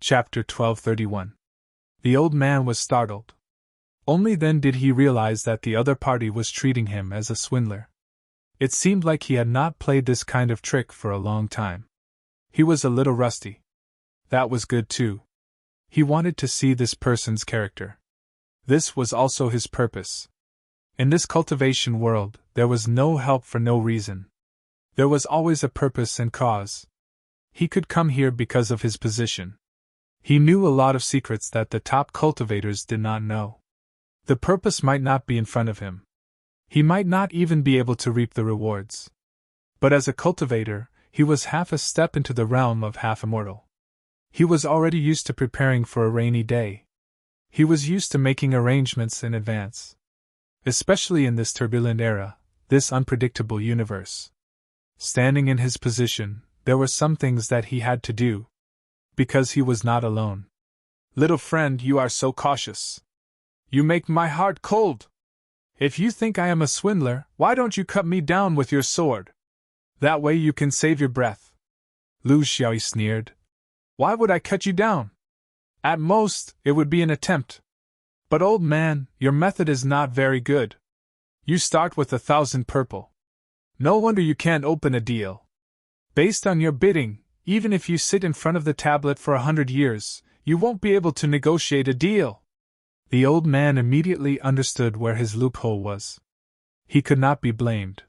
Chapter 1231. The old man was startled. Only then did he realize that the other party was treating him as a swindler. It seemed like he had not played this kind of trick for a long time. He was a little rusty. That was good too. He wanted to see this person's character. This was also his purpose. In this cultivation world, there was no help for no reason. There was always a purpose and cause. He could come here because of his position. He knew a lot of secrets that the top cultivators did not know. The purpose might not be in front of him. He might not even be able to reap the rewards. But as a cultivator, he was half a step into the realm of half immortal. He was already used to preparing for a rainy day. He was used to making arrangements in advance. Especially in this turbulent era, this unpredictable universe. Standing in his position, there were some things that he had to do. Because he was not alone. Little friend, you are so cautious. You make my heart cold. If you think I am a swindler, why don't you cut me down with your sword? That way you can save your breath. Lu Xiaoyi sneered. Why would I cut you down? At most, it would be an attempt. But old man, your method is not very good. You start with 1,000 purple. No wonder you can't open a deal. Based on your bidding, even if you sit in front of the tablet for 100 years, you won't be able to negotiate a deal. The old man immediately understood where his loophole was. He could not be blamed.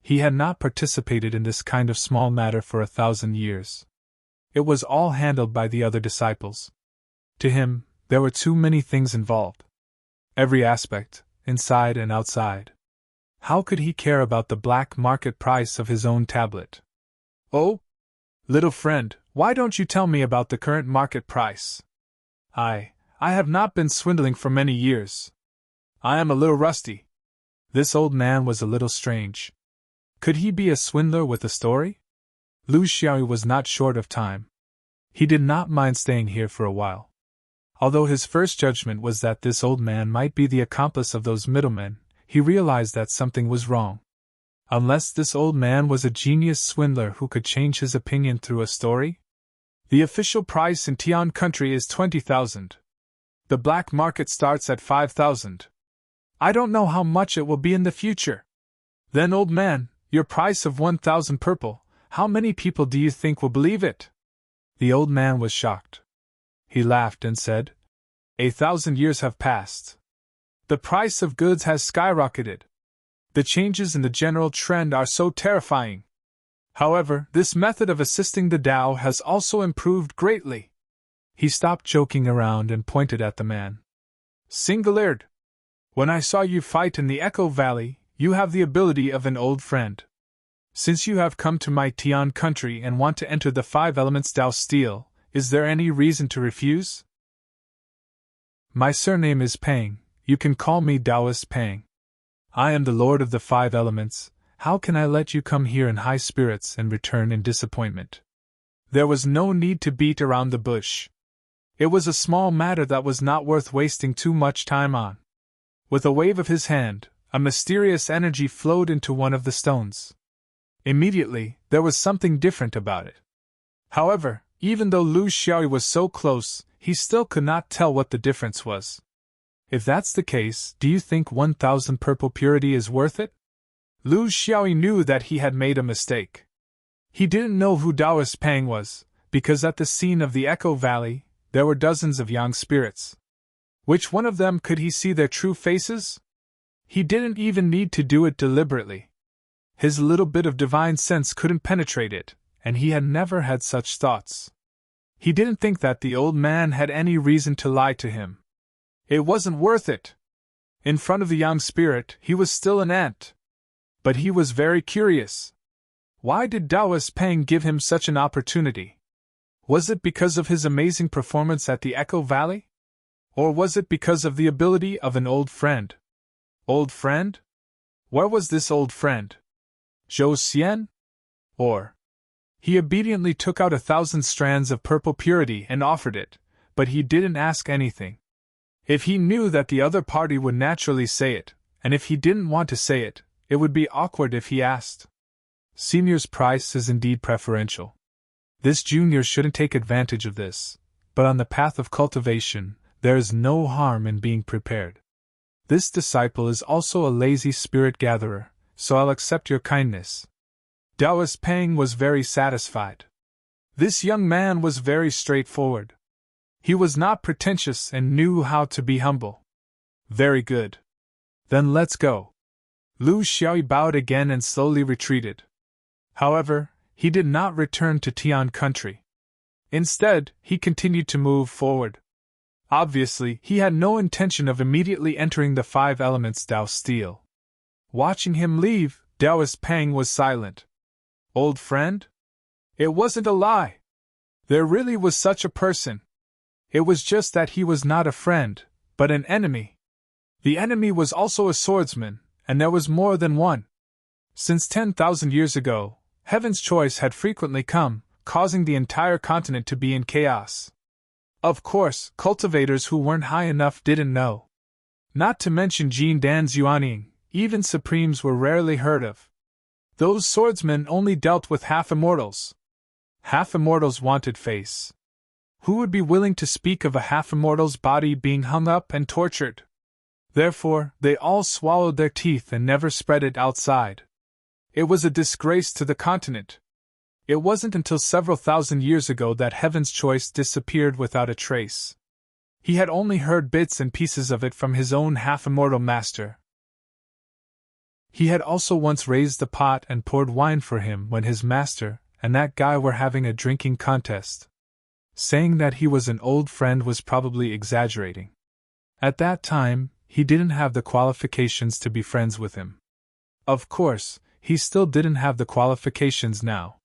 He had not participated in this kind of small matter for 1,000 years. It was all handled by the other disciples. To him, there were too many things involved. Every aspect, inside and outside. How could he care about the black market price of his own tablet? Oh? Little friend, why don't you tell me about the current market price? I have not been swindling for many years. I am a little rusty. This old man was a little strange. Could he be a swindler with a story? Lu Xiaoyi was not short of time. He did not mind staying here for a while. Although his first judgment was that this old man might be the accomplice of those middlemen, he realized that something was wrong. Unless this old man was a genius swindler who could change his opinion through a story? The official price in Tian country is 20,000. The black market starts at 5,000. I don't know how much it will be in the future. Then old man, your price of 1,000 purple, how many people do you think will believe it? The old man was shocked. He laughed and said, 1,000 years have passed. The price of goods has skyrocketed. The changes in the general trend are so terrifying. However, this method of assisting the Tao has also improved greatly. He stopped joking around and pointed at the man. Single-eared. When I saw you fight in the Echo Valley, you have the ability of an old friend. Since you have come to my Tian country and want to enter the 5 elements Tao steel, is there any reason to refuse? My surname is Pang. You can call me Taoist Pang. I am the Lord of the 5 elements. How can I let you come here in high spirits and return in disappointment? There was no need to beat around the bush. It was a small matter that was not worth wasting too much time on. With a wave of his hand, a mysterious energy flowed into one of the stones. Immediately, there was something different about it. However, even though Lu Xiaoyi was so close, he still could not tell what the difference was. If that's the case, do you think 1,000 purple purity is worth it? Lu Xiaoyi knew that he had made a mistake. He didn't know who Taoist Pang was, because at the scene of the Echo Valley, there were dozens of young spirits. Which one of them could he see their true faces? He didn't even need to do it deliberately. His little bit of divine sense couldn't penetrate it, and he had never had such thoughts. He didn't think that the old man had any reason to lie to him. It wasn't worth it. In front of the young spirit, he was still an ant. But he was very curious. Why did Taoist Pang give him such an opportunity? Was it because of his amazing performance at the Echo Valley? Or was it because of the ability of an old friend? Old friend? Where was this old friend? Zhou Xian? Or? He obediently took out 1,000 strands of purple purity and offered it, but he didn't ask anything. If he knew that the other party would naturally say it, and if he didn't want to say it, it would be awkward if he asked. Senior's price is indeed preferential. This junior shouldn't take advantage of this, but on the path of cultivation, there is no harm in being prepared. This disciple is also a lazy spirit gatherer, so I'll accept your kindness. Taoist Pang was very satisfied. This young man was very straightforward. He was not pretentious and knew how to be humble. Very good. Then let's go. Lu Xiaoyi bowed again and slowly retreated. However, he did not return to Tian country. Instead, he continued to move forward. Obviously, he had no intention of immediately entering the 5 elements Dao steel. Watching him leave, Taoist Pang was silent. Old friend? It wasn't a lie. There really was such a person. It was just that he was not a friend, but an enemy. The enemy was also a swordsman, and there was more than one. Since 10,000 years ago, Heaven's choice had frequently come, causing the entire continent to be in chaos. Of course, cultivators who weren't high enough didn't know. Not to mention Jin Dan's Yuanying, even supremes were rarely heard of. Those swordsmen only dealt with half-immortals. Half-immortals wanted face. Who would be willing to speak of a half-immortal's body being hung up and tortured? Therefore, they all swallowed their teeth and never spread it outside. It was a disgrace to the continent. It wasn't until several thousand years ago that Heaven's choice disappeared without a trace. He had only heard bits and pieces of it from his own half-immortal master. He had also once raised the pot and poured wine for him when his master and that guy were having a drinking contest. Saying that he was an old friend was probably exaggerating. At that time, he didn't have the qualifications to be friends with him. Of course, he still didn't have the qualifications now.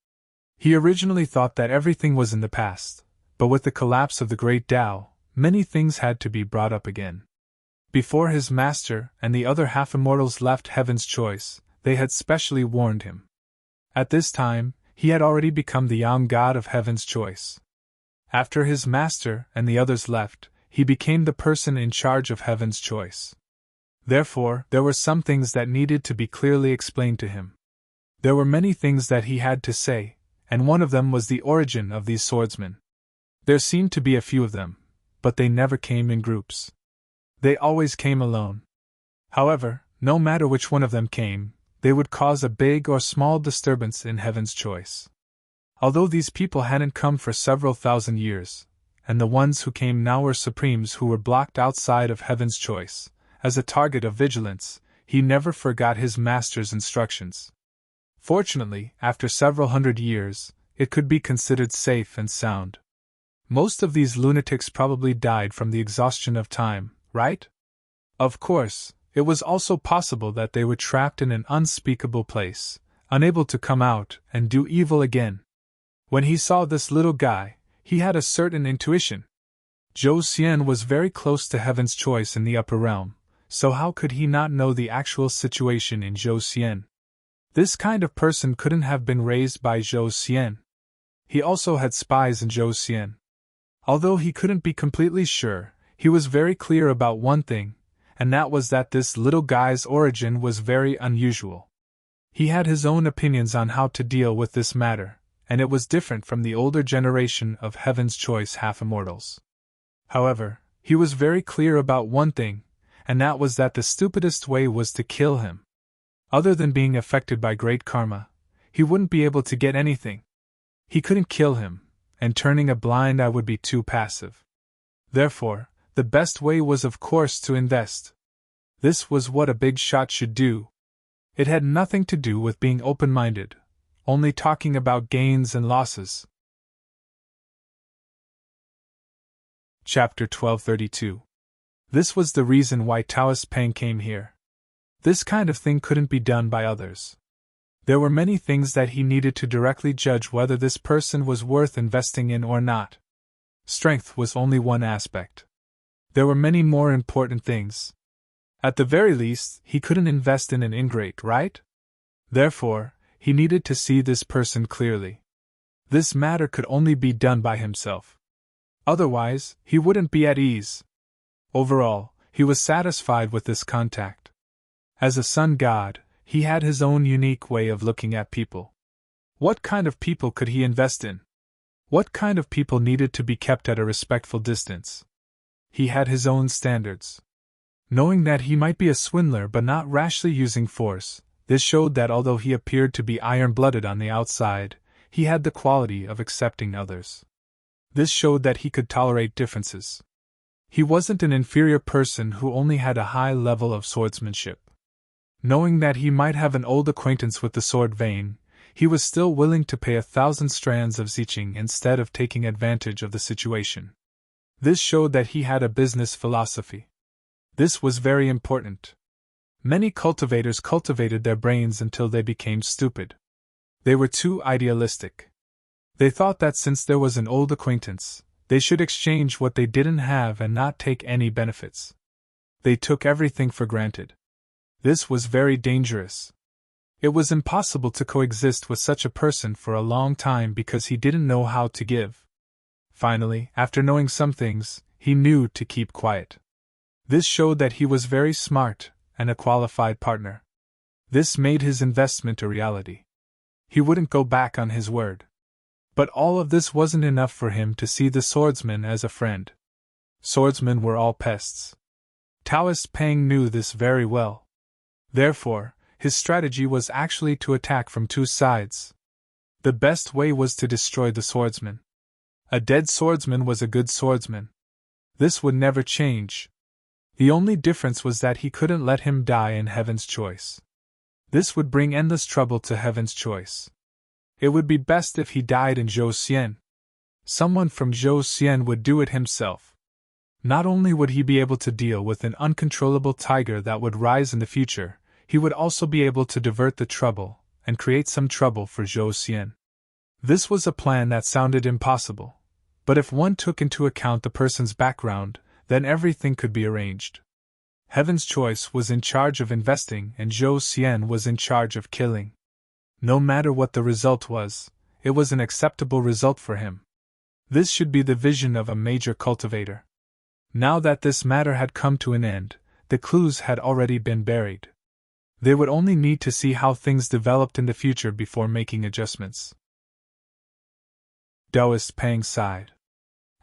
He originally thought that everything was in the past, but with the collapse of the Great Tao, many things had to be brought up again. Before his master and the other half-immortals left Heaven's choice, they had specially warned him. At this time, he had already become the young god of Heaven's choice. After his master and the others left, he became the person in charge of Heaven's choice. Therefore, there were some things that needed to be clearly explained to him. There were many things that he had to say, and one of them was the origin of these swordsmen. There seemed to be a few of them, but they never came in groups. They always came alone. However, no matter which one of them came, they would cause a big or small disturbance in Heaven's choice. Although these people hadn't come for several thousand years, and the ones who came now were supremes who were blocked outside of Heaven's choice, as a target of vigilance, he never forgot his master's instructions. Fortunately, after several hundred years, it could be considered safe and sound. Most of these lunatics probably died from the exhaustion of time, right? Of course, it was also possible that they were trapped in an unspeakable place, unable to come out and do evil again. When he saw this little guy, he had a certain intuition. Zhou Xian was very close to Heaven's choice in the upper realm, so how could he not know the actual situation in Zhou Xian? This kind of person couldn't have been raised by Zhou Xian. He also had spies in Zhou Xian. Although he couldn't be completely sure, he was very clear about one thing, and that was that this little guy's origin was very unusual. He had his own opinions on how to deal with this matter, and it was different from the older generation of Heaven's choice half-immortals. However, he was very clear about one thing, and that was that the stupidest way was to kill him. Other than being affected by great karma, he wouldn't be able to get anything. He couldn't kill him, and turning a blind eye would be too passive. Therefore, the best way was of course to invest. This was what a big shot should do. It had nothing to do with being open-minded, only talking about gains and losses. Chapter 1232. This was the reason why Taoist Pang came here. This kind of thing couldn't be done by others. There were many things that he needed to directly judge whether this person was worth investing in or not. Strength was only one aspect. There were many more important things. At the very least, he couldn't invest in an ingrate, right? Therefore, he needed to see this person clearly. This matter could only be done by himself. Otherwise, he wouldn't be at ease. Overall, he was satisfied with this contact. As a sun god, he had his own unique way of looking at people. What kind of people could he invest in? What kind of people needed to be kept at a respectful distance? He had his own standards. Knowing that he might be a swindler but not rashly using force, this showed that although he appeared to be iron-blooded on the outside, he had the quality of accepting others. This showed that he could tolerate differences. He wasn't an inferior person who only had a high level of swordsmanship. Knowing that he might have an old acquaintance with the sword vein, he was still willing to pay 1,000 strands of zeeching instead of taking advantage of the situation. This showed that he had a business philosophy. This was very important. Many cultivators cultivated their brains until they became stupid. They were too idealistic. They thought that since there was an old acquaintance, they should exchange what they didn't have and not take any benefits. They took everything for granted. This was very dangerous. It was impossible to coexist with such a person for a long time because he didn't know how to give. Finally, after knowing some things, he knew to keep quiet. This showed that he was very smart and a qualified partner. This made his investment a reality. He wouldn't go back on his word. But all of this wasn't enough for him to see the swordsman as a friend. Swordsmen were all pests. Taoist Pang knew this very well. Therefore, his strategy was actually to attack from two sides. The best way was to destroy the swordsman. A dead swordsman was a good swordsman. This would never change. The only difference was that he couldn't let him die in Heaven's Choice. This would bring endless trouble to Heaven's Choice. It would be best if he died in Zhou Xian. Someone from Zhou Xian would do it himself. Not only would he be able to deal with an uncontrollable tiger that would rise in the future, he would also be able to divert the trouble and create some trouble for Zhou Xian. This was a plan that sounded impossible, but if one took into account the person's background, then everything could be arranged. Heaven's Choice was in charge of investing and Zhou Xian was in charge of killing. No matter what the result was, it was an acceptable result for him. This should be the vision of a major cultivator. Now that this matter had come to an end, the clues had already been buried. They would only need to see how things developed in the future before making adjustments. Taoist Pang sighed.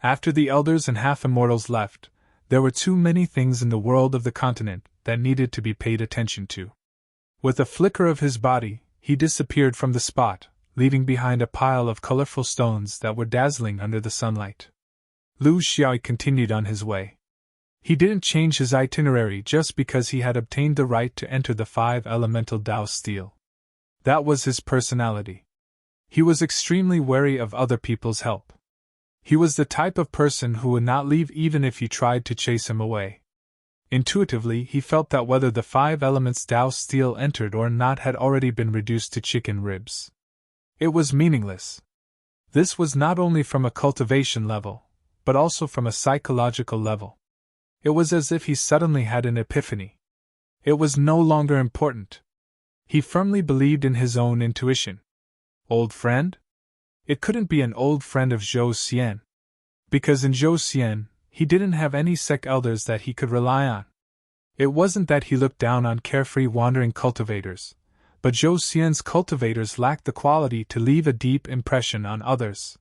After the elders and half-immortals left, there were too many things in the world of the continent that needed to be paid attention to. With a flicker of his body, he disappeared from the spot, leaving behind a pile of colorful stones that were dazzling under the sunlight. Lu Xiaoi continued on his way. He didn't change his itinerary just because he had obtained the right to enter the 5 elemental Dao steel. That was his personality. He was extremely wary of other people's help. He was the type of person who would not leave even if you tried to chase him away. Intuitively, he felt that whether the 5 elements Dao steel entered or not had already been reduced to chicken ribs. It was meaningless. This was not only from a cultivation level, but also from a psychological level. It was as if he suddenly had an epiphany. It was no longer important. He firmly believed in his own intuition. Old friend? It couldn't be an old friend of Zhou Xian. Because in Zhou Xian, he didn't have any sect elders that he could rely on. It wasn't that he looked down on carefree wandering cultivators, but Zhou Xian's cultivators lacked the quality to leave a deep impression on others.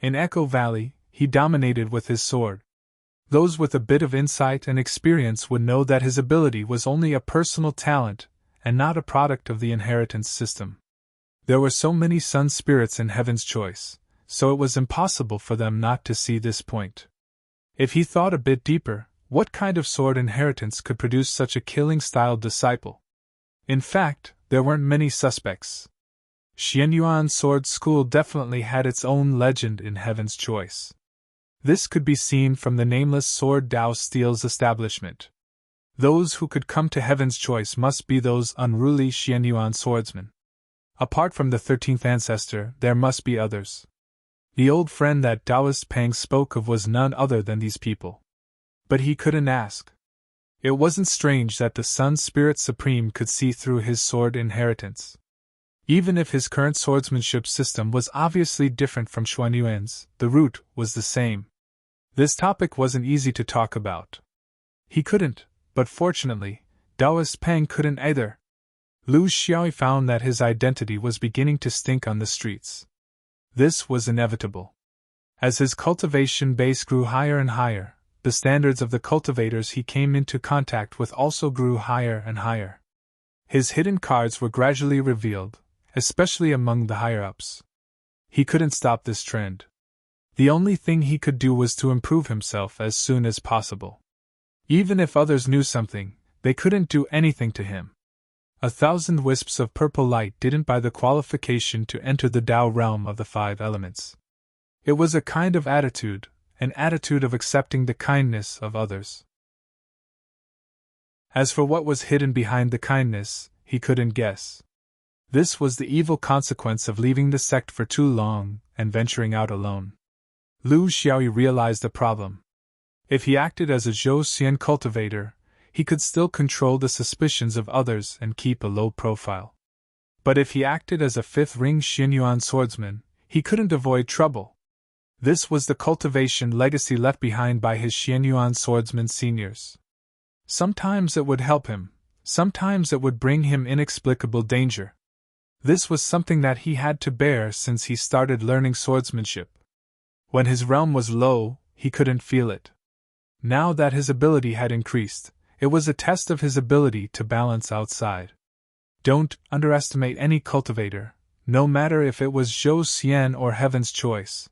In Echo Valley, he dominated with his sword. Those with a bit of insight and experience would know that his ability was only a personal talent and not a product of the inheritance system. There were so many sun spirits in Heaven's Choice, so it was impossible for them not to see this point. If he thought a bit deeper, what kind of sword inheritance could produce such a killing-styled disciple? In fact, there weren't many suspects. Xianyuan's sword school definitely had its own legend in Heaven's Choice. This could be seen from the nameless sword Dao Steel's establishment. Those who could come to Heaven's Choice must be those unruly Xianyuan swordsmen. Apart from the 13th ancestor, there must be others. The old friend that Taoist Pang spoke of was none other than these people. But he couldn't ask. It wasn't strange that the Sun Spirit Supreme could see through his sword inheritance. Even if his current swordsmanship system was obviously different from Xuanyuan's, the root was the same. This topic wasn't easy to talk about. He couldn't, but fortunately, Taoist Pang couldn't either. Lu Xiaoi found that his identity was beginning to stink on the streets. This was inevitable. As his cultivation base grew higher and higher, the standards of the cultivators he came into contact with also grew higher and higher. His hidden cards were gradually revealed, especially among the higher-ups. He couldn't stop this trend. The only thing he could do was to improve himself as soon as possible. Even if others knew something, they couldn't do anything to him. 1,000 wisps of purple light didn't buy the qualification to enter the Tao realm of the 5 elements. It was a kind of attitude, an attitude of accepting the kindness of others. As for what was hidden behind the kindness, he couldn't guess. This was the evil consequence of leaving the sect for too long and venturing out alone. Lu Xiaoyi realized the problem. If he acted as a Zhou Xian cultivator, he could still control the suspicions of others and keep a low profile. But if he acted as a 5th ring Xianyuan swordsman, he couldn't avoid trouble. This was the cultivation legacy left behind by his Xianyuan swordsman seniors. Sometimes it would help him, sometimes it would bring him inexplicable danger. This was something that he had to bear since he started learning swordsmanship. When his realm was low, he couldn't feel it. Now that his ability had increased, it was a test of his ability to balance outside. Don't underestimate any cultivator, no matter if it was Zhou Xian or Heaven's Choice.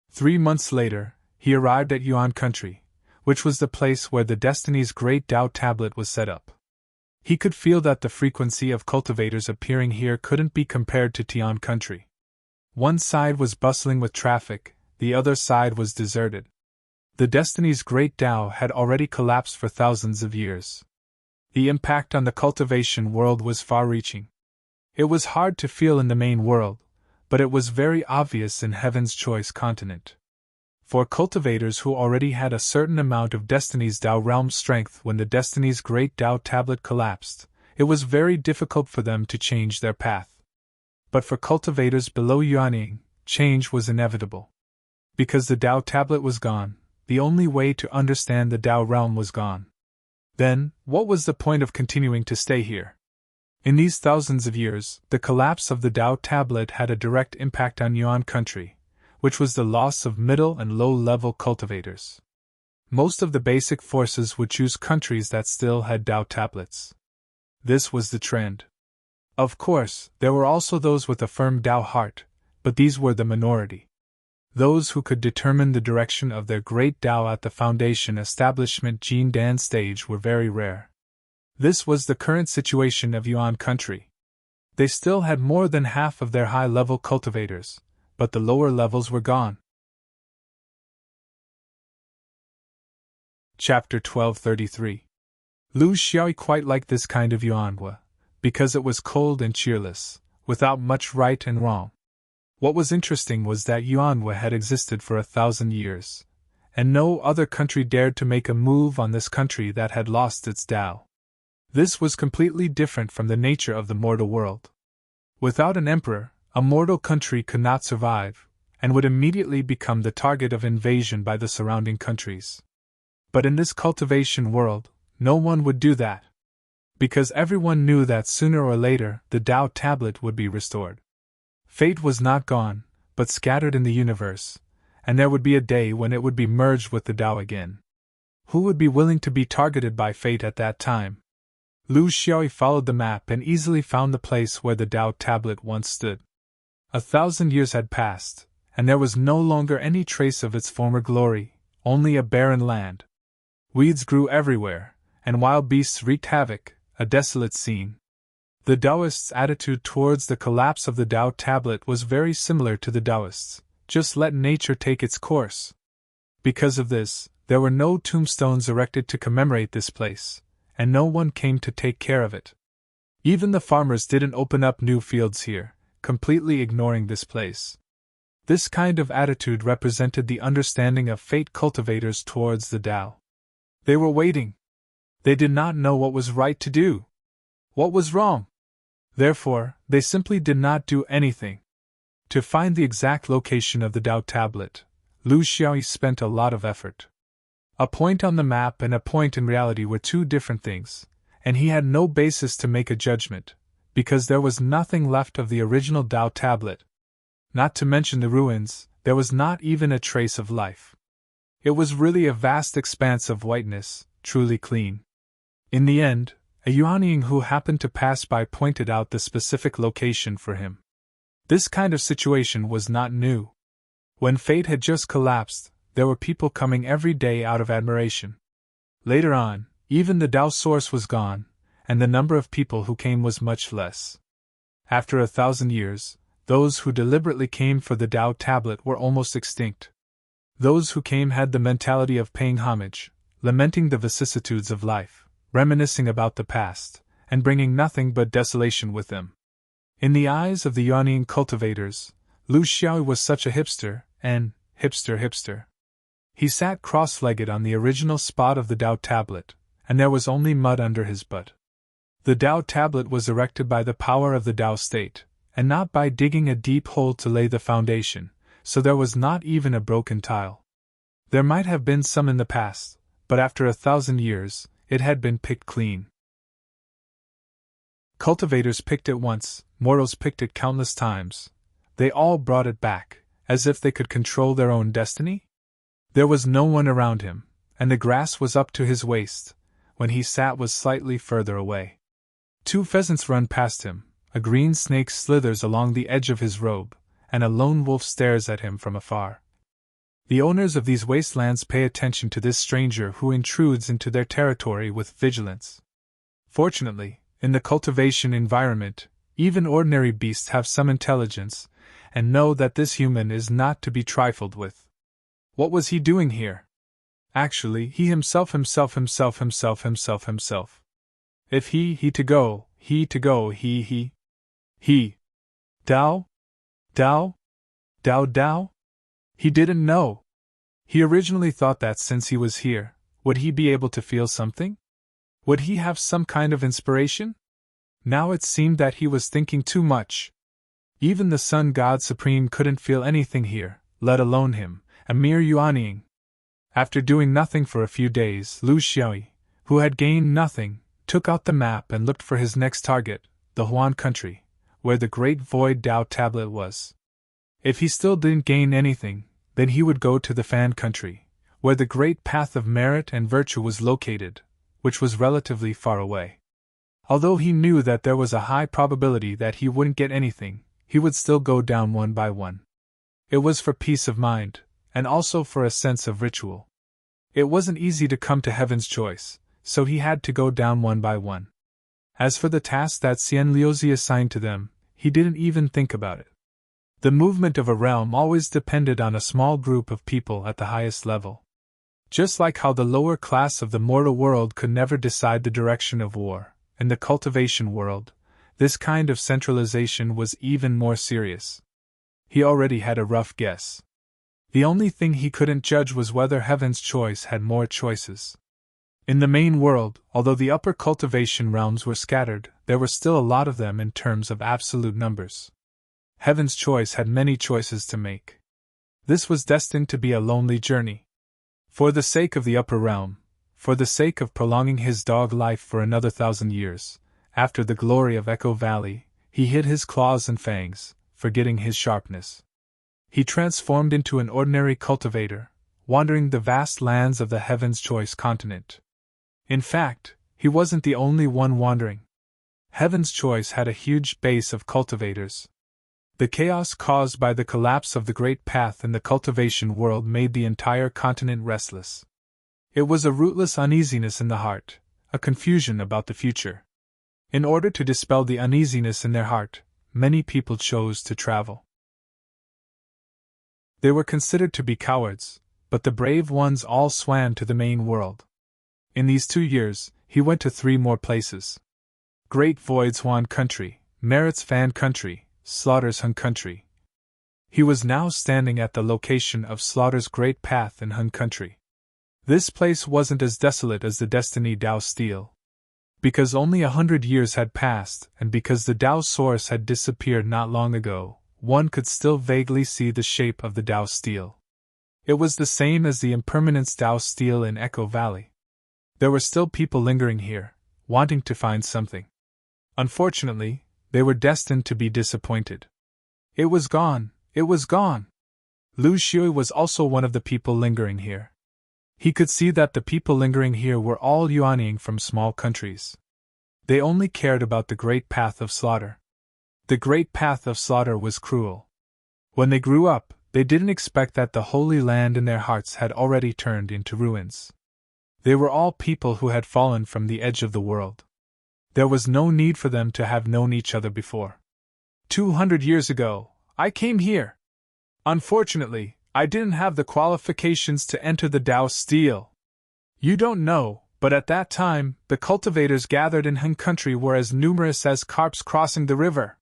3 months later, he arrived at Yuan Country, which was the place where the Destiny's Great Tao Tablet was set up. He could feel that the frequency of cultivators appearing here couldn't be compared to Tian Country. One side was bustling with traffic, the other side was deserted. The Destiny's Great Tao had already collapsed for thousands of years. The impact on the cultivation world was far-reaching. It was hard to feel in the main world, but it was very obvious in Heaven's Choice continent. For cultivators who already had a certain amount of Destiny's Tao realm strength when the Destiny's Great Tao Tablet collapsed, it was very difficult for them to change their path. But for cultivators below Yuanying, change was inevitable. Because the Tao Tablet was gone, the only way to understand the Tao realm was gone. Then, what was the point of continuing to stay here? In these thousands of years, the collapse of the Tao Tablet had a direct impact on Yuan Country, which was the loss of middle and low-level cultivators. Most of the basic forces would choose countries that still had Tao tablets. This was the trend. Of course, there were also those with a firm Tao heart, but these were the minority. Those who could determine the direction of their great Tao at the foundation establishment Jin Dan stage were very rare. This was the current situation of Yuan Country. They still had more than half of their high-level cultivators, but the lower levels were gone. Chapter 1233. Lu Xiaoyi quite liked this kind of Yuanhua, because it was cold and cheerless, without much right and wrong. What was interesting was that Yuanhua had existed for 1,000 years, and no other country dared to make a move on this country that had lost its Tao. This was completely different from the nature of the mortal world. Without an emperor, a mortal country could not survive, and would immediately become the target of invasion by the surrounding countries. But in this cultivation world, no one would do that. Because everyone knew that sooner or later the Tao Tablet would be restored. Fate was not gone, but scattered in the universe, and there would be a day when it would be merged with the Tao again. Who would be willing to be targeted by fate at that time? Lu Xiaoyi followed the map and easily found the place where the Tao Tablet once stood. 1,000 years had passed, and there was no longer any trace of its former glory, only a barren land. Weeds grew everywhere, and wild beasts wreaked havoc, a desolate scene. The Taoists' attitude towards the collapse of the Tao Tablet was very similar to the Taoists, just let nature take its course. Because of this, there were no tombstones erected to commemorate this place, and no one came to take care of it. Even the farmers didn't open up new fields here, completely ignoring this place. This kind of attitude represented the understanding of fate cultivators towards the Tao. They were waiting. They did not know what was right to do. What was wrong? Therefore, they simply did not do anything. To find the exact location of the Tao Tablet, Lu Xiaoyi spent a lot of effort. A point on the map and a point in reality were two different things, and he had no basis to make a judgment, because there was nothing left of the original Tao Tablet. Not to mention the ruins, there was not even a trace of life. It was really a vast expanse of whiteness, truly clean. In the end, a Yuanying who happened to pass by pointed out the specific location for him. This kind of situation was not new. When fate had just collapsed, there were people coming every day out of admiration. Later on, even the Tao source was gone, and the number of people who came was much less. After 1,000 years, those who deliberately came for the Tao tablet were almost extinct. Those who came had the mentality of paying homage, lamenting the vicissitudes of life, reminiscing about the past, and bringing nothing but desolation with them. In the eyes of the Yuanying cultivators, Lu Xiaoyu was such a hipster, an hipster. He sat cross-legged on the original spot of the Tao tablet, and there was only mud under his butt. The Tao tablet was erected by the power of the Tao state, and not by digging a deep hole to lay the foundation, so there was not even a broken tile. There might have been some in the past, but after 1,000 years, it had been picked clean. Cultivators picked it once, mortals picked it countless times. They all brought it back, as if they could control their own destiny? There was no one around him, and the grass was up to his waist. When he sat was slightly further away. 2 pheasants run past him, a green snake slithers along the edge of his robe, and a lone wolf stares at him from afar. The owners of these wastelands pay attention to this stranger who intrudes into their territory with vigilance. Fortunately, in the cultivation environment, even ordinary beasts have some intelligence, and know that this human is not to be trifled with. What was he doing here? Actually, he himself. If he to go, he. Dao? He didn't know. He originally thought that since he was here, would he be able to feel something? Would he have some kind of inspiration? Now it seemed that he was thinking too much. Even the Sun God Supreme couldn't feel anything here, let alone him, a mere Yuanying. After doing nothing for a few days, Lu Xiaoyu, who had gained nothing, took out the map and looked for his next target, the Huan country, where the Great Void Tao tablet was. If he still didn't gain anything, then he would go to the Fan country, where the great path of merit and virtue was located, which was relatively far away. Although he knew that there was a high probability that he wouldn't get anything, he would still go down one by one. It was for peace of mind, and also for a sense of ritual. It wasn't easy to come to Heaven's choice, so he had to go down one by one. As for the task that Xian Liuzi assigned to them, he didn't even think about it. The movement of a realm always depended on a small group of people at the highest level. Just like how the lower class of the mortal world could never decide the direction of war, in the cultivation world, this kind of centralization was even more serious. He already had a rough guess. The only thing he couldn't judge was whether Heaven's choice had more choices. In the main world, although the upper cultivation realms were scattered, there were still a lot of them in terms of absolute numbers. Heaven's choice had many choices to make. This was destined to be a lonely journey. For the sake of the upper realm, for the sake of prolonging his dog life for another 1,000 years, after the glory of Echo Valley, he hid his claws and fangs, forgetting his sharpness. He transformed into an ordinary cultivator, wandering the vast lands of the Heaven's Choice continent. In fact, he wasn't the only one wandering. Heaven's Choice had a huge base of cultivators. The chaos caused by the collapse of the Great Path in the cultivation world made the entire continent restless. It was a rootless uneasiness in the heart, a confusion about the future. In order to dispel the uneasiness in their heart, many people chose to travel. They were considered to be cowards, but the brave ones all swam to the main world. In these 2 years, he went to 3 more places. Great Void's Huan country, Merit's Fan country, Slaughter's Hun country. He was now standing at the location of Slaughter's Great Path in Hun country. This place wasn't as desolate as the Destiny Tao Steel. Because only 100 years had passed, and because the Tao source had disappeared not long ago, one could still vaguely see the shape of the Tao Steel. It was the same as the impermanence Tao Steel in Echo Valley. There were still people lingering here, wanting to find something. Unfortunately, they were destined to be disappointed. It was gone, it was gone! Lu Shui was also one of the people lingering here. He could see that the people lingering here were all Yuanying from small countries. They only cared about the great path of slaughter. The great path of slaughter was cruel. When they grew up, they didn't expect that the holy land in their hearts had already turned into ruins. They were all people who had fallen from the edge of the world. There was no need for them to have known each other before. 200 years ago, I came here. Unfortunately, I didn't have the qualifications to enter the Dao Steel. You don't know, but at that time, the cultivators gathered in Han country were as numerous as carps crossing the river.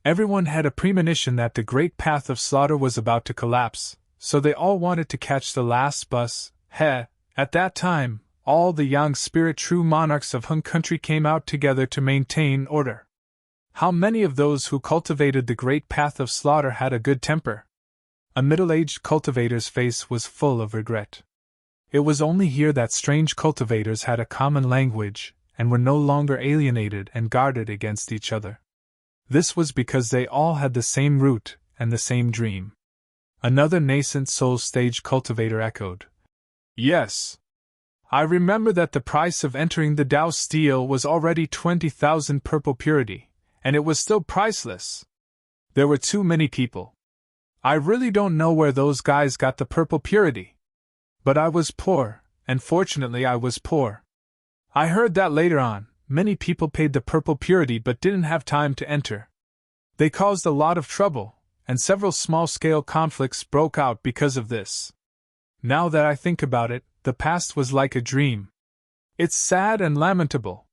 Everyone had a premonition that the great path of slaughter was about to collapse, so they all wanted to catch the last bus. At that time, all the young spirit true monarchs of Han country came out together to maintain order. How many of those who cultivated the great path of slaughter had a good temper? A middle-aged cultivator's face was full of regret. It was only here that strange cultivators had a common language, and were no longer alienated and guarded against each other. This was because they all had the same root and the same dream. Another nascent soul stage cultivator echoed. Yes. I remember that the price of entering the Dao Steel was already 20,000 purple purity, and it was still priceless. There were too many people. I really don't know where those guys got the purple purity. But I was poor, and fortunately I was poor. I heard that later on, many people paid the purple purity but didn't have time to enter. They caused a lot of trouble, and several small-scale conflicts broke out because of this. Now that I think about it, the past was like a dream. It's sad and lamentable.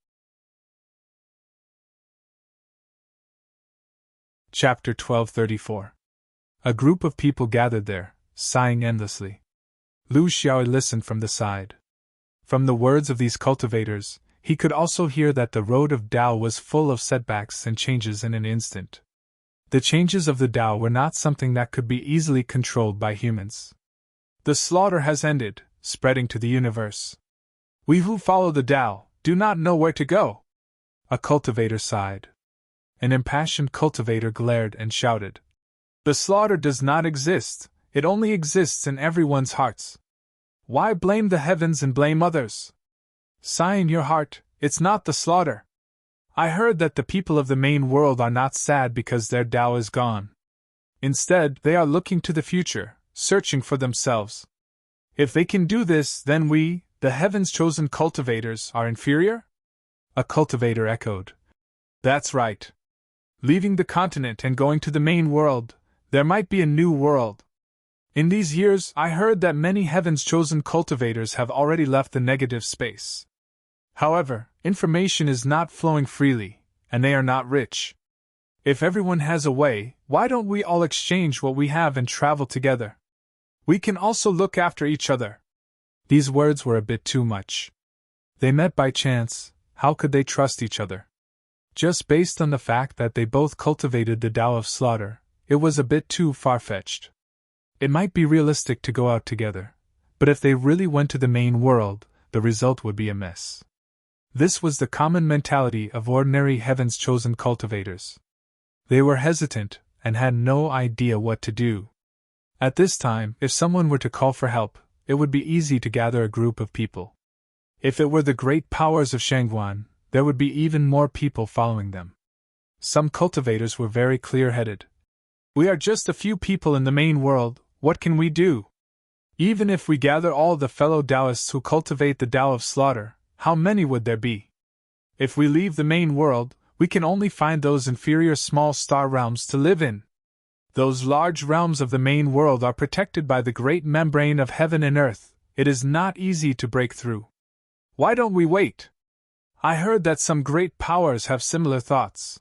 Chapter 1234. A group of people gathered there, sighing endlessly. Lu Xiaoyi listened from the side. From the words of these cultivators, he could also hear that the road of Tao was full of setbacks and changes in an instant. The changes of the Tao were not something that could be easily controlled by humans. The slaughter has ended, spreading to the universe. We who follow the Tao do not know where to go. A cultivator sighed. An impassioned cultivator glared and shouted. The slaughter does not exist, it only exists in everyone's hearts. Why blame the heavens and blame others? Sigh in your heart, it's not the slaughter. I heard that the people of the main world are not sad because their Tao is gone. Instead, they are looking to the future, searching for themselves. If they can do this, then we, the heaven's chosen cultivators, are inferior? A cultivator echoed. That's right. Leaving the continent and going to the main world, there might be a new world. In these years, I heard that many heaven's chosen cultivators have already left the negative space. However, information is not flowing freely, and they are not rich. If everyone has a way, why don't we all exchange what we have and travel together? We can also look after each other. These words were a bit too much. They met by chance, how could they trust each other? Just based on the fact that they both cultivated the Tao of slaughter, it was a bit too far-fetched. It might be realistic to go out together, but if they really went to the main world, the result would be a mess. This was the common mentality of ordinary heaven's chosen cultivators. They were hesitant and had no idea what to do. At this time, if someone were to call for help, it would be easy to gather a group of people. If it were the great powers of Shangguan, there would be even more people following them. Some cultivators were very clear-headed. We are just a few people in the main world, what can we do? Even if we gather all the fellow Taoists who cultivate the Tao of slaughter, how many would there be? If we leave the main world, we can only find those inferior small star realms to live in. Those large realms of the main world are protected by the great membrane of heaven and earth, it is not easy to break through. Why don't we wait? I heard that some great powers have similar thoughts.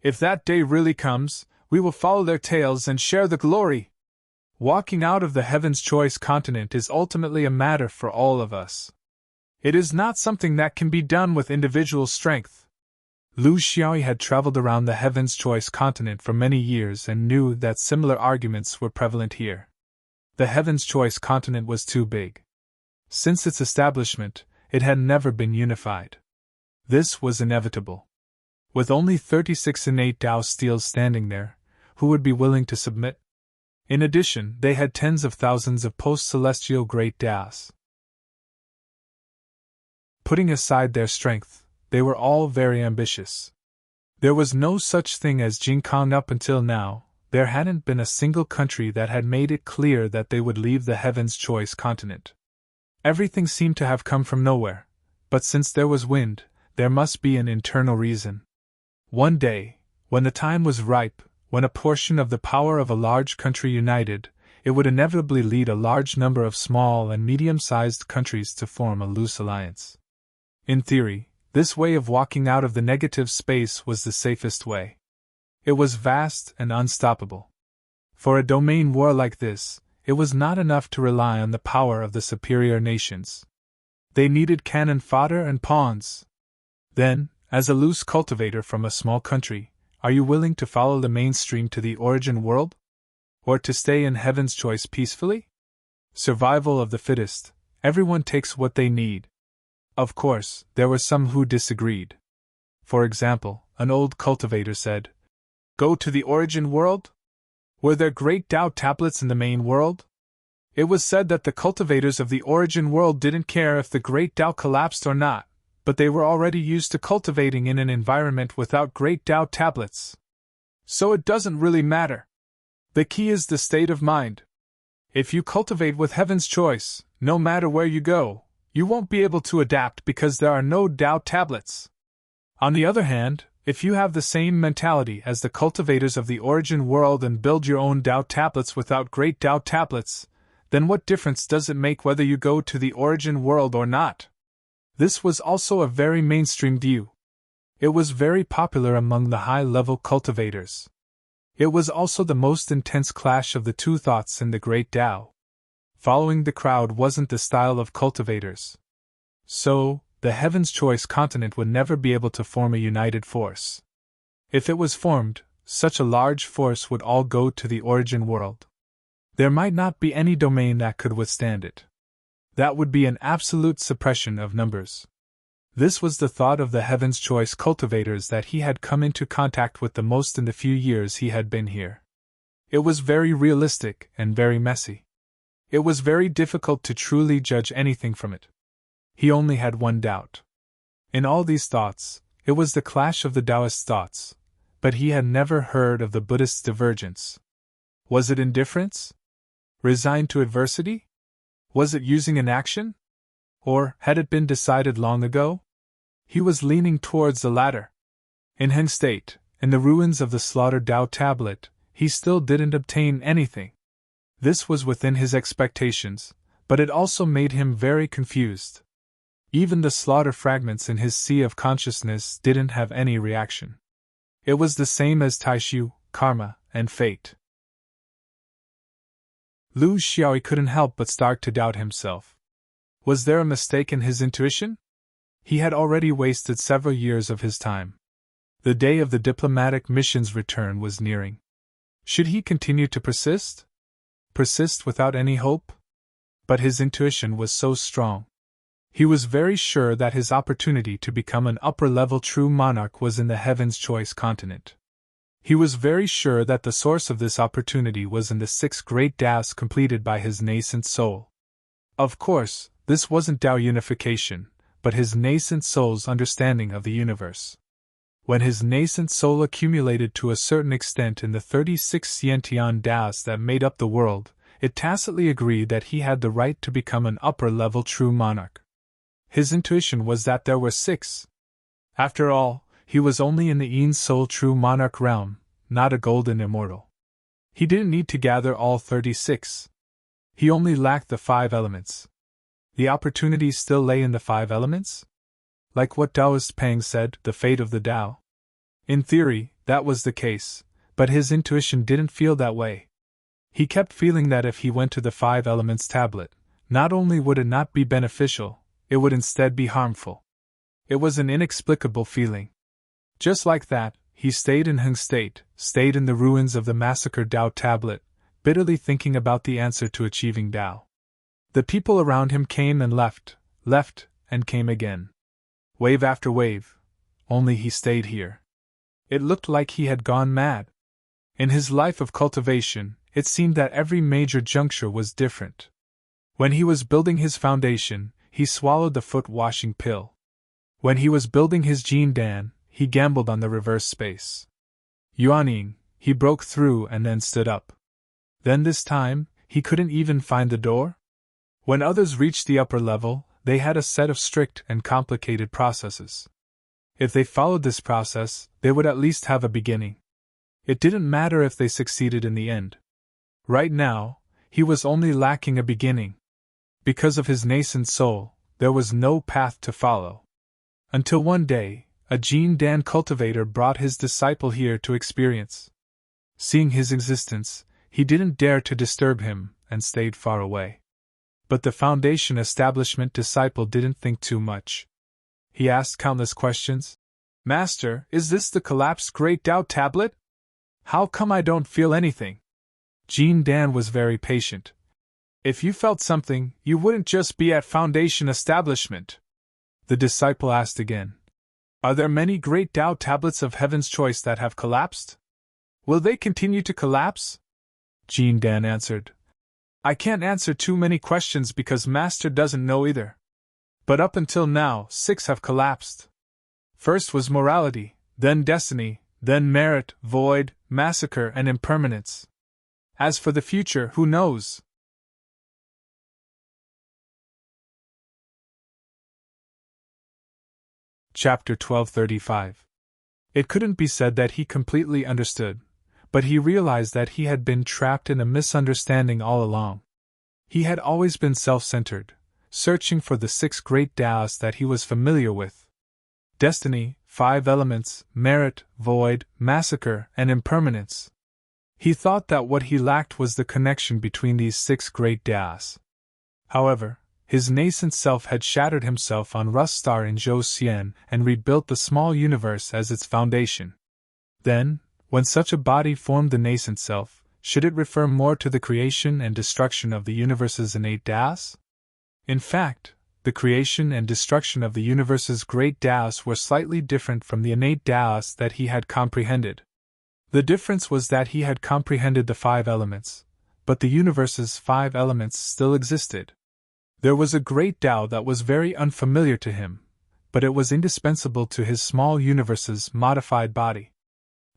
If that day really comes, we will follow their tails and share the glory. Walking out of the Heaven's Choice continent is ultimately a matter for all of us. It is not something that can be done with individual strength. Lu Xiaoyi had traveled around the Heaven's Choice continent for many years and knew that similar arguments were prevalent here. The Heaven's Choice continent was too big. Since its establishment, it had never been unified. This was inevitable. With only 36 innate Tao steels standing there, who would be willing to submit? In addition, they had tens of thousands of post-celestial great Taos. Putting aside their strength, they were all very ambitious. There was no such thing as Jing Kong up until now. There hadn't been a single country that had made it clear that they would leave the Heaven's Choice continent. Everything seemed to have come from nowhere, but since there was wind, there must be an internal reason. One day, when the time was ripe, when a portion of the power of a large country united, it would inevitably lead a large number of small and medium-sized countries to form a loose alliance. In theory, this way of walking out of the negative space was the safest way. It was vast and unstoppable. For a domain war like this, it was not enough to rely on the power of the superior nations. They needed cannon fodder and pawns. Then, as a loose cultivator from a small country, are you willing to follow the mainstream to the origin world? Or to stay in Heaven's Choice peacefully? Survival of the fittest, everyone takes what they need. Of course, there were some who disagreed. For example, an old cultivator said, "Go to the origin world? Were there great Tao tablets in the main world?" It was said that the cultivators of the origin world didn't care if the great Tao collapsed or not, but they were already used to cultivating in an environment without great Tao tablets. So it doesn't really matter. The key is the state of mind. If you cultivate with Heaven's Choice, no matter where you go, you won't be able to adapt because there are no Tao tablets. On the other hand, if you have the same mentality as the cultivators of the origin world and build your own Tao tablets without great Tao tablets, then what difference does it make whether you go to the origin world or not? This was also a very mainstream view. It was very popular among the high-level cultivators. It was also the most intense clash of the two thoughts in the great Tao. Following the crowd wasn't the style of cultivators. So, the Heaven's Choice continent would never be able to form a united force. If it was formed, such a large force would all go to the origin world. There might not be any domain that could withstand it. That would be an absolute suppression of numbers. This was the thought of the Heaven's Choice cultivators that he had come into contact with the most in the few years he had been here. It was very realistic and very messy. It was very difficult to truly judge anything from it. He only had one doubt. In all these thoughts, it was the clash of the Taoist thoughts, but he had never heard of the Buddhist divergence. Was it indifference? Resigned to adversity? Was it using inaction? Or had it been decided long ago? He was leaning towards the latter. In Heng State, in the ruins of the slaughtered Tao tablet, he still didn't obtain anything. This was within his expectations, but it also made him very confused. Even the slaughter fragments in his sea of consciousness didn't have any reaction. It was the same as Taishu, karma, and fate. Lu Xiaoyi couldn't help but start to doubt himself. Was there a mistake in his intuition? He had already wasted several years of his time. The day of the diplomatic mission's return was nearing. Should he continue to persist? Persist without any hope? But his intuition was so strong. He was very sure that his opportunity to become an upper-level true monarch was in the Heaven's Choice continent. He was very sure that the source of this opportunity was in the 6 great Taos completed by his nascent soul. Of course, this wasn't Tao unification, but his nascent soul's understanding of the universe. When his nascent soul accumulated to a certain extent in the 36 Xiantian Taos that made up the world, it tacitly agreed that he had the right to become an upper-level true monarch. His intuition was that there were 6. After all, he was only in the Yin Soul true monarch realm, not a golden immortal. He didn't need to gather all 36. He only lacked the 5 elements. The opportunity still lay in the 5 elements? Like what Taoist Pang said, the fate of the Tao. In theory, that was the case, but his intuition didn't feel that way. He kept feeling that if he went to the 5 elements tablet, not only would it not be beneficial, it would instead be harmful. It was an inexplicable feeling. Just like that, he stayed in Heng State, stayed in the ruins of the massacred Tao tablet, bitterly thinking about the answer to achieving Tao. The people around him came and left, and came again. Wave after wave, only he stayed here. It looked like he had gone mad. In his life of cultivation, it seemed that every major juncture was different. When he was building his foundation, he swallowed the foot-washing pill. When he was building his Jin Dan, he gambled on the reverse space. Yuaning, he broke through and then stood up. Then this time, he couldn't even find the door? When others reached the upper level, they had a set of strict and complicated processes. If they followed this process, they would at least have a beginning. It didn't matter if they succeeded in the end. Right now, he was only lacking a beginning. Because of his nascent soul, there was no path to follow. Until one day, a Jin Dan cultivator brought his disciple here to experience. Seeing his existence, he didn't dare to disturb him and stayed far away. But the foundation establishment disciple didn't think too much. He asked countless questions. Master, is this the collapsed Great Tao tablet? How come I don't feel anything? Jin Dan was very patient. If you felt something, you wouldn't just be at foundation establishment. The disciple asked again. Are there many Great Tao tablets of Heaven's Choice that have collapsed? Will they continue to collapse? Jin Dan answered. I can't answer too many questions because Master doesn't know either. But up until now, 6 have collapsed. First was morality, then destiny, then merit, void, massacre, and impermanence. As for the future, who knows? Chapter 1235. It couldn't be said that he completely understood, but he realized that he had been trapped in a misunderstanding all along. He had always been self-centered, searching for the 6 great Taoists that he was familiar with. Destiny, 5 elements, merit, void, massacre, and impermanence. He thought that what he lacked was the connection between these 6 great Taoists. However, his nascent self had shattered himself on Rust Star in Zhou Xian and rebuilt the small universe as its foundation. Then, when such a body formed the nascent self, should it refer more to the creation and destruction of the universe's innate Taoists? In fact, the creation and destruction of the universe's great Taoists were slightly different from the innate Taoists that he had comprehended. The difference was that he had comprehended the 5 elements, but the universe's 5 elements still existed. There was a great Tao that was very unfamiliar to him, but it was indispensable to his small universe's modified body.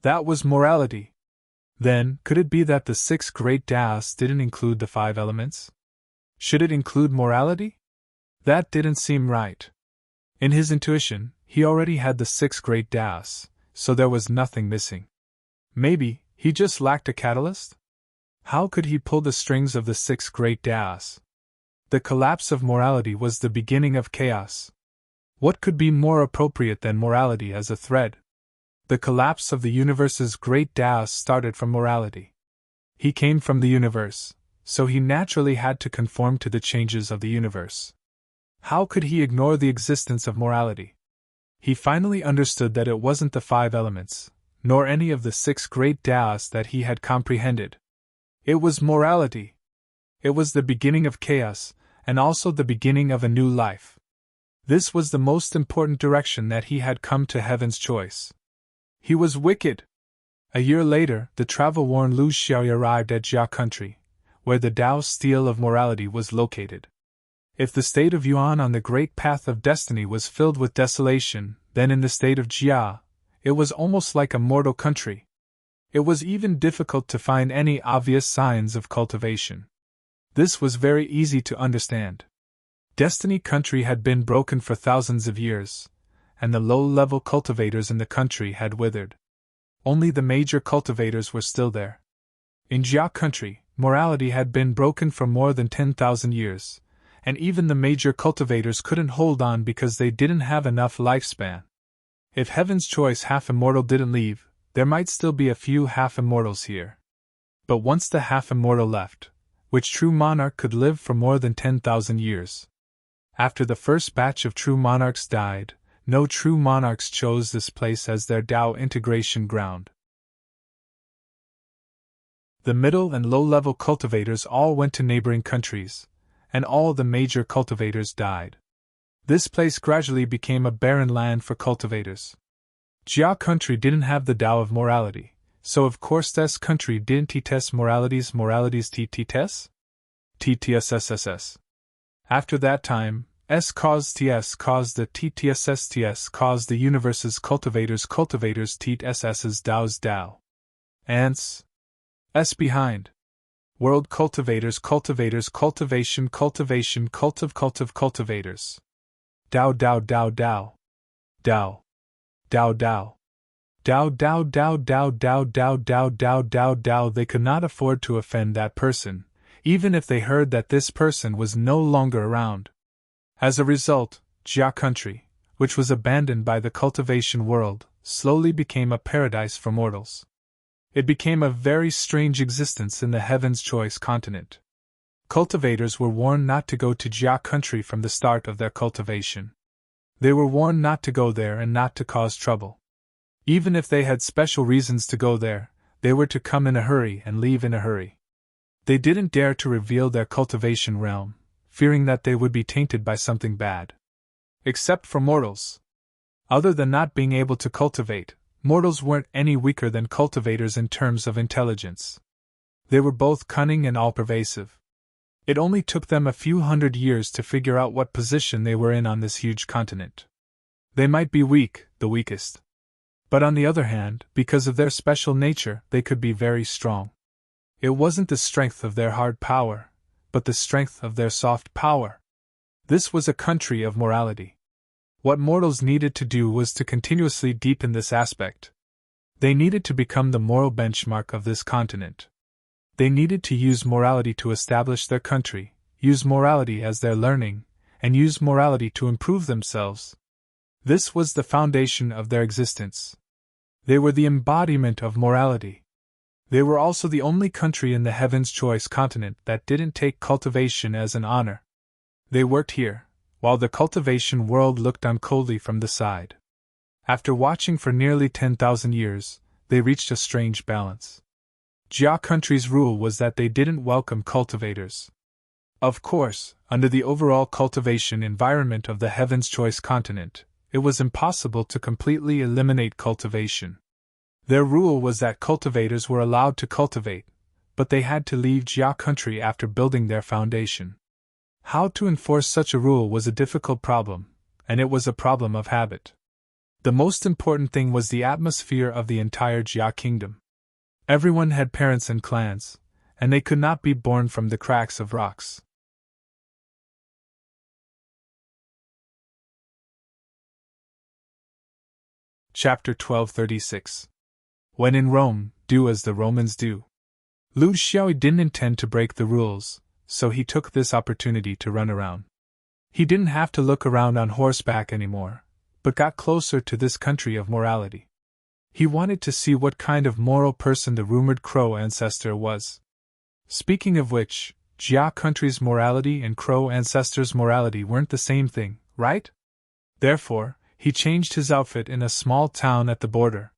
That was morality. Then, could it be that the 6 great Taoists didn't include the 5 elements? Should it include morality? That didn't seem right. In his intuition, he already had the 6 great Taoists, so there was nothing missing. Maybe he just lacked a catalyst? How could he pull the strings of the 6 great Taoists? The collapse of morality was the beginning of chaos. What could be more appropriate than morality as a thread? The collapse of the universe's great Taoists started from morality. He came from the universe, so he naturally had to conform to the changes of the universe. How could he ignore the existence of morality? He finally understood that it wasn't the 5 elements, nor any of the 6 great Taoists that he had comprehended. It was morality. It was the beginning of chaos, and also the beginning of a new life. This was the most important direction that he had come to Heaven's Choice. He was wicked. A year later, the travel-worn Lu Xiaoyi arrived at Jia country, where the Tao steel of morality was located. If the state of Yuan on the great path of destiny was filled with desolation, then in the state of Jia, it was almost like a mortal country. It was even difficult to find any obvious signs of cultivation. This was very easy to understand. Destiny country had been broken for thousands of years, and the low-level cultivators in the country had withered. Only the major cultivators were still there. In Jia country, morality had been broken for more than 10,000 years, and even the major cultivators couldn't hold on because they didn't have enough lifespan. If Heaven's Choice half-immortal didn't leave, there might still be a few half-immortals here. But once the half-immortal left, which true monarch could live for more than 10,000 years? After the first batch of true monarchs died, no true monarchs chose this place as their Tao integration ground. The middle and low-level cultivators all went to neighboring countries, and all the major cultivators died. This place gradually became a barren land for cultivators. Jia country didn't have the Tao of morality, So of course this country didn't test moralities tts? TTSSSS. After that time, S caused the TTSSTS caused the universe's cultivators TSS's DAO's DAO. Ants. S behind. World cultivators cultivation cultivators. DAO DAO DAO DAO. DAO. DAO DAO. DAO DAO DAO DAO DAO DAO DAO DAO DAO DAO. They could not afford to offend that person, even if they heard that this person was no longer around. As a result, Jia country, which was abandoned by the cultivation world, slowly became a paradise for mortals. It became a very strange existence in the Heaven's Choice continent. Cultivators were warned not to go to Jia country from the start of their cultivation. They were warned not to go there and not to cause trouble. Even if they had special reasons to go there, they were to come in a hurry and leave in a hurry. They didn't dare to reveal their cultivation realm, fearing that they would be tainted by something bad. Except for mortals. Other than not being able to cultivate, mortals weren't any weaker than cultivators in terms of intelligence. They were both cunning and all-pervasive. It only took them a few hundred years to figure out what position they were in on this huge continent. They might be weak, the weakest. But on the other hand, because of their special nature, they could be very strong. It wasn't the strength of their hard power, but the strength of their soft power. This was a country of morality. What mortals needed to do was to continuously deepen this aspect. They needed to become the moral benchmark of this continent. They needed to use morality to establish their country, use morality as their learning, and use morality to improve themselves. This was the foundation of their existence. They were the embodiment of morality. They were also the only country in the Heaven's Choice continent that didn't take cultivation as an honor. They worked here, while the cultivation world looked on coldly from the side. After watching for nearly 10,000 years, they reached a strange balance. Jia country's rule was that they didn't welcome cultivators. Of course, under the overall cultivation environment of the Heaven's Choice continent, it was impossible to completely eliminate cultivation. Their rule was that cultivators were allowed to cultivate, but they had to leave Jia country after building their foundation. How to enforce such a rule was a difficult problem, and it was a problem of habit. The most important thing was the atmosphere of the entire Jia kingdom. Everyone had parents and clans, and they could not be born from the cracks of rocks. Chapter 1236. When in Rome, do as the Romans do. Lu Xiaoyi didn't intend to break the rules, so he took this opportunity to run around. He didn't have to look around on horseback anymore, but got closer to this country of morality. He wanted to see what kind of moral person the rumored Crow ancestor was. Speaking of which, Jia country's morality and Crow ancestor's morality weren't the same thing, right? Therefore, he changed his outfit in a small town at the border.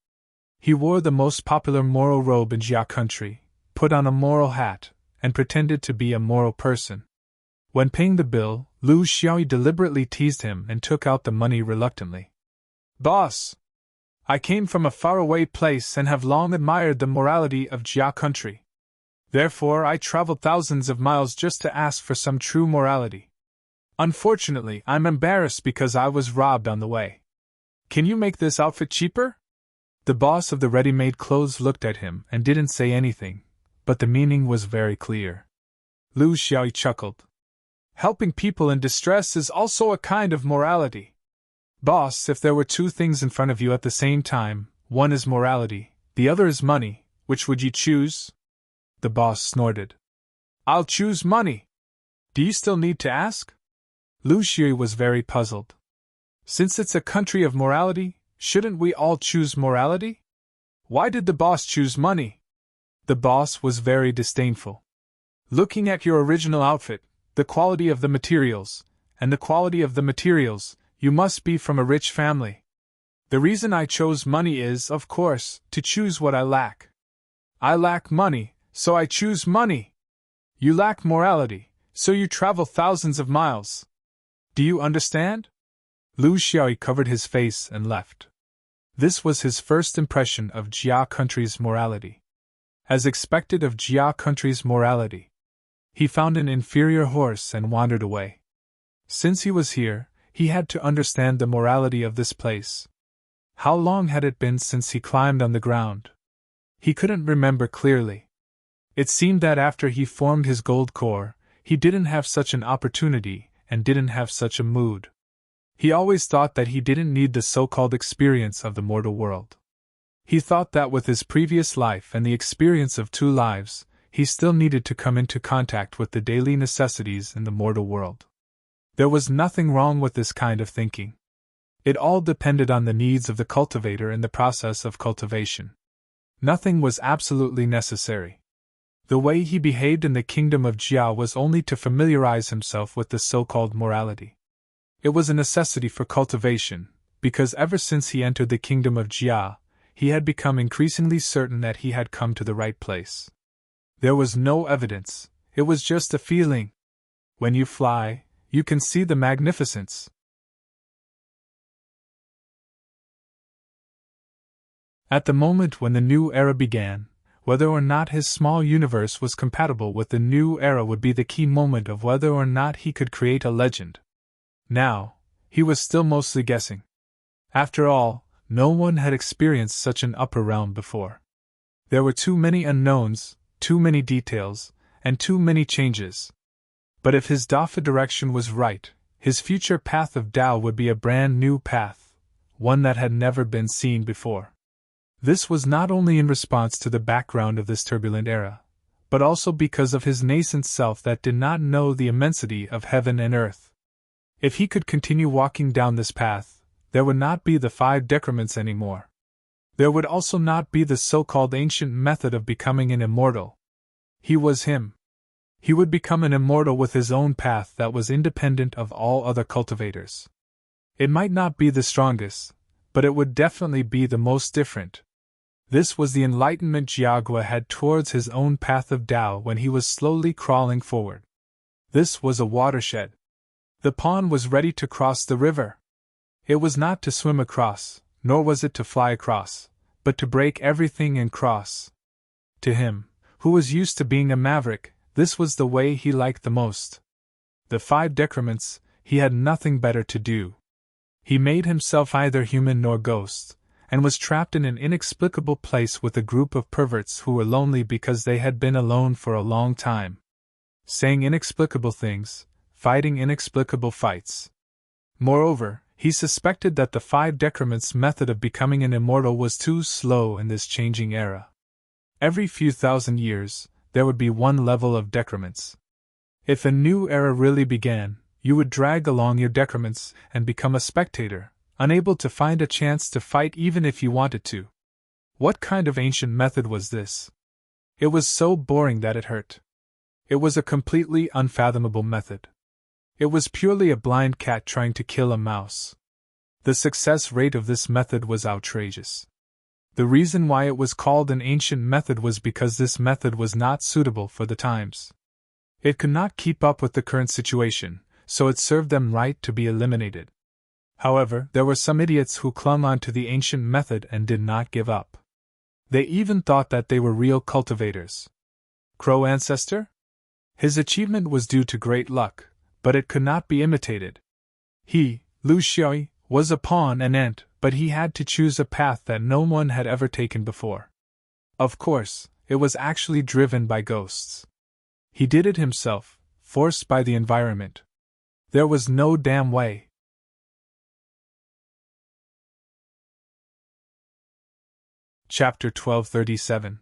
He wore the most popular moral robe in Jia country, put on a moral hat, and pretended to be a moral person. When paying the bill, Lu Xiaoyi deliberately teased him and took out the money reluctantly. "Boss! I came from a faraway place and have long admired the morality of Jia country. Therefore I traveled thousands of miles just to ask for some true morality. Unfortunately, I'm embarrassed because I was robbed on the way. Can you make this outfit cheaper?" The boss of the ready-made clothes looked at him and didn't say anything, but the meaning was very clear. Lu Xiaoyi chuckled. "Helping people in distress is also a kind of morality. Boss, if there were two things in front of you at the same time, one is morality, the other is money, which would you choose?" The boss snorted. "I'll choose money. Do you still need to ask?" Lu Xiaoyi was very puzzled. Since it's a country of morality, shouldn't we all choose morality? Why did the boss choose money? The boss was very disdainful. "Looking at your original outfit, the quality of the materials, and the quality of the materials, you must be from a rich family. The reason I chose money is, of course, to choose what I lack. I lack money, so I choose money. You lack morality, so you travel thousands of miles. Do you understand?" Lu Xiaoyi covered his face and left. This was his first impression of Jia country's morality. As expected of Jia country's morality, he found an inferior horse and wandered away. Since he was here, he had to understand the morality of this place. How long had it been since he climbed on the ground? He couldn't remember clearly. It seemed that after he formed his gold core, he didn't have such an opportunity and didn't have such a mood. He always thought that he didn't need the so-called experience of the mortal world. He thought that with his previous life and the experience of 2 lives, he still needed to come into contact with the daily necessities in the mortal world. There was nothing wrong with this kind of thinking. It all depended on the needs of the cultivator in the process of cultivation. Nothing was absolutely necessary. The way he behaved in the kingdom of Jia was only to familiarize himself with the so-called morality. It was a necessity for cultivation, because ever since he entered the kingdom of Jia, he had become increasingly certain that he had come to the right place. There was no evidence, it was just a feeling. When you fly, you can see the magnificence. At the moment when the new era began, whether or not his small universe was compatible with the new era would be the key moment of whether or not he could create a legend. Now, he was still mostly guessing. After all, no one had experienced such an upper realm before. There were too many unknowns, too many details, and too many changes. But if his Dafa direction was right, his future path of Tao would be a brand new path, one that had never been seen before. This was not only in response to the background of this turbulent era, but also because of his nascent self that did not know the immensity of heaven and earth. If he could continue walking down this path, there would not be the 5 decrements anymore. There would also not be the so-called ancient method of becoming an immortal. He was him. He would become an immortal with his own path that was independent of all other cultivators. It might not be the strongest, but it would definitely be the most different. This was the enlightenment Jiagua had towards his own path of Tao when he was slowly crawling forward. This was a watershed. The pawn was ready to cross the river. It was not to swim across, nor was it to fly across, but to break everything and cross. To him, who was used to being a maverick, this was the way he liked the most. The 5 decrements, he had nothing better to do. He made himself either human nor ghost, and was trapped in an inexplicable place with a group of perverts who were lonely because they had been alone for a long time. Saying inexplicable things, fighting inexplicable fights. Moreover, he suspected that the 5 decrements method of becoming an immortal was too slow in this changing era. Every few thousand years, there would be one level of decrements. If a new era really began, you would drag along your decrements and become a spectator, unable to find a chance to fight even if you wanted to. What kind of ancient method was this? It was so boring that it hurt. It was a completely unfathomable method. It was purely a blind cat trying to kill a mouse. The success rate of this method was outrageous. The reason why it was called an ancient method was because this method was not suitable for the times. It could not keep up with the current situation, so it served them right to be eliminated. However, there were some idiots who clung on to the ancient method and did not give up. They even thought that they were real cultivators. Crow ancestor? His achievement was due to great luck, but it could not be imitated. He, Lu Xiaoyi, was a pawn and ant, but he had to choose a path that no one had ever taken before. Of course, it was actually driven by ghosts. He did it himself, forced by the environment. There was no damn way. Chapter 1237.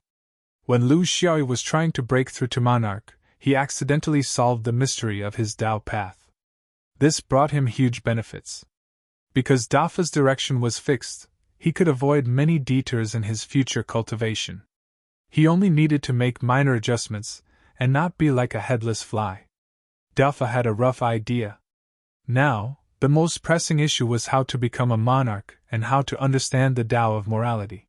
When Lu Xiaoyi was trying to break through to Monarch, he accidentally solved the mystery of his Dao path. This brought him huge benefits. Because Dafa's direction was fixed, he could avoid many detours in his future cultivation. He only needed to make minor adjustments, and not be like a headless fly. Dafa had a rough idea. Now, the most pressing issue was how to become a monarch and how to understand the Tao of morality.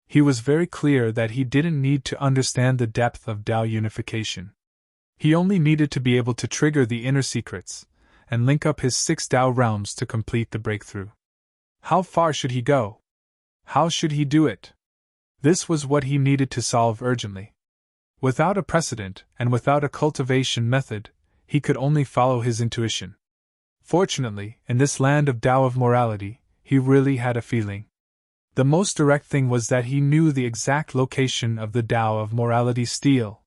He was very clear that he didn't need to understand the depth of Tao unification. He only needed to be able to trigger the inner secrets, and link up his 6 Tao realms to complete the breakthrough. How far should he go? How should he do it? This was what he needed to solve urgently. Without a precedent, and without a cultivation method, he could only follow his intuition. Fortunately, in this land of Tao of morality, he really had a feeling. The most direct thing was that he knew the exact location of the Tao of morality stele.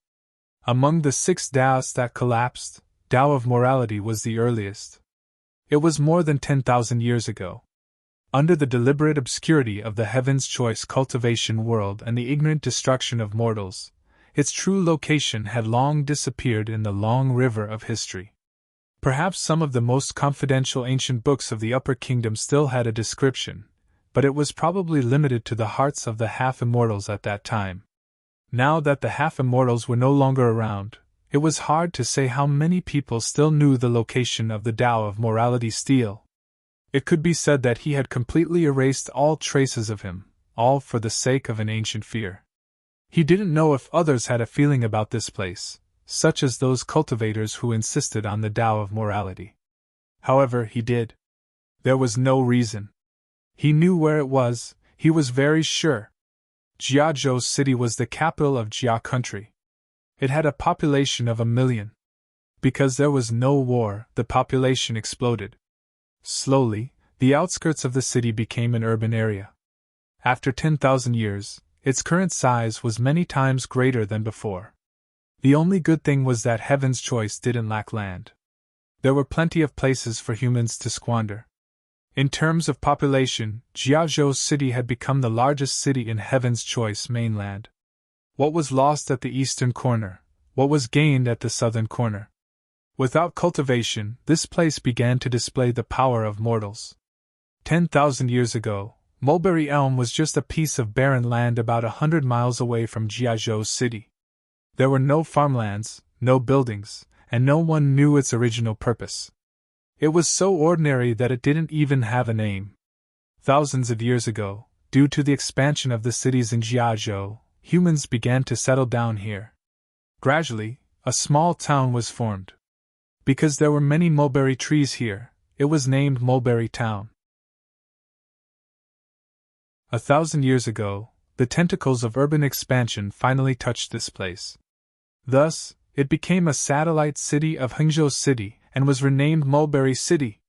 Among the 6 Taos that collapsed, Tao of morality was the earliest. It was more than 10,000 years ago. Under the deliberate obscurity of the Heaven's Choice cultivation world and the ignorant destruction of mortals, its true location had long disappeared in the long river of history. Perhaps some of the most confidential ancient books of the Upper Kingdom still had a description, but it was probably limited to the hearts of the half-immortals at that time. Now that the half-immortals were no longer around, it was hard to say how many people still knew the location of the Tao of morality stele. It could be said that he had completely erased all traces of him, all for the sake of an ancient fear. He didn't know if others had a feeling about this place, such as those cultivators who insisted on the Tao of morality. However, he did. There was no reason. He knew where it was, he was very sure. Jiazhou City was the capital of Jia country. It had a population of 1 million. Because there was no war, the population exploded. Slowly, the outskirts of the city became an urban area. After 10,000 years, its current size was many times greater than before. The only good thing was that Heaven's Choice didn't lack land. There were plenty of places for humans to squander. In terms of population, Jiazhou City had become the largest city in Heaven's Choice mainland. What was lost at the eastern corner? What was gained at the southern corner? Without cultivation, this place began to display the power of mortals. 10,000 years ago, Mulberry Elm was just a piece of barren land about 100 miles away from Jiazhou City. There were no farmlands, no buildings, and no one knew its original purpose. It was so ordinary that it didn't even have a name. Thousands of years ago, due to the expansion of the cities in Jiazhou, humans began to settle down here. Gradually, a small town was formed. Because there were many mulberry trees here, it was named Mulberry Town. 1,000 years ago, the tentacles of urban expansion finally touched this place. Thus, it became a satellite city of Hangzhou City and was renamed Mulberry City.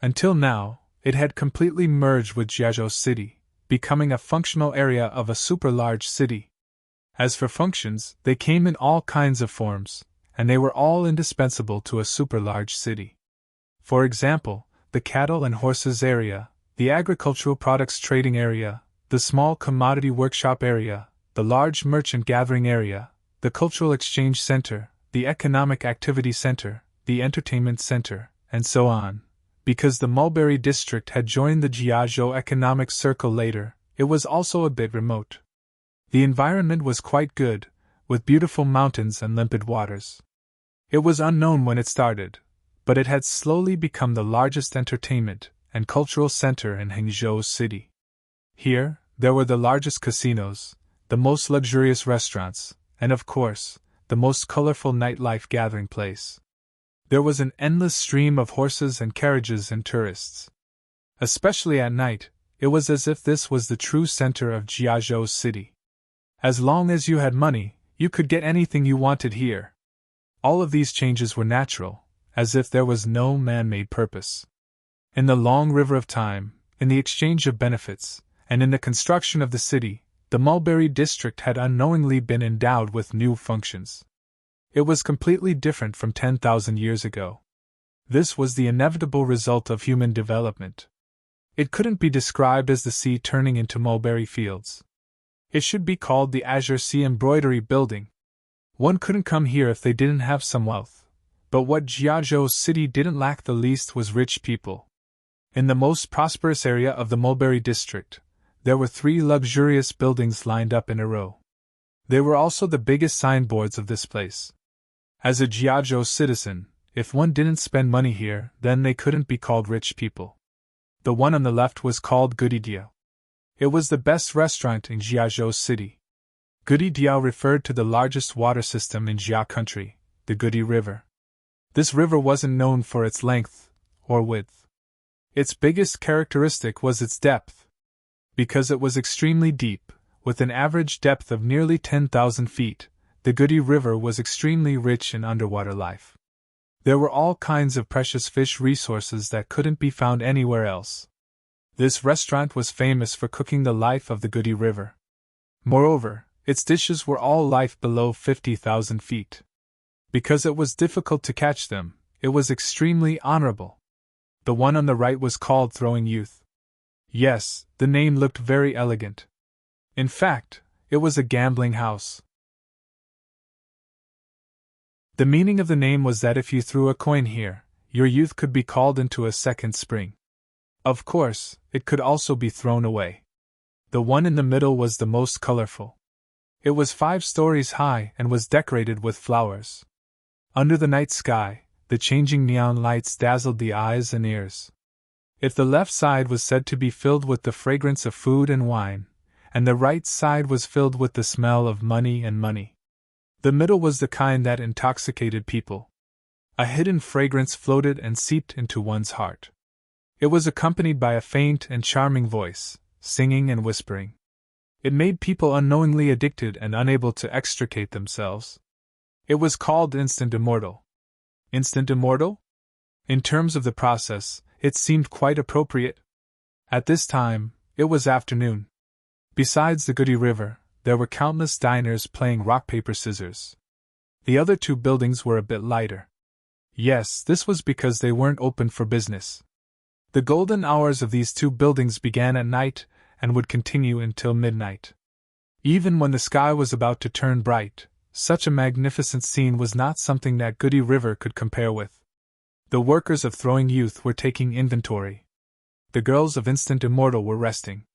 Until now, it had completely merged with Jiazhou City, becoming a functional area of a super-large city. As for functions, they came in all kinds of forms, and they were all indispensable to a super-large city. For example, the cattle and horses area, the agricultural products trading area, the small commodity workshop area, the large merchant gathering area, the cultural exchange center, the economic activity center, the entertainment center, and so on. Because the Mulberry district had joined the Jiazhou economic circle later, it was also a bit remote. The environment was quite good, with beautiful mountains and limpid waters. It was unknown when it started, but it had slowly become the largest entertainment and cultural center in Hangzhou City. Here, there were the largest casinos, the most luxurious restaurants, and of course, the most colorful nightlife gathering place. There was an endless stream of horses and carriages and tourists. Especially at night, it was as if this was the true center of Jiazhou City. As long as you had money, you could get anything you wanted here. All of these changes were natural, as if there was no man-made purpose. In the long river of time, in the exchange of benefits, and in the construction of the city, the Mulberry district had unknowingly been endowed with new functions. It was completely different from 10,000 years ago. This was the inevitable result of human development. It couldn't be described as the sea turning into mulberry fields. It should be called the Azure Sea Embroidery Building. One couldn't come here if they didn't have some wealth. But what Jiazhou City didn't lack the least was rich people. In the most prosperous area of the Mulberry district, there were 3 luxurious buildings lined up in a row. They were also the biggest signboards of this place. As a Jiazhou citizen, if one didn't spend money here, then they couldn't be called rich people. The one on the left was called Goody Diao. It was the best restaurant in Jiazhou City. Goody Diao referred to the largest water system in Jia country, the Goody River. This river wasn't known for its length or width. Its biggest characteristic was its depth. Because it was extremely deep, with an average depth of nearly 10,000 feet, the Goody River was extremely rich in underwater life. There were all kinds of precious fish resources that couldn't be found anywhere else. This restaurant was famous for cooking the life of the Goody River. Moreover, its dishes were all life below 50,000 feet. Because it was difficult to catch them, it was extremely honorable. The one on the right was called Throwing Youth. Yes, the name looked very elegant. In fact, it was a gambling house. The meaning of the name was that if you threw a coin here, your youth could be called into a second spring. Of course, it could also be thrown away. The one in the middle was the most colorful. It was 5 stories high and was decorated with flowers. Under the night sky, the changing neon lights dazzled the eyes and ears. If the left side was said to be filled with the fragrance of food and wine, and the right side was filled with the smell of money and money, the middle was the kind that intoxicated people. A hidden fragrance floated and seeped into one's heart. It was accompanied by a faint and charming voice, singing and whispering. It made people unknowingly addicted and unable to extricate themselves. It was called Instant Immortal. Instant Immortal? In terms of the process, it seemed quite appropriate. At this time, it was afternoon. Besides the Goody River, there were countless diners playing rock, paper, scissors. The other 2 buildings were a bit lighter. Yes, this was because they weren't open for business. The golden hours of these 2 buildings began at night and would continue until midnight. Even when the sky was about to turn bright, such a magnificent scene was not something that Goody River could compare with. The workers of Throwing Youth were taking inventory. The girls of Instant Immortal were resting.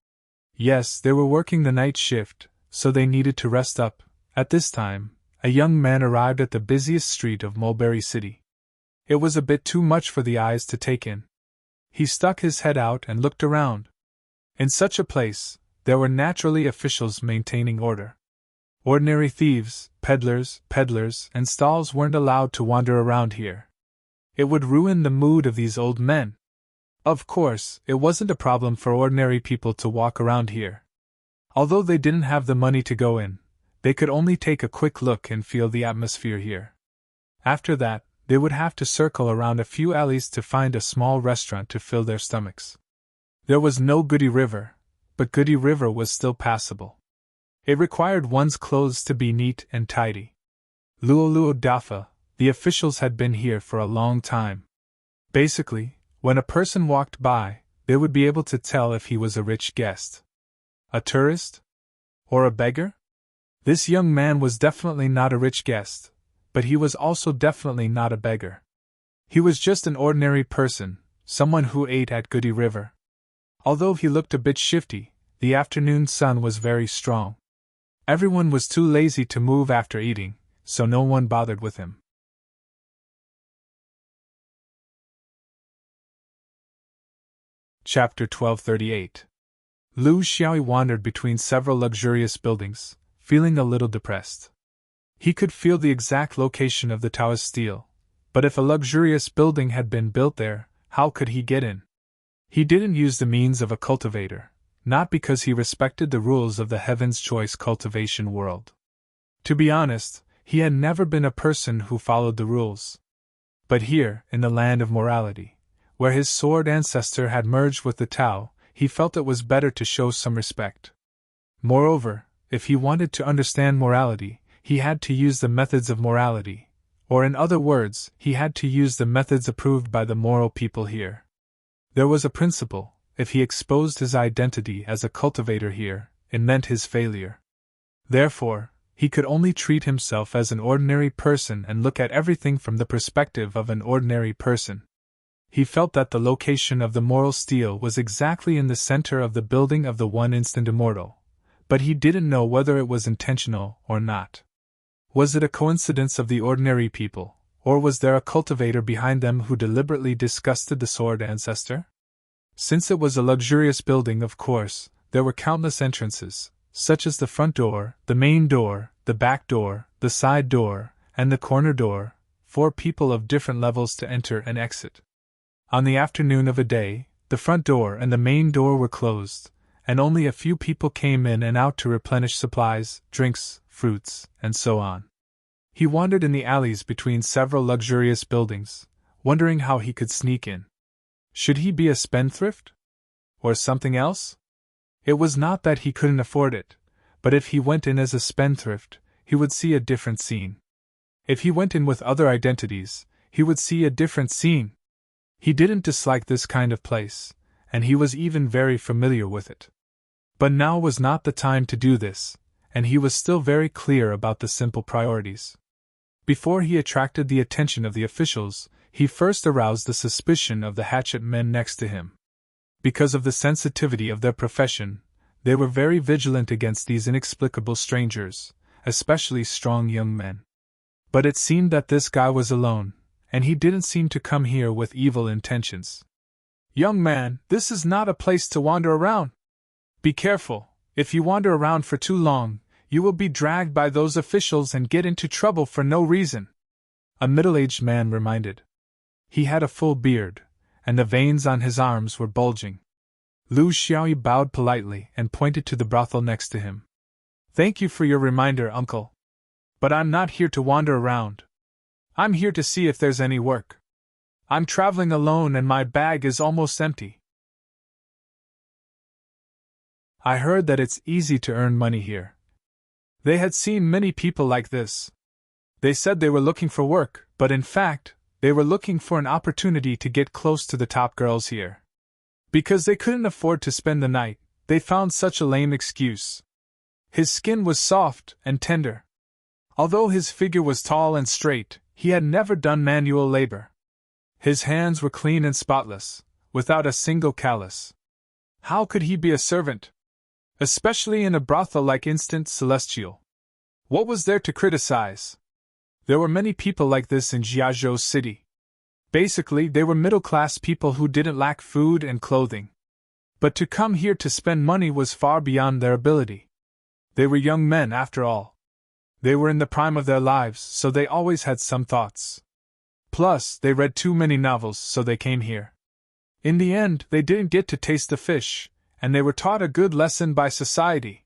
Yes, they were working the night shift, so they needed to rest up. At this time, a young man arrived at the busiest street of Mulberry City. It was a bit too much for the eyes to take in. He stuck his head out and looked around. In such a place, there were naturally officials maintaining order. Ordinary thieves, peddlers, and stalls weren't allowed to wander around here. It would ruin the mood of these old men. Of course, it wasn't a problem for ordinary people to walk around here. Although they didn't have the money to go in, they could only take a quick look and feel the atmosphere here. After that, they would have to circle around a few alleys to find a small restaurant to fill their stomachs. There was no Goody River, but Goody River was still passable. It required one's clothes to be neat and tidy. Luoluo Dafa, the officials had been here for a long time. Basically, when a person walked by, they would be able to tell if he was a rich guest, a tourist, or a beggar. This young man was definitely not a rich guest, but he was also definitely not a beggar. He was just an ordinary person, someone who ate at Goody River. Although he looked a bit shifty, the afternoon sun was very strong. Everyone was too lazy to move after eating, so no one bothered with him. Chapter 1238. Lu Xiaoyi wandered between several luxurious buildings, feeling a little depressed. He could feel the exact location of the Taoist steel, but if a luxurious building had been built there, how could he get in? He didn't use the means of a cultivator, not because he respected the rules of the Heaven's Choice cultivation world. To be honest, he had never been a person who followed the rules. But here, in the land of morality, where his sword ancestor had merged with the Tao, he felt it was better to show some respect. Moreover, if he wanted to understand morality, he had to use the methods of morality, or in other words, he had to use the methods approved by the moral people here. There was a principle: if he exposed his identity as a cultivator here, it meant his failure. Therefore, he could only treat himself as an ordinary person and look at everything from the perspective of an ordinary person. He felt that the location of the moral steel was exactly in the center of the building of the one instant immortal, but he didn't know whether it was intentional or not. Was it a coincidence of the ordinary people, or was there a cultivator behind them who deliberately disgusted the sword ancestor? Since it was a luxurious building, of course, there were countless entrances, such as the front door, the main door, the back door, the side door, and the corner door, for people of different levels to enter and exit. On the afternoon of a day, the front door and the main door were closed, and only a few people came in and out to replenish supplies, drinks, fruits, and so on. He wandered in the alleys between several luxurious buildings, wondering how he could sneak in. Should he be a spendthrift? Or something else? It was not that he couldn't afford it, but if he went in as a spendthrift, he would see a different scene. If he went in with other identities, he would see a different scene. He didn't dislike this kind of place, and he was even very familiar with it. But now was not the time to do this, and he was still very clear about the simple priorities. Before he attracted the attention of the officials, he first aroused the suspicion of the hatchet men next to him. Because of the sensitivity of their profession, they were very vigilant against these inexplicable strangers, especially strong young men. But it seemed that this guy was alone, and he didn't seem to come here with evil intentions. "Young man, this is not a place to wander around. Be careful, if you wander around for too long, you will be dragged by those officials and get into trouble for no reason," a middle-aged man reminded. He had a full beard, and the veins on his arms were bulging. Lu Xiaoyi bowed politely and pointed to the brothel next to him. "Thank you for your reminder, uncle. But I'm not here to wander around. I'm here to see if there's any work. I'm traveling alone and my bag is almost empty." I heard that it's easy to earn money here. They had seen many people like this. They said they were looking for work, but in fact, they were looking for an opportunity to get close to the top girls here. Because they couldn't afford to spend the night, they found such a lame excuse. His skin was soft and tender. Although his figure was tall and straight, he had never done manual labor. His hands were clean and spotless, without a single callus. How could he be a servant? Especially in a brothel like Instant Celestial. What was there to criticize? There were many people like this in Jiazhou City. Basically, they were middle-class people who didn't lack food and clothing. But to come here to spend money was far beyond their ability. They were young men, after all. They were in the prime of their lives, so they always had some thoughts. Plus, they read too many novels, so they came here. In the end, they didn't get to taste the fish, and they were taught a good lesson by society.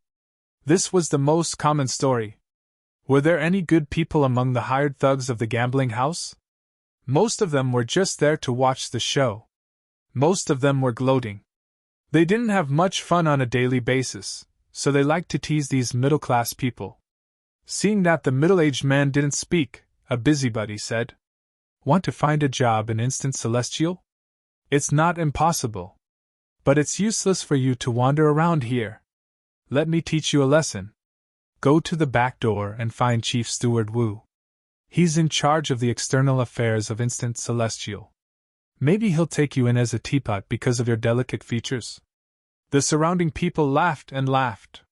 This was the most common story. Were there any good people among the hired thugs of the gambling house? Most of them were just there to watch the show. Most of them were gloating. They didn't have much fun on a daily basis, so they liked to tease these middle-class people. Seeing that the middle-aged man didn't speak, a busybody said, "Want to find a job in Instant Celestial? It's not impossible. But it's useless for you to wander around here. Let me teach you a lesson. Go to the back door and find Chief Steward Wu. He's in charge of the external affairs of Instant Celestial. Maybe he'll take you in as a teapot because of your delicate features." The surrounding people laughed and laughed.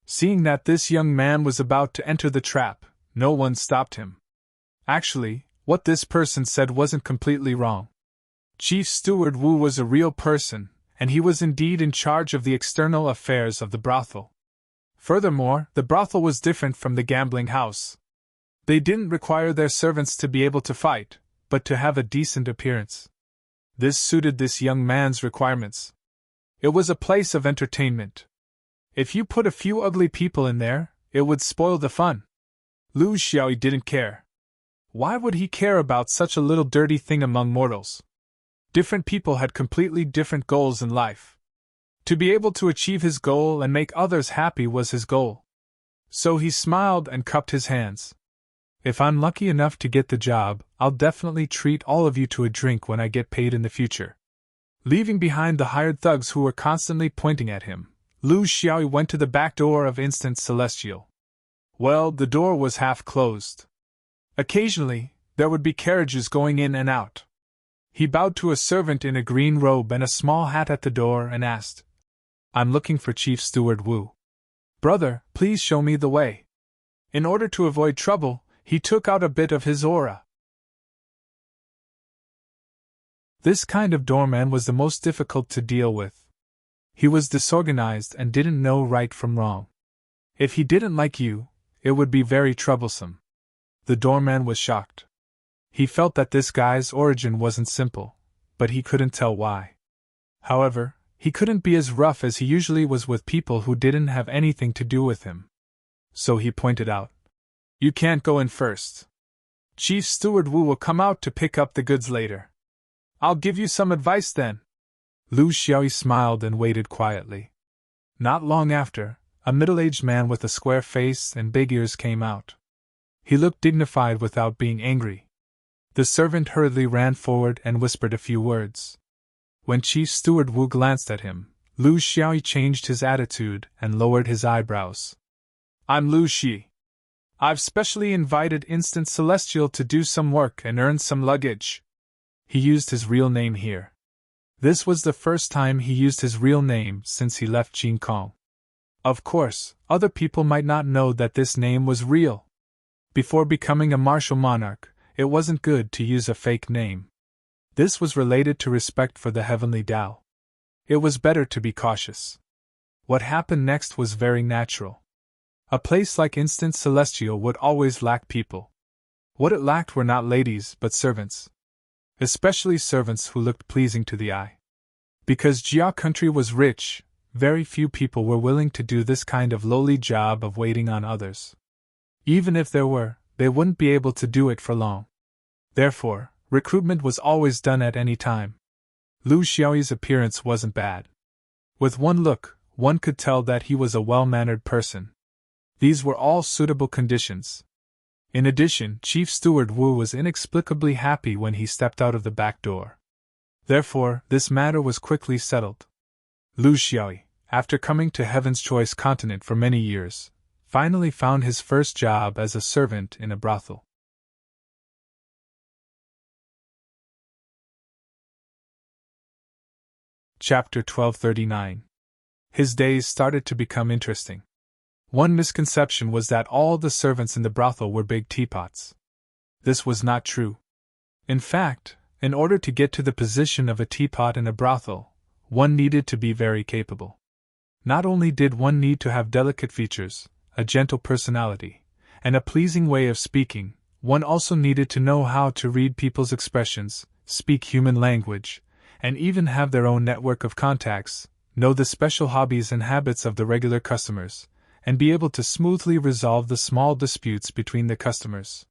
Seeing that this young man was about to enter the trap, no one stopped him. Actually, what this person said wasn't completely wrong. Chief Steward Wu was a real person, and he was indeed in charge of the external affairs of the brothel. Furthermore, the brothel was different from the gambling house. They didn't require their servants to be able to fight, but to have a decent appearance. This suited this young man's requirements. It was a place of entertainment. If you put a few ugly people in there, it would spoil the fun. Lu Xiaoyi didn't care. Why would he care about such a little dirty thing among mortals? Different people had completely different goals in life. To be able to achieve his goal and make others happy was his goal. So he smiled and cupped his hands. "If I'm lucky enough to get the job, I'll definitely treat all of you to a drink when I get paid in the future." Leaving behind the hired thugs who were constantly pointing at him, Lu Xiaoyi went to the back door of Instant Celestial. Well, the door was half closed. Occasionally, there would be carriages going in and out. He bowed to a servant in a green robe and a small hat at the door and asked, "I'm looking for Chief Steward Wu. Brother, please show me the way." In order to avoid trouble, he took out a bit of his aura. This kind of doorman was the most difficult to deal with. He was disorganized and didn't know right from wrong. If he didn't like you, it would be very troublesome. The doorman was shocked. He felt that this guy's origin wasn't simple, but he couldn't tell why. However, He couldn't be as rough as he usually was with people who didn't have anything to do with him. So he pointed out, "You can't go in first. Chief Steward Wu will come out to pick up the goods later. I'll give you some advice then." Lu Xiaoyi smiled and waited quietly. Not long after, a middle-aged man with a square face and big ears came out. He looked dignified without being angry. The servant hurriedly ran forward and whispered a few words. When Chief Steward Wu glanced at him, Lu Xiaoyi changed his attitude and lowered his eyebrows. "I'm Lu Xi. I've specially invited Instant Celestial to do some work and earn some luggage." He used his real name here. This was the first time he used his real name since he left Jing Kong. Of course, other people might not know that this name was real. Before becoming a martial monarch, it wasn't good to use a fake name. This was related to respect for the heavenly Tao. It was better to be cautious. What happened next was very natural. A place like Instant Celestial would always lack people. What it lacked were not ladies but servants. Especially servants who looked pleasing to the eye. Because Jia country was rich, very few people were willing to do this kind of lowly job of waiting on others. Even if there were, they wouldn't be able to do it for long. Therefore, recruitment was always done at any time. Lu Xiaoyi's appearance wasn't bad. With one look, one could tell that he was a well-mannered person. These were all suitable conditions. In addition, Chief Steward Wu was inexplicably happy when he stepped out of the back door. Therefore, this matter was quickly settled. Lu Xiaoyi, after coming to Heaven's Choice Continent for many years, finally found his first job as a servant in a brothel. Chapter 1239. His days started to become interesting. One misconception was that all the servants in the brothel were big teapots. This was not true. In fact, in order to get to the position of a teapot in a brothel, one needed to be very capable. Not only did one need to have delicate features, a gentle personality, and a pleasing way of speaking, one also needed to know how to read people's expressions, speak human language, and even have their own network of contacts, know the special hobbies and habits of the regular customers, and be able to smoothly resolve the small disputes between the customers.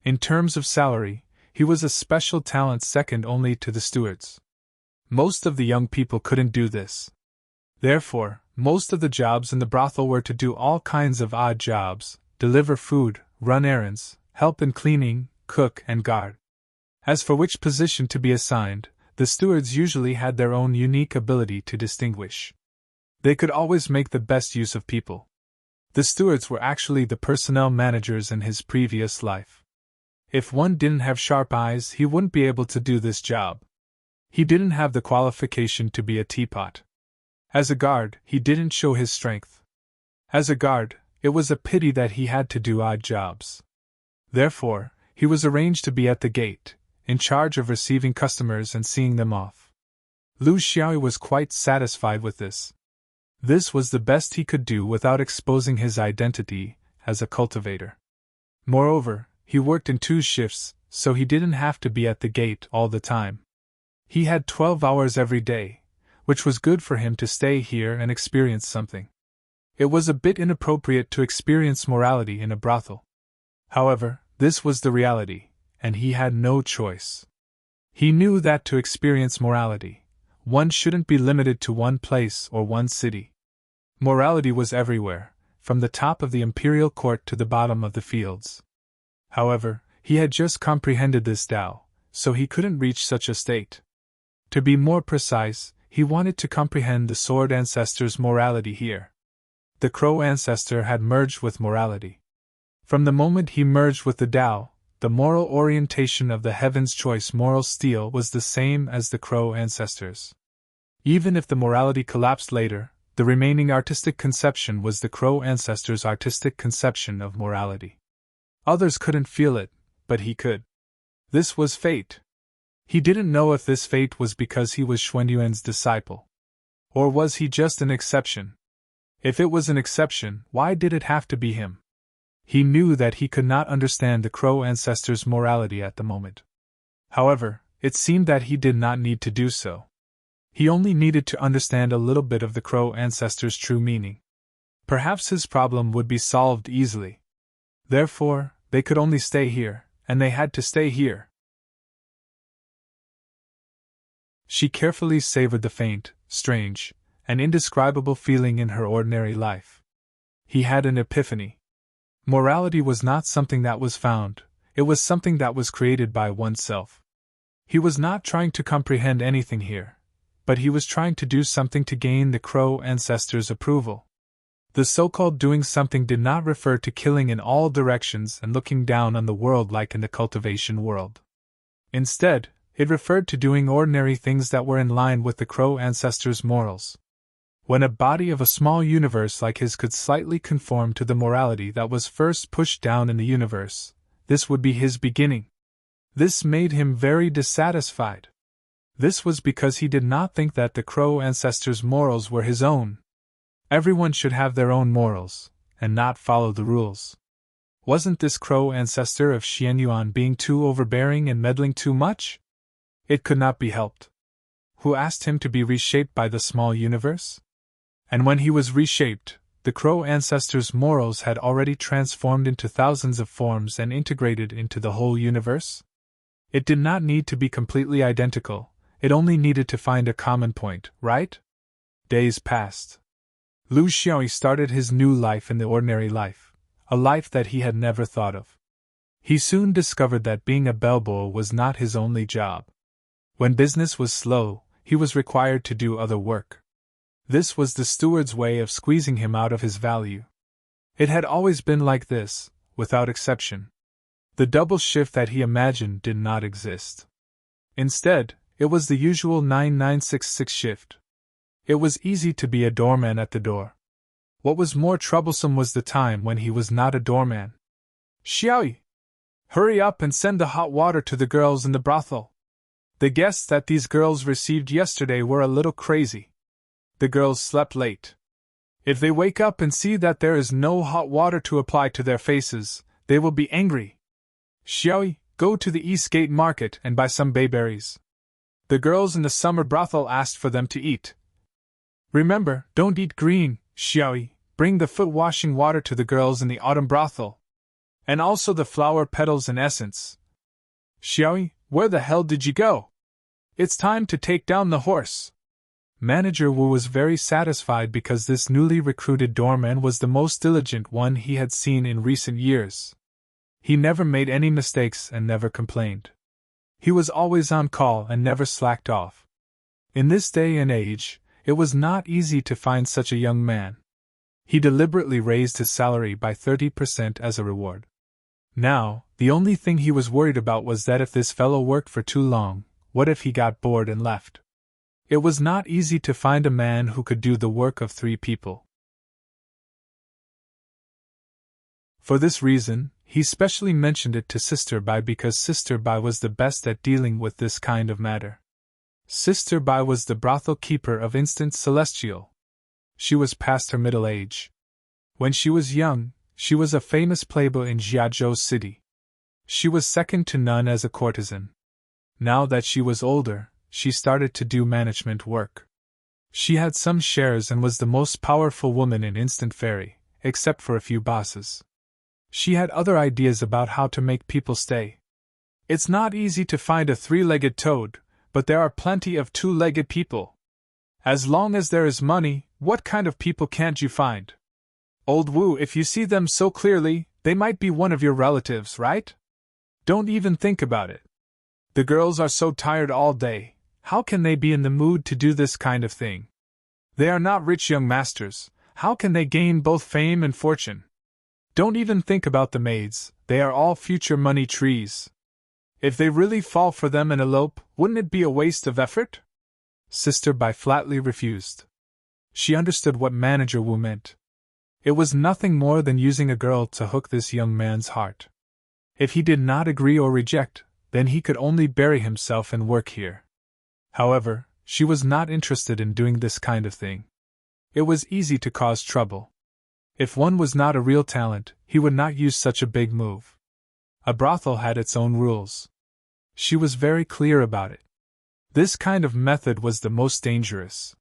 In terms of salary, he was a special talent second only to the stewards. Most of the young people couldn't do this. Therefore, most of the jobs in the brothel were to do all kinds of odd jobs, deliver food, run errands, help in cleaning, cook, and guard. As for which position to be assigned, the stewards usually had their own unique ability to distinguish. They could always make the best use of people. The stewards were actually the personnel managers in his previous life. If one didn't have sharp eyes, he wouldn't be able to do this job. He didn't have the qualification to be a teapot. As a guard, he didn't show his strength. As a guard, it was a pity that he had to do odd jobs. Therefore, he was arranged to be at the gate, in charge of receiving customers and seeing them off. Lu Xiaoyi was quite satisfied with this. This was the best he could do without exposing his identity as a cultivator. Moreover, he worked in 2 shifts, so he didn't have to be at the gate all the time. He had 12 hours every day, which was good for him to stay here and experience something. It was a bit inappropriate to experience morality in a brothel. However, this was the reality, and he had no choice. He knew that to experience morality, one shouldn't be limited to one place or one city. Morality was everywhere, from the top of the imperial court to the bottom of the fields. However, he had just comprehended this Tao, so he couldn't reach such a state. To be more precise, he wanted to comprehend the sword ancestor's morality here. The crow ancestor had merged with morality. From the moment he merged with the Tao, the moral orientation of the Heaven's Choice moral steel was the same as the crow ancestors. Even if the morality collapsed later, the remaining artistic conception was the crow ancestor's artistic conception of morality. Others couldn't feel it, but he could. This was fate. He didn't know if this fate was because he was Xuanyuan's disciple. Or was he just an exception? If it was an exception, why did it have to be him? He knew that he could not understand the crow ancestor's morality at the moment. However, it seemed that he did not need to do so. He only needed to understand a little bit of the Crow ancestors' true meaning. Perhaps his problem would be solved easily. Therefore, they could only stay here, and they had to stay here. She carefully savored the faint, strange, and indescribable feeling in her ordinary life. He had an epiphany. Morality was not something that was found, it was something that was created by oneself. He was not trying to comprehend anything here, but he was trying to do something to gain the Crow ancestors' approval. The so-called doing something did not refer to killing in all directions and looking down on the world like in the cultivation world. Instead, it referred to doing ordinary things that were in line with the Crow ancestors' morals. When a body of a small universe like his could slightly conform to the morality that was first pushed down in the universe, this would be his beginning. This made him very dissatisfied. This was because he did not think that the Crow ancestors' morals were his own. Everyone should have their own morals, and not follow the rules. Wasn't this Crow ancestor of Xianyuan being too overbearing and meddling too much? It could not be helped. Who asked him to be reshaped by the small universe? And when he was reshaped, the Crow ancestors' morals had already transformed into thousands of forms and integrated into the whole universe? It did not need to be completely identical, it only needed to find a common point, right? Days passed. Lu Xiaoyi started his new life in the ordinary life, a life that he had never thought of. He soon discovered that being a bellboy was not his only job. When business was slow, he was required to do other work. This was the steward's way of squeezing him out of his value. It had always been like this, without exception. The double shift that he imagined did not exist. Instead, it was the usual 9966 shift. It was easy to be a doorman at the door. What was more troublesome was the time when he was not a doorman. Xiaoyi! Hurry up and send the hot water to the girls in the brothel. The guests that these girls received yesterday were a little crazy. The girls slept late. If they wake up and see that there is no hot water to apply to their faces, they will be angry. Xiaoyi, go to the East Gate Market and buy some bayberries. The girls in the summer brothel asked for them to eat. Remember, don't eat green, Xiaoyi. Bring the foot-washing water to the girls in the autumn brothel. And also the flower petals and essence. Xiaoyi, where the hell did you go? It's time to take down the horse. Manager Wu was very satisfied because this newly recruited doorman was the most diligent one he had seen in recent years. He never made any mistakes and never complained. He was always on call and never slacked off. In this day and age, it was not easy to find such a young man. He deliberately raised his salary by 30% as a reward. Now, the only thing he was worried about was that if this fellow worked for too long, what if he got bored and left? It was not easy to find a man who could do the work of 3 people. For this reason, he specially mentioned it to Sister Bai because Sister Bai was the best at dealing with this kind of matter. Sister Bai was the brothel keeper of Instant Celestial. She was past her middle age. When she was young, she was a famous playboy in Jiazhou City. She was second to none as a courtesan. Now that she was older, she started to do management work. She had some shares and was the most powerful woman in Instant Fairy, except for a few bosses. She had other ideas about how to make people stay. It's not easy to find a 3-legged toad, but there are plenty of 2-legged people. As long as there is money, what kind of people can't you find? Old Wu, if you see them so clearly, they might be one of your relatives, right? Don't even think about it. The girls are so tired all day, how can they be in the mood to do this kind of thing? They are not rich young masters, how can they gain both fame and fortune? Don't even think about the maids, they are all future money trees. If they really fall for them and elope, wouldn't it be a waste of effort? Sister Bai flatly refused. She understood what Manager Wu meant. It was nothing more than using a girl to hook this young man's heart. If he did not agree or reject, then he could only bury himself and work here. However, she was not interested in doing this kind of thing. It was easy to cause trouble. If one was not a real talent, he would not use such a big move. A brothel had its own rules. She was very clear about it. This kind of method was the most dangerous.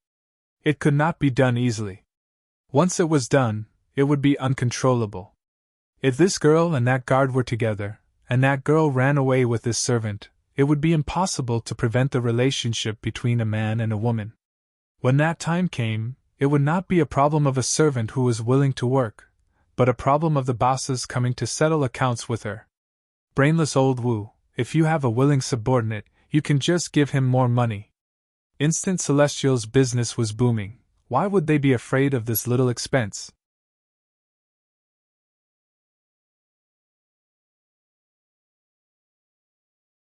It could not be done easily. Once it was done, it would be uncontrollable. If this girl and that guard were together, and that girl ran away with this servant, it would be impossible to prevent the relationship between a man and a woman. When that time came, it would not be a problem of a servant who was willing to work, but a problem of the bosses coming to settle accounts with her. Brainless old Wu, if you have a willing subordinate, you can just give him more money. Instant Celestial's business was booming. Why would they be afraid of this little expense?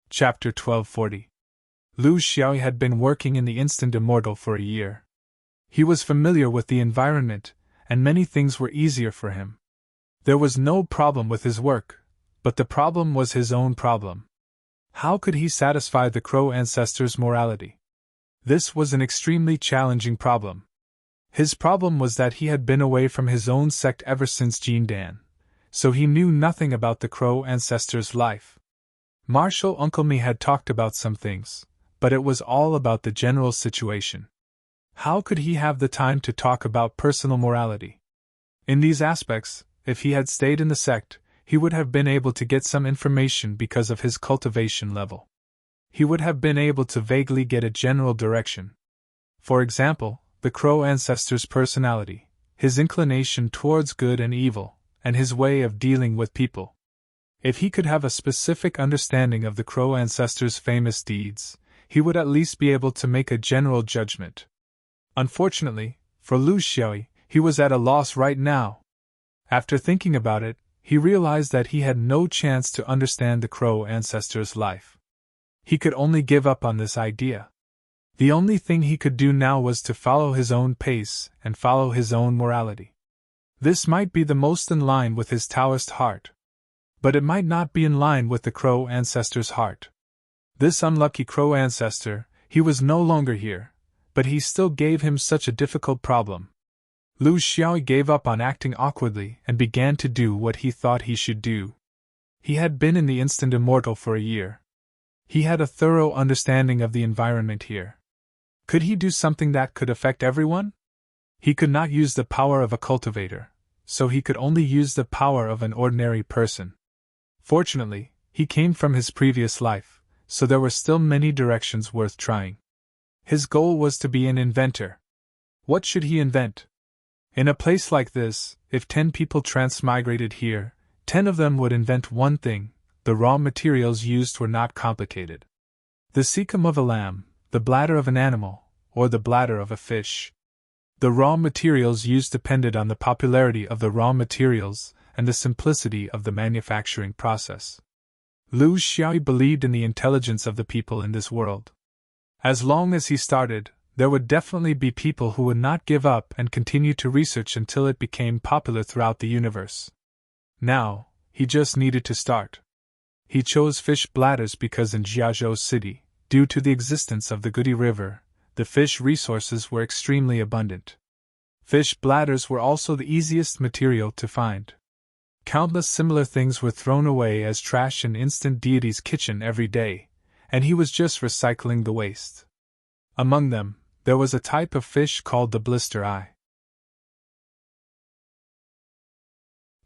Chapter 1240. Lu Xiaoyi had been working in the Instant Immortal for a year. He was familiar with the environment, and many things were easier for him. There was no problem with his work, but the problem was his own problem. How could he satisfy the Crow ancestors' morality? This was an extremely challenging problem. His problem was that he had been away from his own sect ever since Jindan, so he knew nothing about the Crow ancestors' life. Marshal Uncle Mi had talked about some things, but it was all about the general situation. How could he have the time to talk about personal morality? In these aspects, if he had stayed in the sect, he would have been able to get some information because of his cultivation level. He would have been able to vaguely get a general direction. For example, the Crow ancestor's personality, his inclination towards good and evil, and his way of dealing with people. If he could have a specific understanding of the Crow ancestor's famous deeds, he would at least be able to make a general judgment. Unfortunately, for Lu Xiaoyi, he was at a loss right now. After thinking about it, he realized that he had no chance to understand the Crow ancestor's life. He could only give up on this idea. The only thing he could do now was to follow his own pace and follow his own morality. This might be the most in line with his Taoist heart. But it might not be in line with the Crow ancestor's heart. This unlucky Crow ancestor, he was no longer here, but he still gave him such a difficult problem. Lu Xiaoyi gave up on acting awkwardly and began to do what he thought he should do. He had been in the Instant Immortal for a year. He had a thorough understanding of the environment here. Could he do something that could affect everyone? He could not use the power of a cultivator, so he could only use the power of an ordinary person. Fortunately, he came from his previous life, so there were still many directions worth trying. His goal was to be an inventor. What should he invent? In a place like this, if 10 people transmigrated here, 10 of them would invent one thing. The raw materials used were not complicated. The cecum of a lamb, the bladder of an animal, or the bladder of a fish. The raw materials used depended on the popularity of the raw materials and the simplicity of the manufacturing process. Lu Xiaoyi believed in the intelligence of the people in this world. As long as he started, there would definitely be people who would not give up and continue to research until it became popular throughout the universe. Now, he just needed to start. He chose fish bladders because in Jiazhou City, due to the existence of the Gudi River, the fish resources were extremely abundant. Fish bladders were also the easiest material to find. Countless similar things were thrown away as trash in Instant Deity's kitchen every day, and he was just recycling the waste. Among them, there was a type of fish called the blister eye.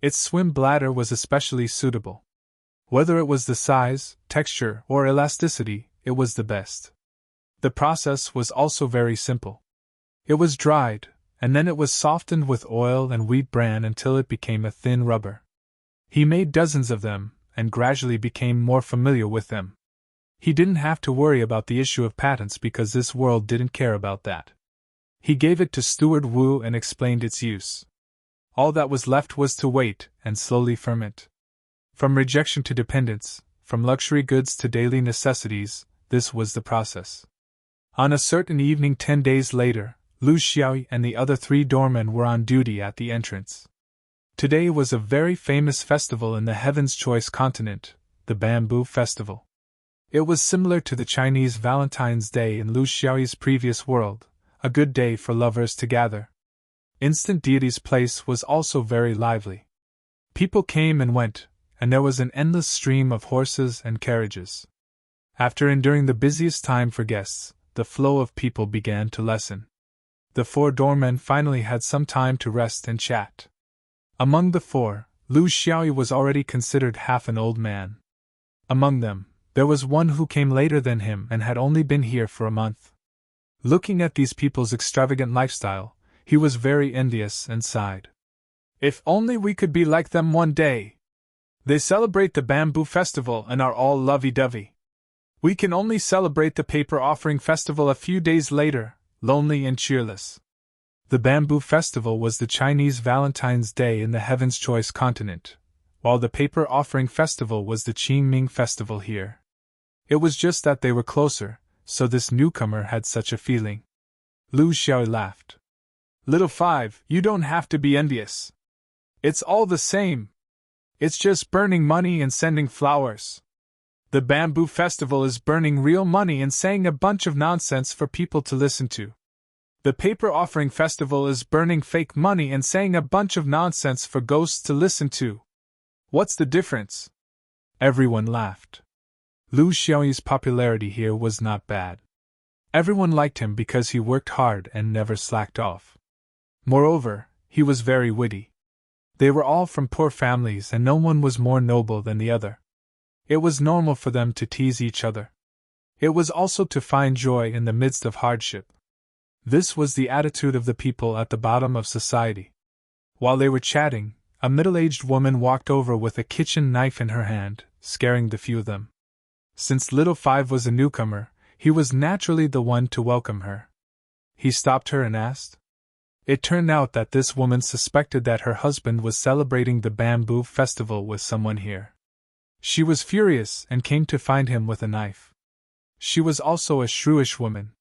Its swim bladder was especially suitable. Whether it was the size, texture, or elasticity, it was the best. The process was also very simple. It was dried, and then it was softened with oil and wheat bran until it became a thin rubber. He made dozens of them, and gradually became more familiar with them. He didn't have to worry about the issue of patents because this world didn't care about that. He gave it to Steward Wu and explained its use. All that was left was to wait and slowly ferment. From rejection to dependence, from luxury goods to daily necessities, this was the process. On a certain evening 10 days later, Lu Xiaoyi and the other 3 doormen were on duty at the entrance. Today was a very famous festival in the Heaven's Choice continent, the Bamboo Festival. It was similar to the Chinese Valentine's Day in Lu Xiaoyi's previous world, a good day for lovers to gather. Instant Deity's place was also very lively. People came and went, and there was an endless stream of horses and carriages. After enduring the busiest time for guests, the flow of people began to lessen. The 4 doormen finally had some time to rest and chat. Among the 4, Lu Xiaoyi was already considered half an old man. Among them, there was one who came later than him and had only been here for a month. Looking at these people's extravagant lifestyle, he was very envious and sighed. If only we could be like them one day! They celebrate the bamboo festival and are all lovey-dovey. We can only celebrate the paper offering festival a few days later, lonely and cheerless. The bamboo festival was the Chinese Valentine's Day in the Heaven's Choice continent, while the paper offering festival was the Qingming festival here. It was just that they were closer, so this newcomer had such a feeling. Lu Xiaoyi laughed. Little 5, you don't have to be envious. It's all the same. It's just burning money and sending flowers. The bamboo festival is burning real money and saying a bunch of nonsense for people to listen to. The paper offering festival is burning fake money and saying a bunch of nonsense for ghosts to listen to. What's the difference? Everyone laughed. Lu Xiaoyi's popularity here was not bad. Everyone liked him because he worked hard and never slacked off. Moreover, he was very witty. They were all from poor families and no one was more noble than the other. It was normal for them to tease each other. It was also to find joy in the midst of hardship. This was the attitude of the people at the bottom of society. While they were chatting, a middle-aged woman walked over with a kitchen knife in her hand, scaring the few of them. Since little 5 was a newcomer, he was naturally the one to welcome her. He stopped her and asked. It turned out that this woman suspected that her husband was celebrating the bamboo festival with someone here. She was furious and came to find him with a knife. She was also a shrewish woman.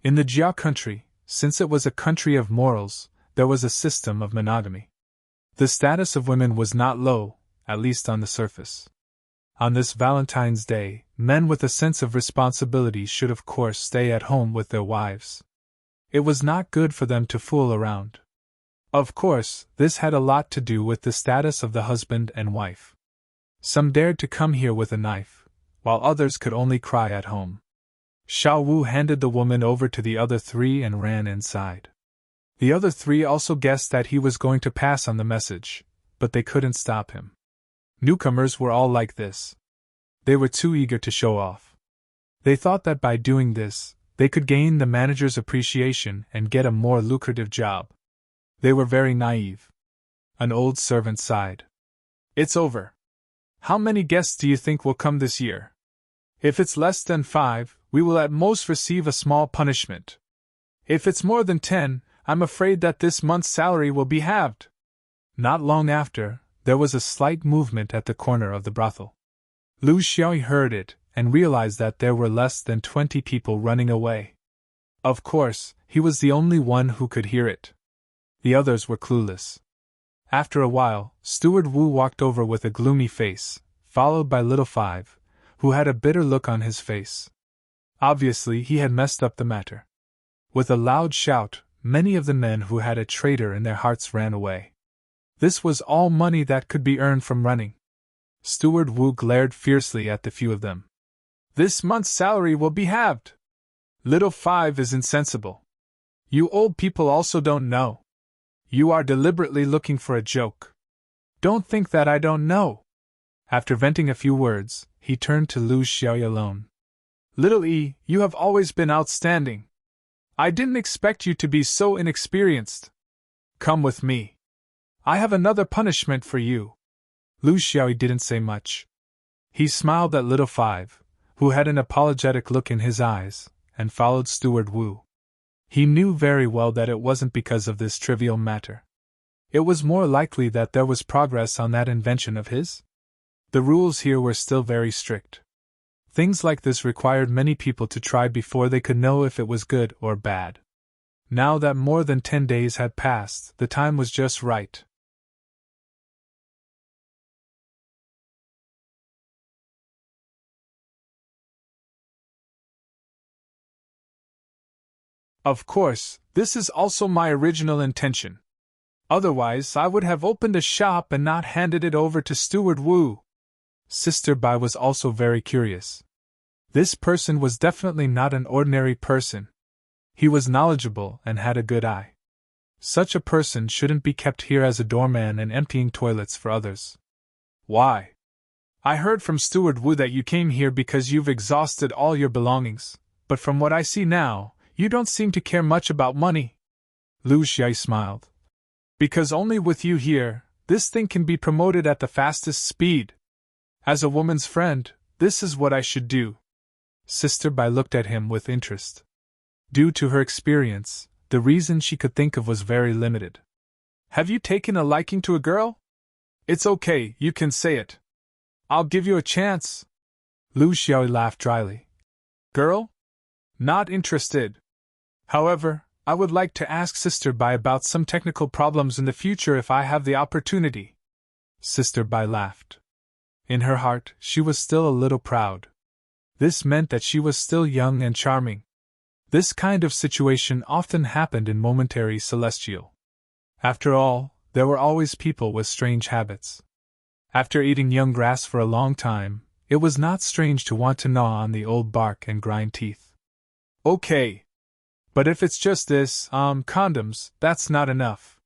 In the Jia country, since it was a country of morals, there was a system of monogamy. The status of women was not low, at least on the surface. On this Valentine's Day, men with a sense of responsibility should of course stay at home with their wives. It was not good for them to fool around. Of course, this had a lot to do with the status of the husband and wife. Some dared to come here with a knife, while others could only cry at home. Xiao Wu handed the woman over to the other 3 and ran inside. The other 3 also guessed that he was going to pass on the message, but they couldn't stop him. Newcomers were all like this. They were too eager to show off. They thought that by doing this, they could gain the manager's appreciation and get a more lucrative job. They were very naive. An old servant sighed. It's over. How many guests do you think will come this year? If it's less than 5, we will at most receive a small punishment. If it's more than 10, I'm afraid that this month's salary will be halved. Not long after, there was a slight movement at the corner of the brothel. Lu Xiaoyi heard it and realized that there were less than 20 people running away. Of course, he was the only one who could hear it. The others were clueless. After a while, Steward Wu walked over with a gloomy face, followed by little 5, who had a bitter look on his face. Obviously, he had messed up the matter. With a loud shout, many of the men who had a traitor in their hearts ran away. This was all money that could be earned from running. Steward Wu glared fiercely at the few of them. This month's salary will be halved. Little 5 is insensible. You old people also don't know. You are deliberately looking for a joke. Don't think that I don't know. After venting a few words, he turned to Lu Xiaoyi alone. Little E, you have always been outstanding. I didn't expect you to be so inexperienced. Come with me. I have another punishment for you. Lu Xiaoyi didn't say much. He smiled at little 5, who had an apologetic look in his eyes, and followed Steward Wu. He knew very well that it wasn't because of this trivial matter. It was more likely that there was progress on that invention of his. The rules here were still very strict. Things like this required many people to try before they could know if it was good or bad. Now that more than 10 days had passed, the time was just right. Of course, this is also my original intention. Otherwise, I would have opened a shop and not handed it over to Steward Wu. Sister Bai was also very curious. This person was definitely not an ordinary person. He was knowledgeable and had a good eye. Such a person shouldn't be kept here as a doorman and emptying toilets for others. Why? I heard from Steward Wu that you came here because you've exhausted all your belongings, but from what I see now, you don't seem to care much about money. Lu Xiao smiled. Because only with you here, this thing can be promoted at the fastest speed. As a woman's friend, this is what I should do. Sister Bai looked at him with interest. Due to her experience, the reason she could think of was very limited. Have you taken a liking to a girl? It's okay, you can say it. I'll give you a chance. Lu Xiao laughed dryly. Girl? Not interested. However, I would like to ask Sister Bai about some technical problems in the future if I have the opportunity. Sister Bai laughed. In her heart, she was still a little proud. This meant that she was still young and charming. This kind of situation often happened in momentary celestial. After all, there were always people with strange habits. After eating young grass for a long time, it was not strange to want to gnaw on the old bark and grind teeth. Okay. But if it's just this, condoms, that's not enough.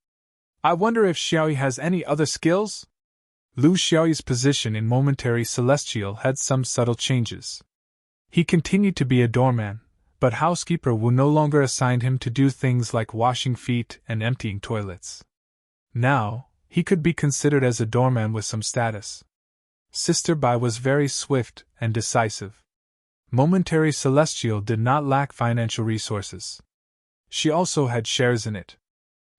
I wonder if Xiaoyi has any other skills? Lu Xiaoyi's position in momentary celestial had some subtle changes. He continued to be a doorman, but housekeeper Wu no longer assigned him to do things like washing feet and emptying toilets. Now, he could be considered as a doorman with some status. Sister Bai was very swift and decisive. Momentary Celestial did not lack financial resources. She also had shares in it.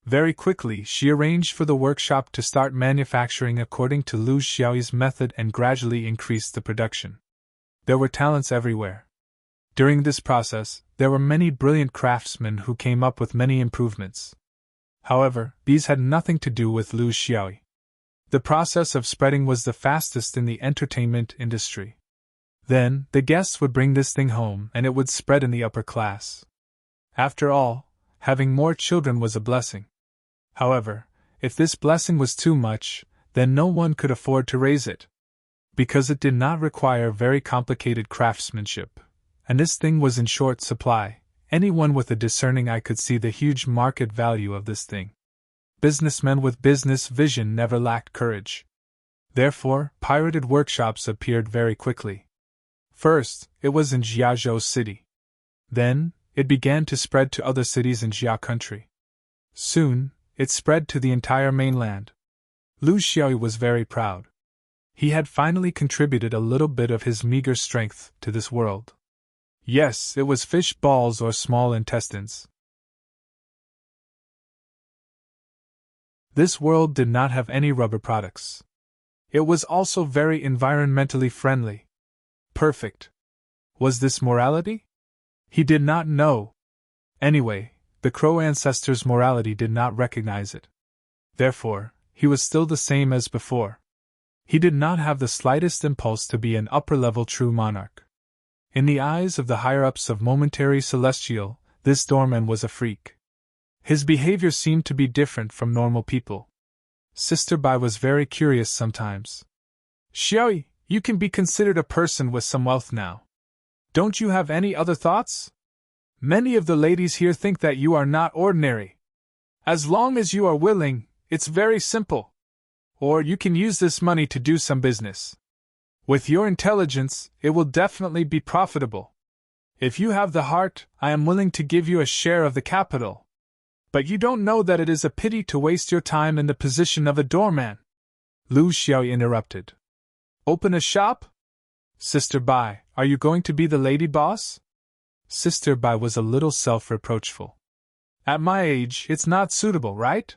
Very quickly she arranged for the workshop to start manufacturing according to Lu Xiaoyi's method and gradually increased the production. There were talents everywhere. During this process, there were many brilliant craftsmen who came up with many improvements. However, these had nothing to do with Lu Xiaoyi. The process of spreading was the fastest in the entertainment industry. Then, the guests would bring this thing home and it would spread in the upper class. After all, having more children was a blessing. However, if this blessing was too much, then no one could afford to raise it. Because it did not require very complicated craftsmanship, and this thing was in short supply, anyone with a discerning eye could see the huge market value of this thing. Businessmen with business vision never lacked courage. Therefore, pirated workshops appeared very quickly. First, it was in Jiazhou City. Then, it began to spread to other cities in Jia country. Soon, it spread to the entire mainland. Lu Xiaoyi was very proud. He had finally contributed a little bit of his meager strength to this world. Yes, it was fish balls or small intestines. This world did not have any rubber products. It was also very environmentally friendly. Perfect. Was this morality? He did not know. Anyway, the Crow ancestors' morality did not recognize it. Therefore, he was still the same as before. He did not have the slightest impulse to be an upper-level true monarch. In the eyes of the higher-ups of momentary celestial, this doorman was a freak. His behavior seemed to be different from normal people. Sister Bai was very curious sometimes. Xiaoyi, you can be considered a person with some wealth now. Don't you have any other thoughts? Many of the ladies here think that you are not ordinary. As long as you are willing, it's very simple. Or you can use this money to do some business. With your intelligence, it will definitely be profitable. If you have the heart, I am willing to give you a share of the capital. But you don't know that it is a pity to waste your time in the position of a doorman. Lu Xiaoyi interrupted. Open a shop? Sister Bai, are you going to be the lady boss? Sister Bai was a little self-reproachful. At my age, it's not suitable, right?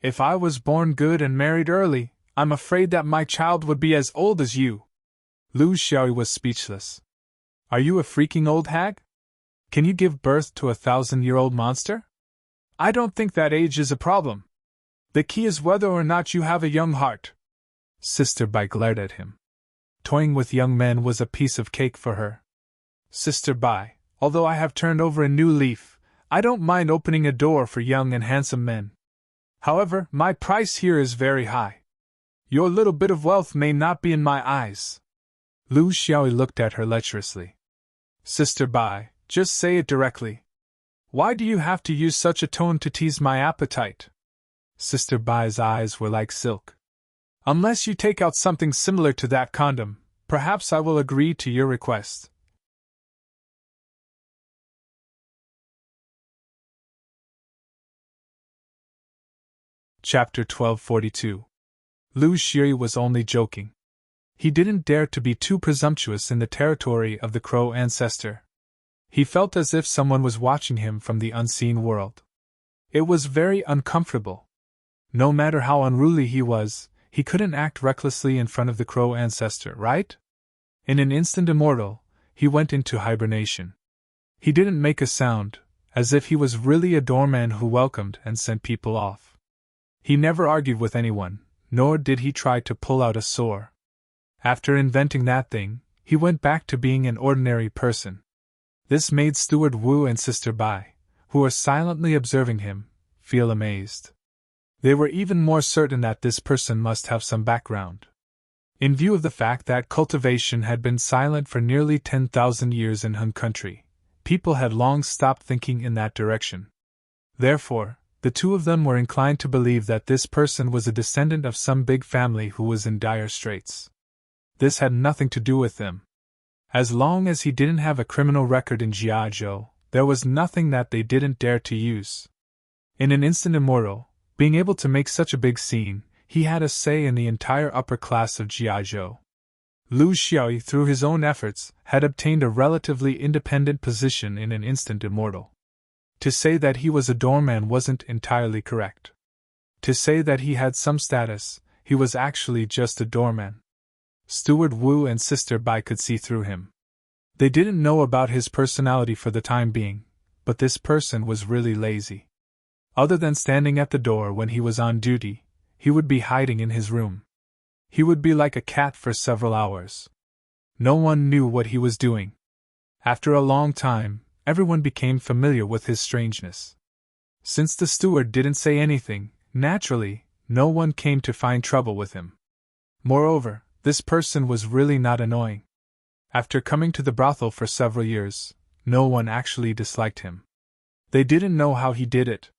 If I was born good and married early, I'm afraid that my child would be as old as you. Lu Xiaoyi was speechless. Are you a freaking old hag? Can you give birth to a 1,000-year-old monster? I don't think that age is a problem. The key is whether or not you have a young heart. Sister Bai glared at him. Toying with young men was a piece of cake for her. Sister Bai, although I have turned over a new leaf, I don't mind opening a door for young and handsome men. However, my price here is very high. Your little bit of wealth may not be in my eyes. Lu Xiaoyi looked at her lecherously. Sister Bai, just say it directly. Why do you have to use such a tone to tease my appetite? Sister Bai's eyes were like silk. Unless you take out something similar to that condom, perhaps I will agree to your request. Chapter 1242. Lu Xi was only joking. He didn't dare to be too presumptuous in the territory of the Crow ancestor. He felt as if someone was watching him from the unseen world. It was very uncomfortable. No matter how unruly he was, he couldn't act recklessly in front of the Crow ancestor, right? In an instant immortal, he went into hibernation. He didn't make a sound, as if he was really a doorman who welcomed and sent people off. He never argued with anyone, nor did he try to pull out a sword. After inventing that thing, he went back to being an ordinary person. This made Steward Wu and Sister Bai, who were silently observing him, feel amazed. They were even more certain that this person must have some background. In view of the fact that cultivation had been silent for nearly 10,000 years in Hun country, people had long stopped thinking in that direction. Therefore, the two of them were inclined to believe that this person was a descendant of some big family who was in dire straits. This had nothing to do with him. As long as he didn't have a criminal record in Jiazhou, there was nothing that they didn't dare to use. In an instant immortal, being able to make such a big scene, he had a say in the entire upper class of Jiazhou. Lu Xiaoyi, through his own efforts, had obtained a relatively independent position in an instant immortal. To say that he was a doorman wasn't entirely correct. To say that he had some status, he was actually just a doorman. Steward Wu and Sister Bai could see through him. They didn't know about his personality for the time being, but this person was really lazy. Other than standing at the door when he was on duty, he would be hiding in his room. He would be like a cat for several hours. No one knew what he was doing. After a long time, everyone became familiar with his strangeness. Since the steward didn't say anything, naturally, no one came to find trouble with him. Moreover, this person was really not annoying. After coming to the brothel for several years, no one actually disliked him. They didn't know how he did it.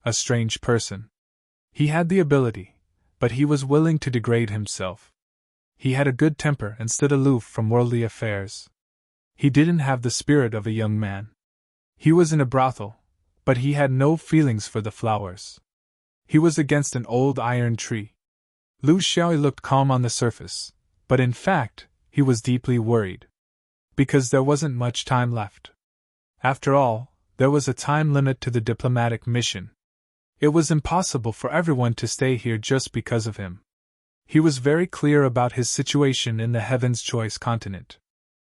A strange person. He had the ability, but he was willing to degrade himself. He had a good temper and stood aloof from worldly affairs. He didn't have the spirit of a young man. He was in a brothel, but he had no feelings for the flowers. He was against an old iron tree. Lu Xiaoyi looked calm on the surface, but in fact, he was deeply worried. Because there wasn't much time left. After all, there was a time limit to the diplomatic mission. It was impossible for everyone to stay here just because of him. He was very clear about his situation in the Heaven's Choice continent.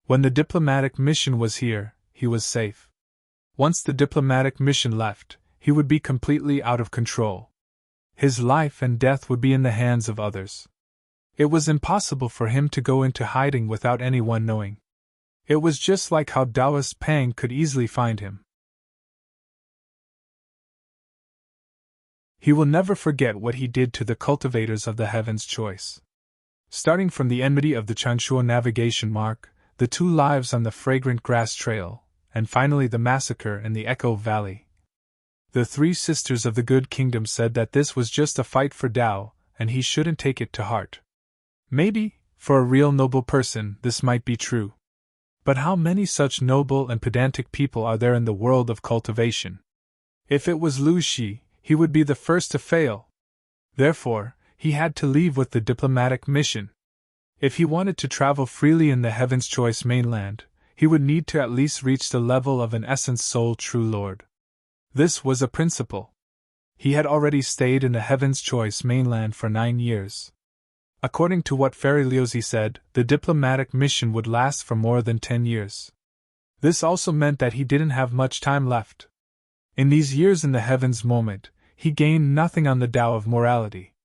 When the diplomatic mission was here, he was safe. Once the diplomatic mission left, he would be completely out of control. His life and death would be in the hands of others. It was impossible for him to go into hiding without anyone knowing. It was just like how Taoist Pang could easily find him. He will never forget what he did to the cultivators of the Heaven's Choice. Starting from the enmity of the Chanshuo navigation mark, the 2 lives on the fragrant grass trail, and finally the massacre in the Echo Valley. The 3 sisters of the Good Kingdom said that this was just a fight for Tao, and he shouldn't take it to heart. Maybe, for a real noble person, this might be true. But how many such noble and pedantic people are there in the world of cultivation? If it was Lu Xi, he would be the first to fail. Therefore, he had to leave with the diplomatic mission. If he wanted to travel freely in the Heaven's Choice mainland, he would need to at least reach the level of an essence soul true lord. This was a principle. He had already stayed in the Heaven's Choice mainland for 9 years. According to what Fairy Liuzi said, the diplomatic mission would last for more than 10 years. This also meant that he didn't have much time left. In these years in the Heaven's moment, he gained nothing on the Tao of morality.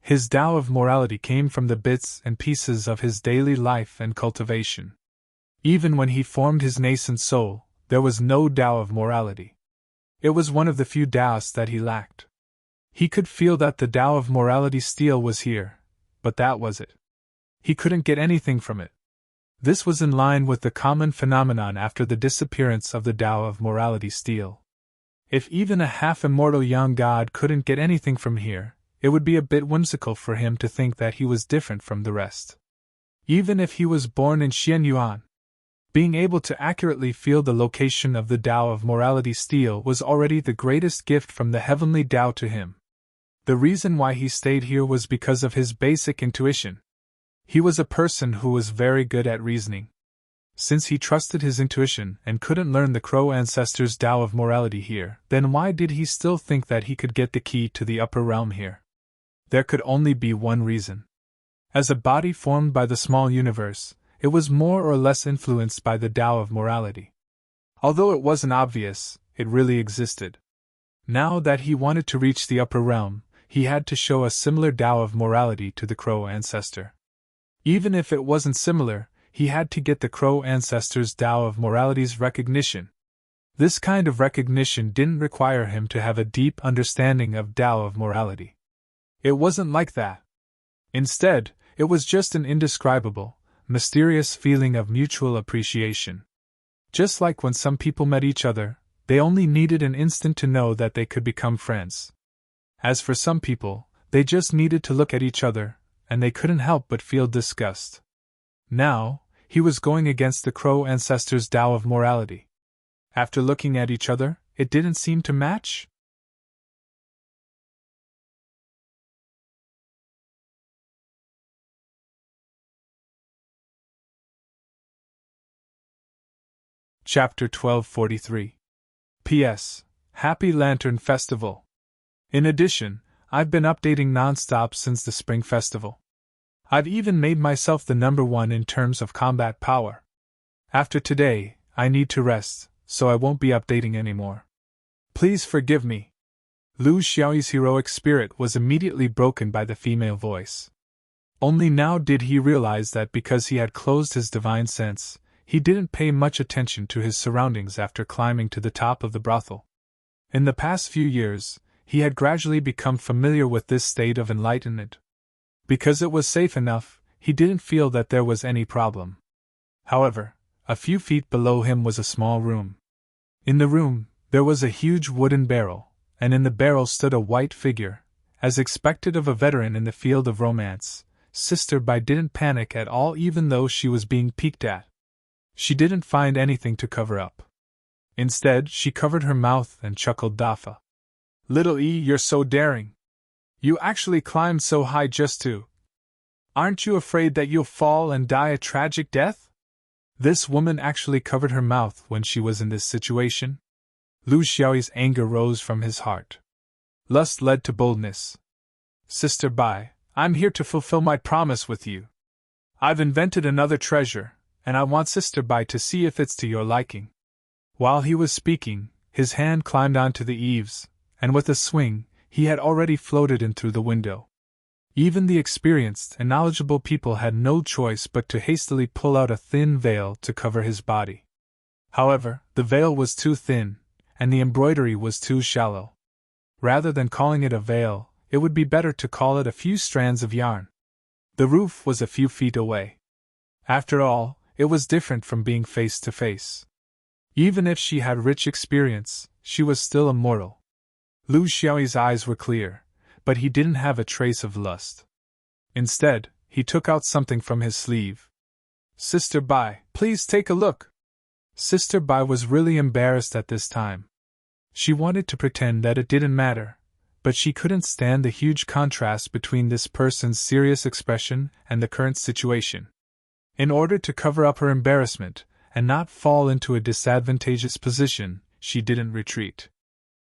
His Tao of morality came from the bits and pieces of his daily life and cultivation. Even when he formed his nascent soul, there was no Tao of morality. It was one of the few Taoists that he lacked. He could feel that the Tao of morality steel was here, but that was it. He couldn't get anything from it. This was in line with the common phenomenon after the disappearance of the Tao of Morality stele. If even a half-immortal young god couldn't get anything from here, it would be a bit whimsical for him to think that he was different from the rest. Even if he was born in Xianyuan, being able to accurately feel the location of the Tao of Morality stele was already the greatest gift from the heavenly Tao to him. The reason why he stayed here was because of his basic intuition. He was a person who was very good at reasoning. Since he trusted his intuition and couldn't learn the Crow ancestors' Tao of Morality here, then why did he still think that he could get the key to the upper realm here? There could only be one reason. As a body formed by the small universe, it was more or less influenced by the Tao of Morality. Although it wasn't obvious, it really existed. Now that he wanted to reach the upper realm, he had to show a similar Tao of Morality to the Crow ancestor. Even if it wasn't similar, he had to get the Crow ancestors' Tao of Morality's recognition. This kind of recognition didn't require him to have a deep understanding of Tao of Morality. It wasn't like that. Instead, it was just an indescribable, mysterious feeling of mutual appreciation. Just like when some people met each other, they only needed an instant to know that they could become friends. As for some people, they just needed to look at each other, and they couldn't help but feel disgust. Now, he was going against the Crow ancestors' Tao of Morality. After looking at each other, it didn't seem to match? Chapter 1243. P.S. Happy Lantern Festival. In addition, I've been updating non-stop since the Spring Festival. I've even made myself the #1 in terms of combat power. After today, I need to rest, so I won't be updating anymore. Please forgive me. Lu Xiaoyi's heroic spirit was immediately broken by the female voice. Only now did he realize that because he had closed his divine sense, he didn't pay much attention to his surroundings after climbing to the top of the brothel. In the past few years, he had gradually become familiar with this state of enlightenment. Because it was safe enough, he didn't feel that there was any problem. However, a few feet below him was a small room. In the room, there was a huge wooden barrel, and in the barrel stood a white figure. As expected of a veteran in the field of romance, Sister Bai didn't panic at all even though she was being peeked at. She didn't find anything to cover up. Instead, she covered her mouth and chuckled Dafa. Little E, you're so daring. You actually climbed so high just to. Aren't you afraid that you'll fall and die a tragic death? This woman actually covered her mouth when she was in this situation. Lu Xiaoyi's anger rose from his heart. Lust led to boldness. Sister Bai, I'm here to fulfill my promise with you. I've invented another treasure, and I want Sister Bai to see if it's to your liking. While he was speaking, his hand climbed onto the eaves, and with a swing, he had already floated in through the window. Even the experienced and knowledgeable people had no choice but to hastily pull out a thin veil to cover his body. However, the veil was too thin, and the embroidery was too shallow. Rather than calling it a veil, it would be better to call it a few strands of yarn. The roof was a few feet away. After all, it was different from being face to face. Even if she had rich experience, she was still a mortal. Lu Xiaoyi's eyes were clear, but he didn't have a trace of lust. Instead, he took out something from his sleeve. Sister Bai, please take a look. Sister Bai was really embarrassed at this time. She wanted to pretend that it didn't matter, but she couldn't stand the huge contrast between this person's serious expression and the current situation. In order to cover up her embarrassment, and not fall into a disadvantageous position, she didn't retreat.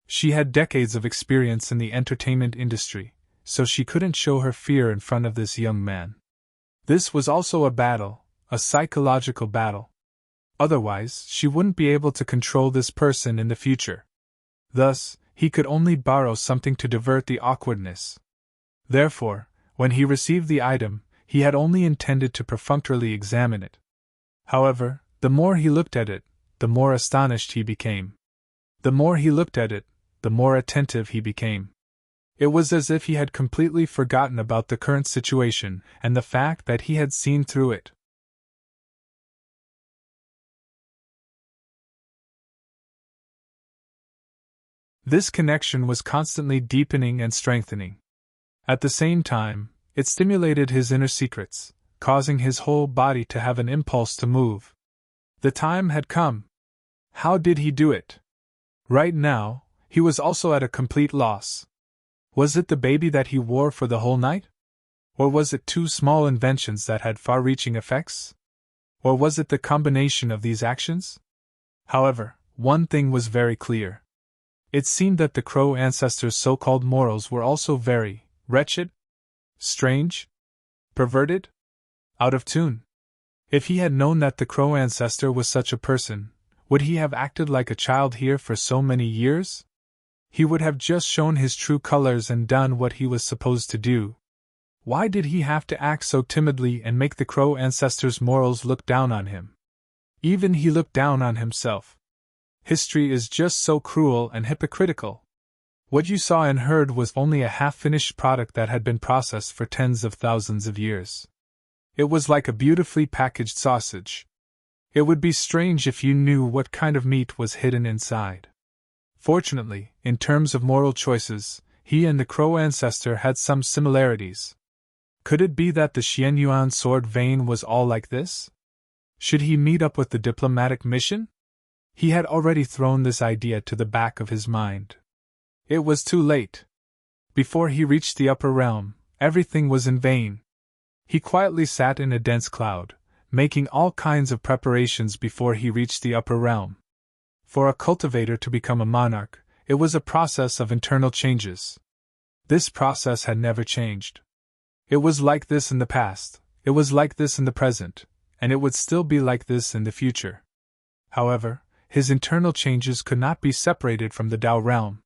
She had decades of experience in the entertainment industry, so she couldn't show her fear in front of this young man. This was also a battle, a psychological battle. Otherwise, she wouldn't be able to control this person in the future. Thus, he could only borrow something to divert the awkwardness. Therefore, when he received the item, he had only intended to perfunctorily examine it. However, the more he looked at it, the more astonished he became. The more he looked at it, the more attentive he became. It was as if he had completely forgotten about the current situation and the fact that he had seen through it. This connection was constantly deepening and strengthening. At the same time, it stimulated his inner secrets, causing his whole body to have an impulse to move. The time had come. How did he do it? Right now, he was also at a complete loss. Was it the baby that he wore for the whole night? Or was it two small inventions that had far-reaching effects? Or was it the combination of these actions? However, one thing was very clear. It seemed that the Crow ancestors' so-called morals were also very wretched, strange, perverted, out of tune. If he had known that the Crow ancestor was such a person, would he have acted like a child here for so many years? He would have just shown his true colors and done what he was supposed to do. Why did he have to act so timidly and make the Crow ancestors' morals look down on him? Even he looked down on himself. History is just so cruel and hypocritical. What you saw and heard was only a half-finished product that had been processed for tens of thousands of years. It was like a beautifully packaged sausage. It would be strange if you knew what kind of meat was hidden inside. Fortunately, in terms of moral choices, he and the Crow ancestor had some similarities. Could it be that the Xianyuan sword vein was all like this? Should he meet up with the diplomatic mission? He had already thrown this idea to the back of his mind. It was too late. Before he reached the upper realm, everything was in vain. He quietly sat in a dense cloud, making all kinds of preparations before he reached the upper realm. For a cultivator to become a monarch, it was a process of internal changes. This process had never changed. It was like this in the past, it was like this in the present, and it would still be like this in the future. However, his internal changes could not be separated from the Tao realm.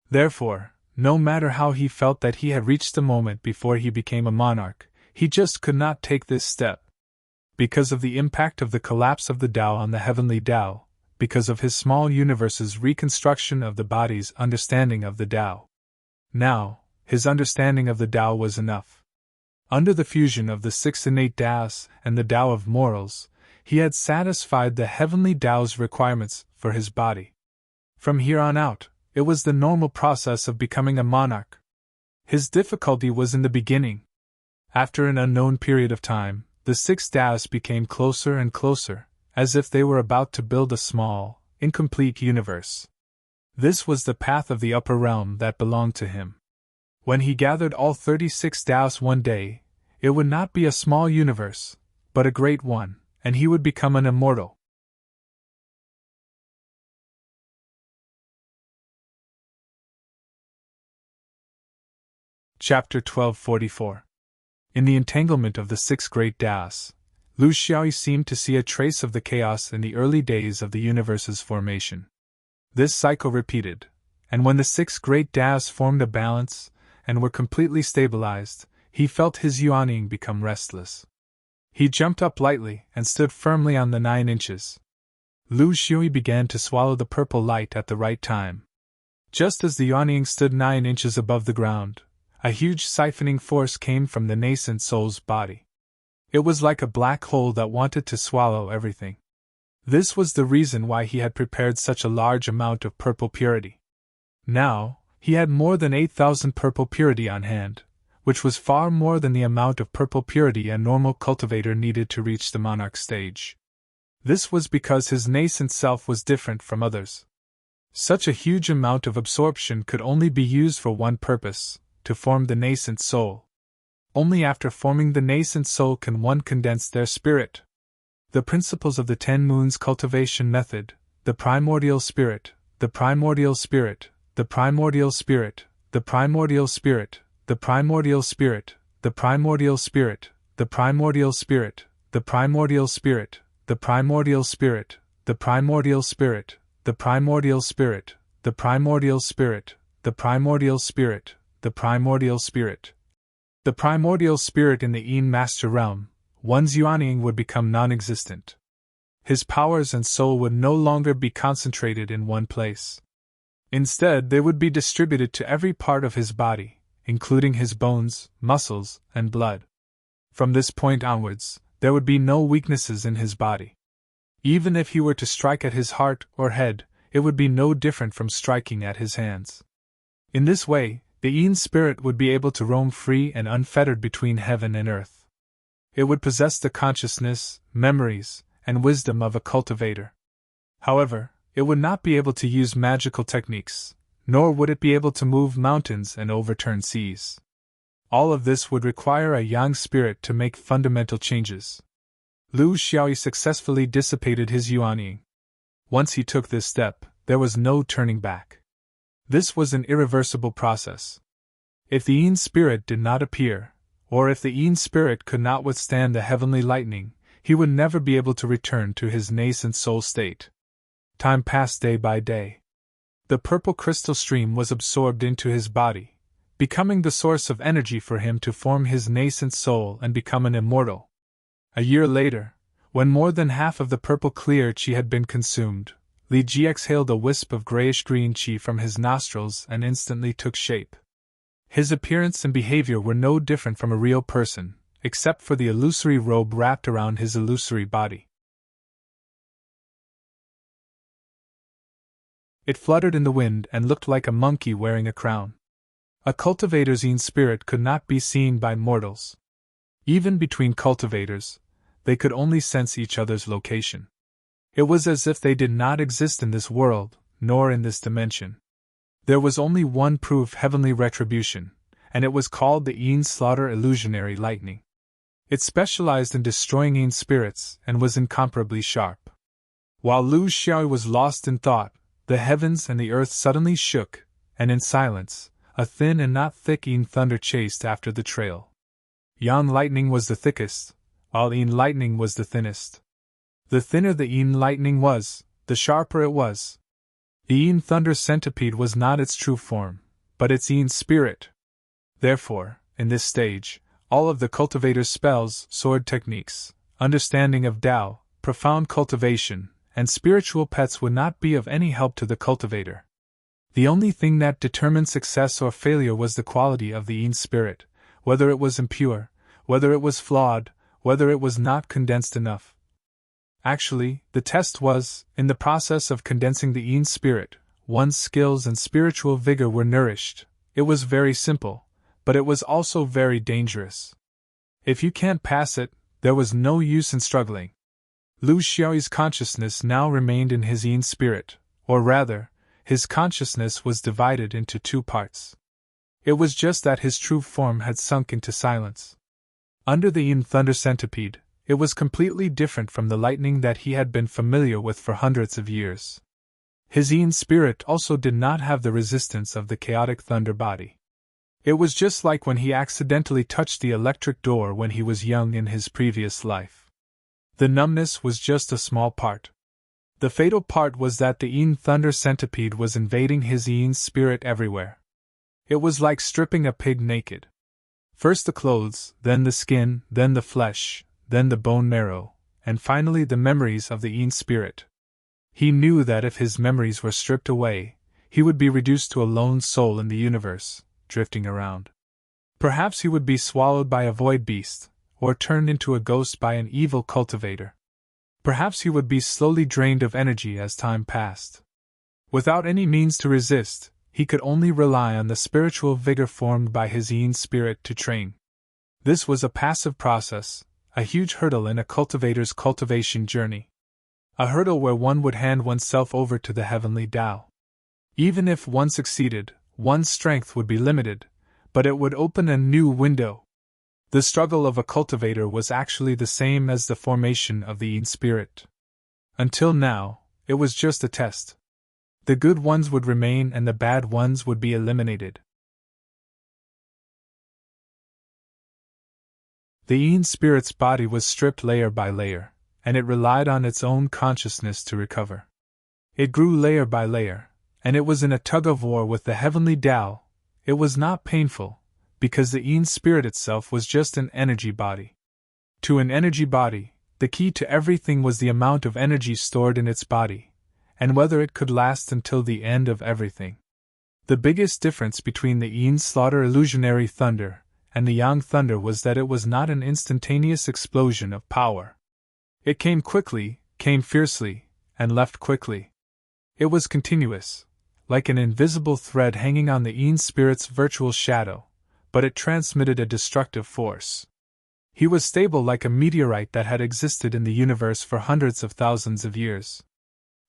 Therefore, no matter how he felt that he had reached the moment before he became a monarch, he just could not take this step. Because of the impact of the collapse of the Tao on the heavenly Tao, because of his small universe's reconstruction of the body's understanding of the Tao. Now, his understanding of the Tao was enough. Under the fusion of the six innate Taos and the Tao of morals, he had satisfied the heavenly Tao's requirements for his body. From here on out, it was the normal process of becoming a monarch. His difficulty was in the beginning. After an unknown period of time, the six Taos became closer and closer, as if they were about to build a small, incomplete universe. This was the path of the upper realm that belonged to him. When he gathered all 36 Taos one day, it would not be a small universe, but a great one, and he would become an immortal. Chapter 1244. In the entanglement of the six great Taos, Lu Xiaoyi seemed to see a trace of the chaos in the early days of the universe's formation. This cycle repeated, and when the six great Taos formed a balance and were completely stabilized, he felt his yuanying become restless. He jumped up lightly and stood firmly on the 9 inches. Lu Xiaoyi began to swallow the purple light at the right time. Just as the yuanying stood 9 inches above the ground, a huge siphoning force came from the nascent soul's body. It was like a black hole that wanted to swallow everything. This was the reason why he had prepared such a large amount of purple purity. Now, he had more than 8,000 purple purity on hand, which was far more than the amount of purple purity a normal cultivator needed to reach the monarch stage. This was because his nascent self was different from others. Such a huge amount of absorption could only be used for one purpose: to form the nascent soul. Only after forming the nascent soul can one condense their spirit. The principles of the 10 moons cultivation method, the primordial spirit, the primordial spirit, the primordial spirit, the primordial spirit, the primordial spirit, the primordial spirit, the primordial spirit, the primordial spirit, the primordial spirit, the primordial spirit, the primordial spirit, the primordial spirit, the primordial spirit, the primordial spirit. The primordial spirit in the Yin Master realm, one's yuanying would become non-existent. His powers and soul would no longer be concentrated in one place. Instead, they would be distributed to every part of his body, including his bones, muscles, and blood. From this point onwards, there would be no weaknesses in his body. Even if he were to strike at his heart or head, it would be no different from striking at his hands. In this way, the Yin spirit would be able to roam free and unfettered between heaven and earth. It would possess the consciousness, memories, and wisdom of a cultivator. However, it would not be able to use magical techniques, nor would it be able to move mountains and overturn seas. All of this would require a Yang spirit to make fundamental changes. Lu Xiaoyi successfully dissipated his Yuanying. Once he took this step, there was no turning back. This was an irreversible process. If the Yin spirit did not appear, or if the Yin spirit could not withstand the heavenly lightning, he would never be able to return to his nascent soul state. Time passed day by day. The purple crystal stream was absorbed into his body, becoming the source of energy for him to form his nascent soul and become an immortal. A year later, when more than half of the purple clear qi had been consumed, Li Ji exhaled a wisp of grayish-green qi from his nostrils and instantly took shape. His appearance and behavior were no different from a real person, except for the illusory robe wrapped around his illusory body. It fluttered in the wind and looked like a monkey wearing a crown. A cultivator's Yin spirit could not be seen by mortals. Even between cultivators, they could only sense each other's location. It was as if they did not exist in this world, nor in this dimension. There was only one proof heavenly retribution, and it was called the Yin Slaughter Illusionary Lightning. It specialized in destroying Yin spirits and was incomparably sharp. While Lu Xiaoyi was lost in thought, the heavens and the earth suddenly shook, and in silence, a thin and not thick Yin thunder chased after the trail. Yang lightning was the thickest, while Yin lightning was the thinnest. The thinner the Yin lightning was, the sharper it was. The Yin thunder centipede was not its true form, but its Yin spirit. Therefore, in this stage, all of the cultivator's spells, sword techniques, understanding of Tao, profound cultivation, and spiritual pets would not be of any help to the cultivator. The only thing that determined success or failure was the quality of the Yin spirit, whether it was impure, whether it was flawed, whether it was not condensed enough. Actually, the test was, in the process of condensing the Yin spirit, one's skills and spiritual vigor were nourished. It was very simple, but it was also very dangerous. If you can't pass it, there was no use in struggling. Lu Xiaoyi's consciousness now remained in his Yin spirit, or rather, his consciousness was divided into two parts. It was just that his true form had sunk into silence. Under the Yin thunder centipede, it was completely different from the lightning that he had been familiar with for hundreds of years. His Yin spirit also did not have the resistance of the chaotic thunder body. It was just like when he accidentally touched the electric door when he was young in his previous life. The numbness was just a small part. The fatal part was that the Yin thunder centipede was invading his Yin spirit everywhere. It was like stripping a pig naked. First the clothes, then the skin, then the flesh, then the bone marrow, and finally the memories of the Yin spirit. He knew that if his memories were stripped away, he would be reduced to a lone soul in the universe, drifting around. Perhaps he would be swallowed by a void beast, or turned into a ghost by an evil cultivator. Perhaps he would be slowly drained of energy as time passed. Without any means to resist, he could only rely on the spiritual vigor formed by his Yin spirit to train. This was a passive process, a huge hurdle in a cultivator's cultivation journey. A hurdle where one would hand oneself over to the heavenly Tao. Even if one succeeded, one's strength would be limited, but it would open a new window. The struggle of a cultivator was actually the same as the formation of the Yin spirit. Until now, it was just a test. The good ones would remain and the bad ones would be eliminated. The Yin spirit's body was stripped layer by layer, and it relied on its own consciousness to recover. It grew layer by layer, and it was in a tug-of-war with the heavenly Tao. It was not painful, because the Yin spirit itself was just an energy body. To an energy body, the key to everything was the amount of energy stored in its body, and whether it could last until the end of everything. The biggest difference between the Yin slaughter illusionary thunder and the Yang thunder was that it was not an instantaneous explosion of power. It came quickly, came fiercely, and left quickly. It was continuous, like an invisible thread hanging on the Yin spirit's virtual shadow, but it transmitted a destructive force. He was stable like a meteorite that had existed in the universe for hundreds of thousands of years.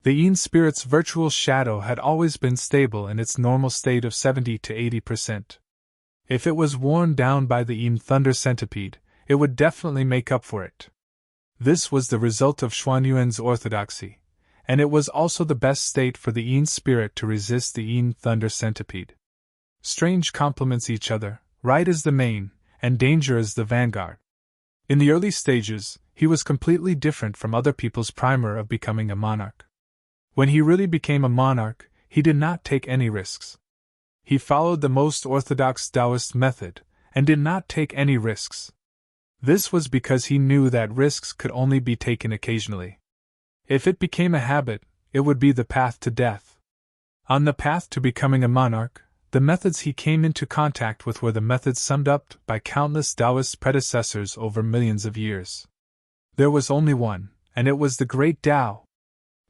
The Yin spirit's virtual shadow had always been stable in its normal state of 70 to 80%. If it was worn down by the Yin thunder centipede, it would definitely make up for it. This was the result of Xuanyuan's orthodoxy, and it was also the best state for the Yin spirit to resist the Yin thunder centipede. Strange complements each other, right as the main, and danger as the vanguard. In the early stages, he was completely different from other people's primer of becoming a monarch. When he really became a monarch, he did not take any risks. He followed the most orthodox Taoist method, and did not take any risks. This was because he knew that risks could only be taken occasionally. If it became a habit, it would be the path to death. On the path to becoming a monarch, the methods he came into contact with were the methods summed up by countless Taoist predecessors over millions of years. There was only one, and it was the Great Tao.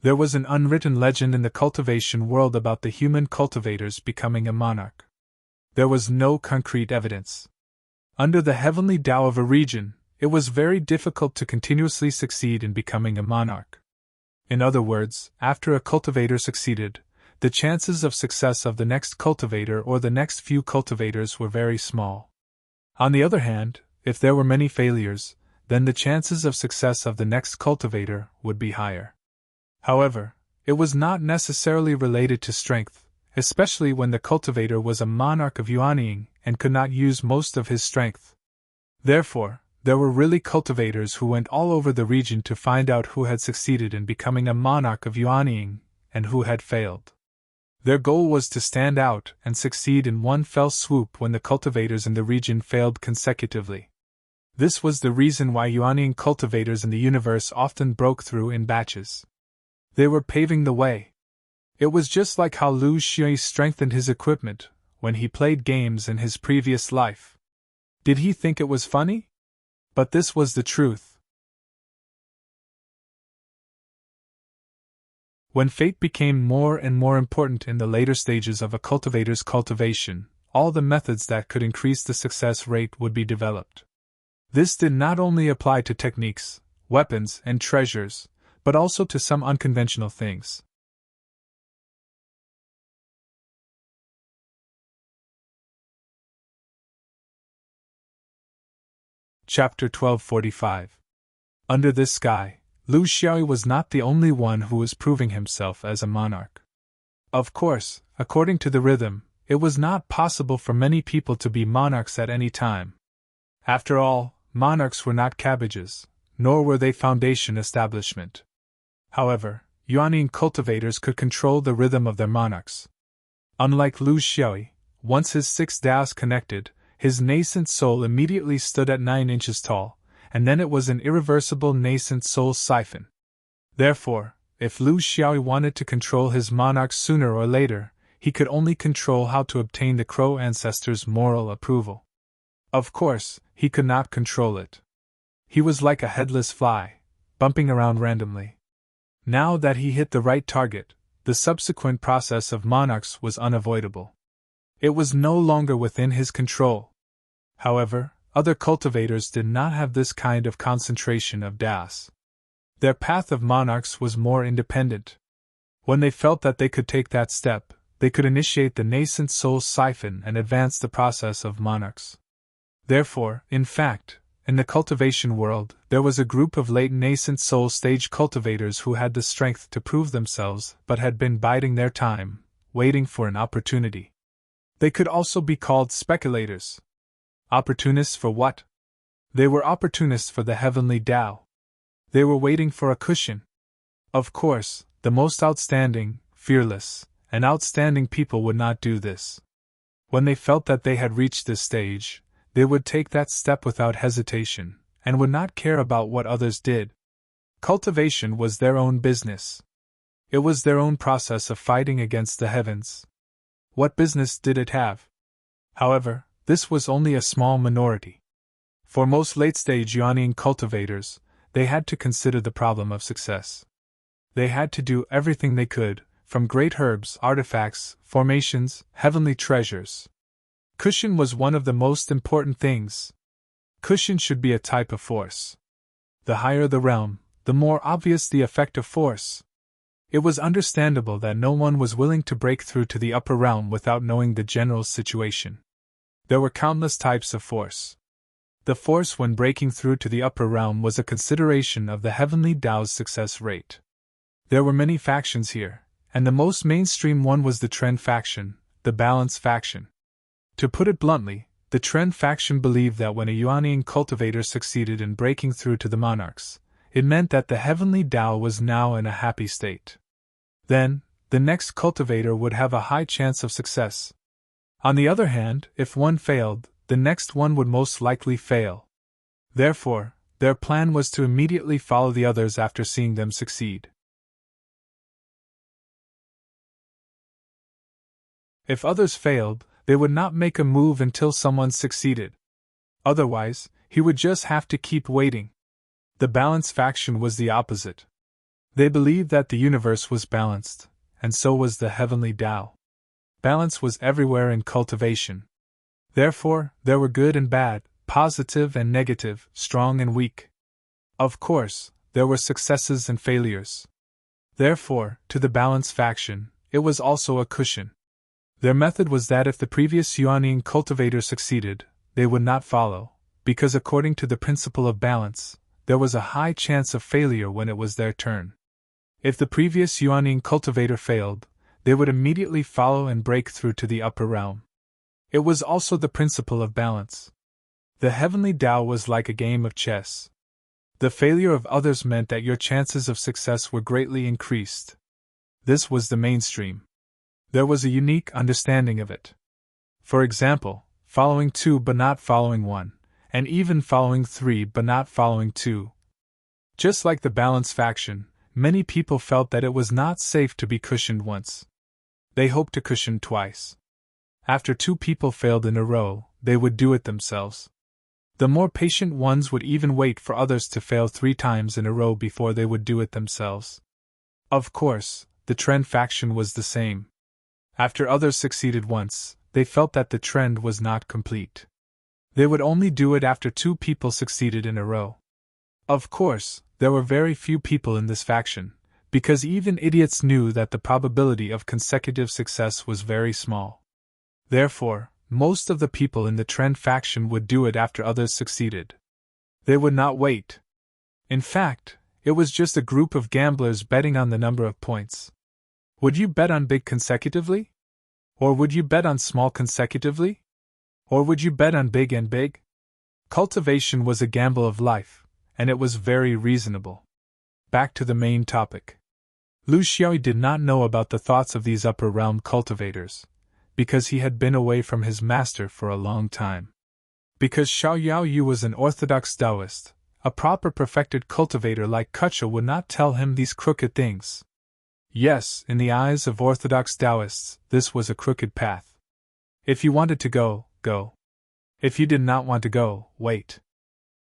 There was an unwritten legend in the cultivation world about the human cultivators becoming a monarch. There was no concrete evidence. Under the heavenly Tao of a region, it was very difficult to continuously succeed in becoming a monarch. In other words, after a cultivator succeeded, the chances of success of the next cultivator or the next few cultivators were very small. On the other hand, if there were many failures, then the chances of success of the next cultivator would be higher. However, it was not necessarily related to strength, especially when the cultivator was a monarch of Yuanying and could not use most of his strength. Therefore, there were really cultivators who went all over the region to find out who had succeeded in becoming a monarch of Yuanying and who had failed. Their goal was to stand out and succeed in one fell swoop when the cultivators in the region failed consecutively. This was the reason why Yuanying cultivators in the universe often broke through in batches. They were paving the way. It was just like how Lu Xue strengthened his equipment when he played games in his previous life. Did he think it was funny? But this was the truth. When fate became more and more important in the later stages of a cultivator's cultivation, all the methods that could increase the success rate would be developed. This did not only apply to techniques, weapons, and treasures, but also to some unconventional things. Chapter 1245. Under this sky, Lu Xiaoyi was not the only one who was proving himself as a monarch. Of course, according to the rhythm, it was not possible for many people to be monarchs at any time. After all, monarchs were not cabbages, nor were they foundation establishment. However, Yuanying cultivators could control the rhythm of their monarchs. Unlike Lu Xiaoyi, once his 6 Taos connected, his nascent soul immediately stood at 9 inches tall, and then it was an irreversible nascent soul siphon. Therefore, if Lu Xiaoyi wanted to control his monarchs sooner or later, he could only control how to obtain the Crow ancestors' moral approval. Of course, he could not control it. He was like a headless fly, bumping around randomly. Now that he hit the right target, the subsequent process of monarchs was unavoidable. It was no longer within his control. However, other cultivators did not have this kind of concentration of das. Their path of monarchs was more independent. When they felt that they could take that step, they could initiate the nascent soul siphon and advance the process of monarchs. Therefore, in fact, in the cultivation world, there was a group of late nascent soul stage cultivators who had the strength to prove themselves but had been biding their time, waiting for an opportunity. They could also be called speculators. Opportunists for what? They were opportunists for the heavenly Tao. They were waiting for a cushion. Of course, the most outstanding, fearless, and outstanding people would not do this. When they felt that they had reached this stage, they would take that step without hesitation, and would not care about what others did. Cultivation was their own business. It was their own process of fighting against the heavens. What business did it have? However, this was only a small minority. For most late-stage yuanine cultivators, they had to consider the problem of success. They had to do everything they could, from great herbs, artifacts, formations, heavenly treasures. Cushion was one of the most important things. Cushion should be a type of force. The higher the realm, the more obvious the effect of force. It was understandable that no one was willing to break through to the upper realm without knowing the general situation. There were countless types of force. The force when breaking through to the upper realm was a consideration of the heavenly Tao's success rate. There were many factions here, and the most mainstream one was the trend faction, the balance faction. To put it bluntly, the trend faction believed that when a yuanine cultivator succeeded in breaking through to the monarchs, it meant that the heavenly Tao was now in a happy state. Then, the next cultivator would have a high chance of success. On the other hand, if one failed, the next one would most likely fail. Therefore, their plan was to immediately follow the others after seeing them succeed. If others failed, they would not make a move until someone succeeded. Otherwise, he would just have to keep waiting. The balance faction was the opposite. They believed that the universe was balanced, and so was the heavenly Tao. Balance was everywhere in cultivation. Therefore, there were good and bad, positive and negative, strong and weak. Of course, there were successes and failures. Therefore, to the balance faction, it was also a cushion. Their method was that if the previous yuanine cultivator succeeded, they would not follow, because according to the principle of balance, there was a high chance of failure when it was their turn. If the previous yuanine cultivator failed, they would immediately follow and break through to the upper realm. It was also the principle of balance. The heavenly Tao was like a game of chess. The failure of others meant that your chances of success were greatly increased. This was the mainstream. There was a unique understanding of it. For example, following 2 but not following 1, and even following 3 but not following 2. Just like the balance faction, many people felt that it was not safe to be cushioned once. They hoped to cushion twice. After 2 people failed in a row, they would do it themselves. The more patient ones would even wait for others to fail 3 times in a row before they would do it themselves. Of course, the trend faction was the same. After others succeeded once, they felt that the trend was not complete. They would only do it after 2 people succeeded in a row. Of course, there were very few people in this faction, because even idiots knew that the probability of consecutive success was very small. Therefore, most of the people in the trend faction would do it after others succeeded. They would not wait. In fact, it was just a group of gamblers betting on the number of points. Would you bet on big consecutively? Or would you bet on small consecutively? Or would you bet on big and big? Cultivation was a gamble of life, and it was very reasonable. Back to the main topic. Lu Xiaoyi did not know about the thoughts of these upper realm cultivators, because he had been away from his master for a long time. Because Xiao Yaoyu was an orthodox Taoist, a proper perfected cultivator like Kucha would not tell him these crooked things. Yes, in the eyes of orthodox Taoists, this was a crooked path. If you wanted to go, go. If you did not want to go, wait.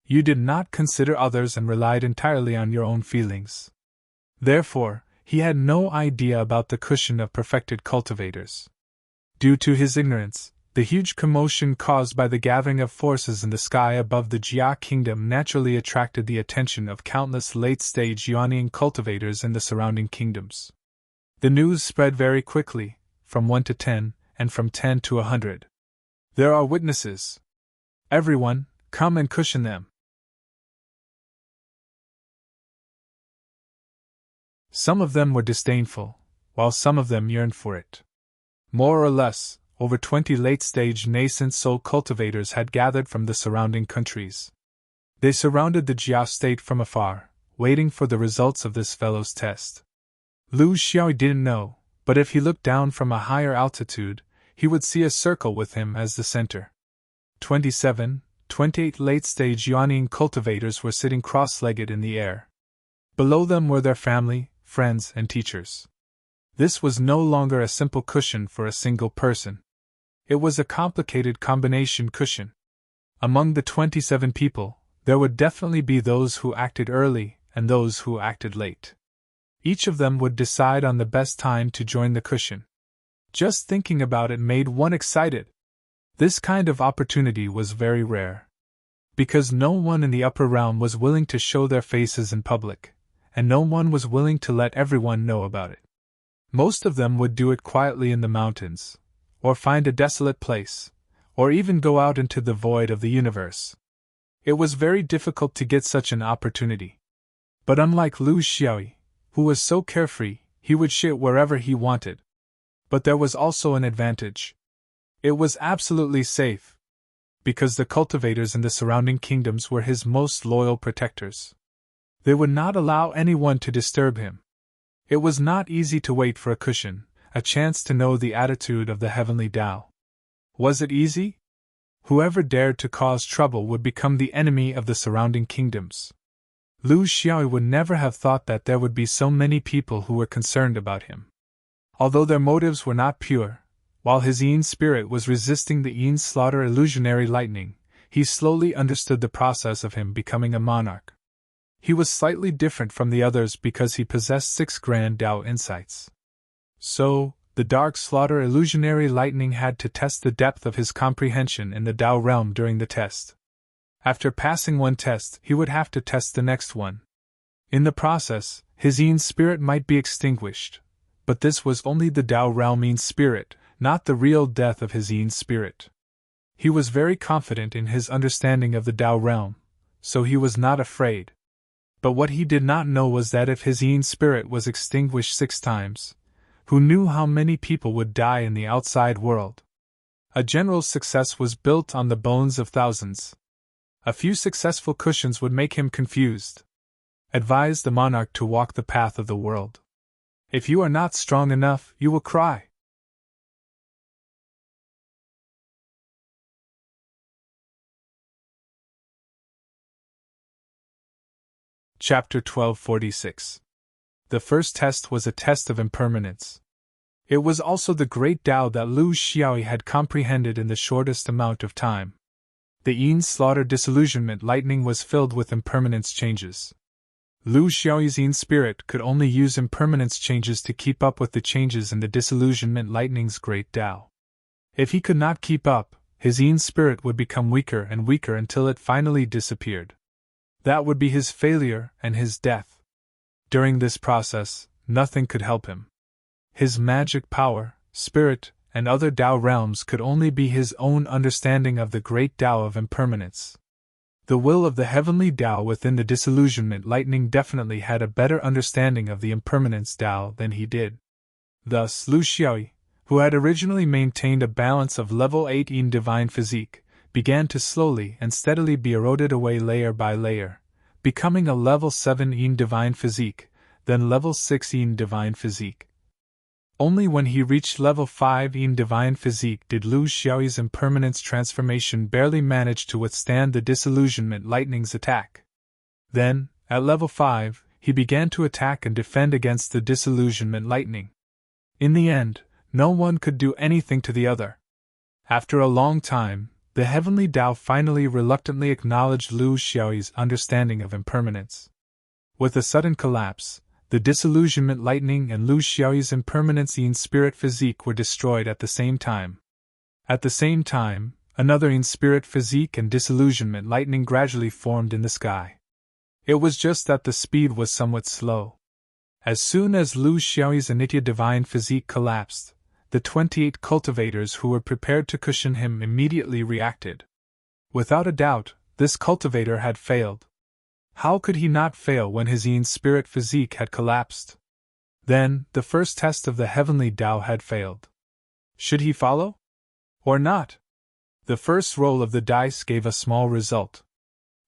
You did not consider others and relied entirely on your own feelings. Therefore, he had no idea about the cushion of perfected cultivators. Due to his ignorance, the huge commotion caused by the gathering of forces in the sky above the Jia kingdom naturally attracted the attention of countless late-stage yuanine cultivators in the surrounding kingdoms. The news spread very quickly, from 1 to 10, and from 10 to 100. There are witnesses. Everyone, come and cushion them. Some of them were disdainful, while some of them yearned for it. More or less, over 20 late-stage nascent soul cultivators had gathered from the surrounding countries. They surrounded the Jia state from afar, waiting for the results of this fellow's test. Lu Xiaoyi didn't know, but if he looked down from a higher altitude, he would see a circle with him as the center. 27, 28 late-stage yuanine cultivators were sitting cross-legged in the air. Below them were their family, friends, and teachers. This was no longer a simple cushion for a single person. It was a complicated combination cushion. Among the 27 people, there would definitely be those who acted early and those who acted late. Each of them would decide on the best time to join the cushion. Just thinking about it made one excited. This kind of opportunity was very rare. Because no one in the upper realm was willing to show their faces in public, and no one was willing to let everyone know about it. Most of them would do it quietly in the mountains, or find a desolate place, or even go out into the void of the universe. It was very difficult to get such an opportunity. But unlike Lu Xiaoyi, who was so carefree, he would shit wherever he wanted. But there was also an advantage. It was absolutely safe, because the cultivators in the surrounding kingdoms were his most loyal protectors. They would not allow anyone to disturb him. It was not easy to wait for a cushion, a chance to know the attitude of the heavenly Tao. Was it easy? Whoever dared to cause trouble would become the enemy of the surrounding kingdoms. Lu Xiaoyi would never have thought that there would be so many people who were concerned about him. Although their motives were not pure, while his Yin spirit was resisting the Yin slaughter illusionary lightning, he slowly understood the process of him becoming a monarch. He was slightly different from the others because he possessed 6 grand Tao insights. So, the dark slaughter illusionary lightning had to test the depth of his comprehension in the Tao realm during the test. After passing one test, he would have to test the next one. In the process, his Yin spirit might be extinguished, but this was only the Tao realm Yin spirit, not the real death of his Yin spirit. He was very confident in his understanding of the Tao realm, so he was not afraid. But what he did not know was that if his Yin spirit was extinguished 6 times, who knew how many people would die in the outside world? A general success was built on the bones of thousands. A few successful cushions would make him confused. Advise the monarch to walk the path of the world. If you are not strong enough, you will cry. Chapter 1246. The first test was a test of impermanence. It was also the great Tao that Lu Xiaoyi had comprehended in the shortest amount of time. The Yin slaughter disillusionment lightning was filled with impermanence changes. Lu Xiaoyi's Yin spirit could only use impermanence changes to keep up with the changes in the disillusionment lightning's great Tao. If he could not keep up, his Yin spirit would become weaker and weaker until it finally disappeared. That would be his failure and his death. During this process, nothing could help him. His magic power, spirit, and other Tao realms could only be his own understanding of the great Tao of impermanence. The will of the heavenly Tao within the disillusionment lightning definitely had a better understanding of the impermanence Tao than he did. Thus, Lu Xiaoyi, who had originally maintained a balance of level 8 Yin divine physique, began to slowly and steadily be eroded away layer by layer, becoming a level 7 Yin divine physique, then level 6 Yin divine physique. Only when he reached level 5 Yin divine physique did Lu Xiaoyi's impermanence transformation barely manage to withstand the disillusionment lightning's attack. Then, at level 5, he began to attack and defend against the disillusionment lightning. In the end, no one could do anything to the other. After a long time, the heavenly Tao finally reluctantly acknowledged Lu Xiaoyi's understanding of impermanence. With a sudden collapse, the disillusionment lightning and Lu Xiaoyi's impermanence Yin spirit physique were destroyed at the same time. At the same time, another Yin spirit physique and disillusionment lightning gradually formed in the sky. It was just that the speed was somewhat slow. As soon as Lu Xiaoyi's Anitya divine physique collapsed, the 28 cultivators who were prepared to cushion him immediately reacted. Without a doubt, this cultivator had failed. How could he not fail when his Yin spirit physique had collapsed? Then, the first test of the heavenly Tao had failed. Should he follow? Or not? The first roll of the dice gave a small result.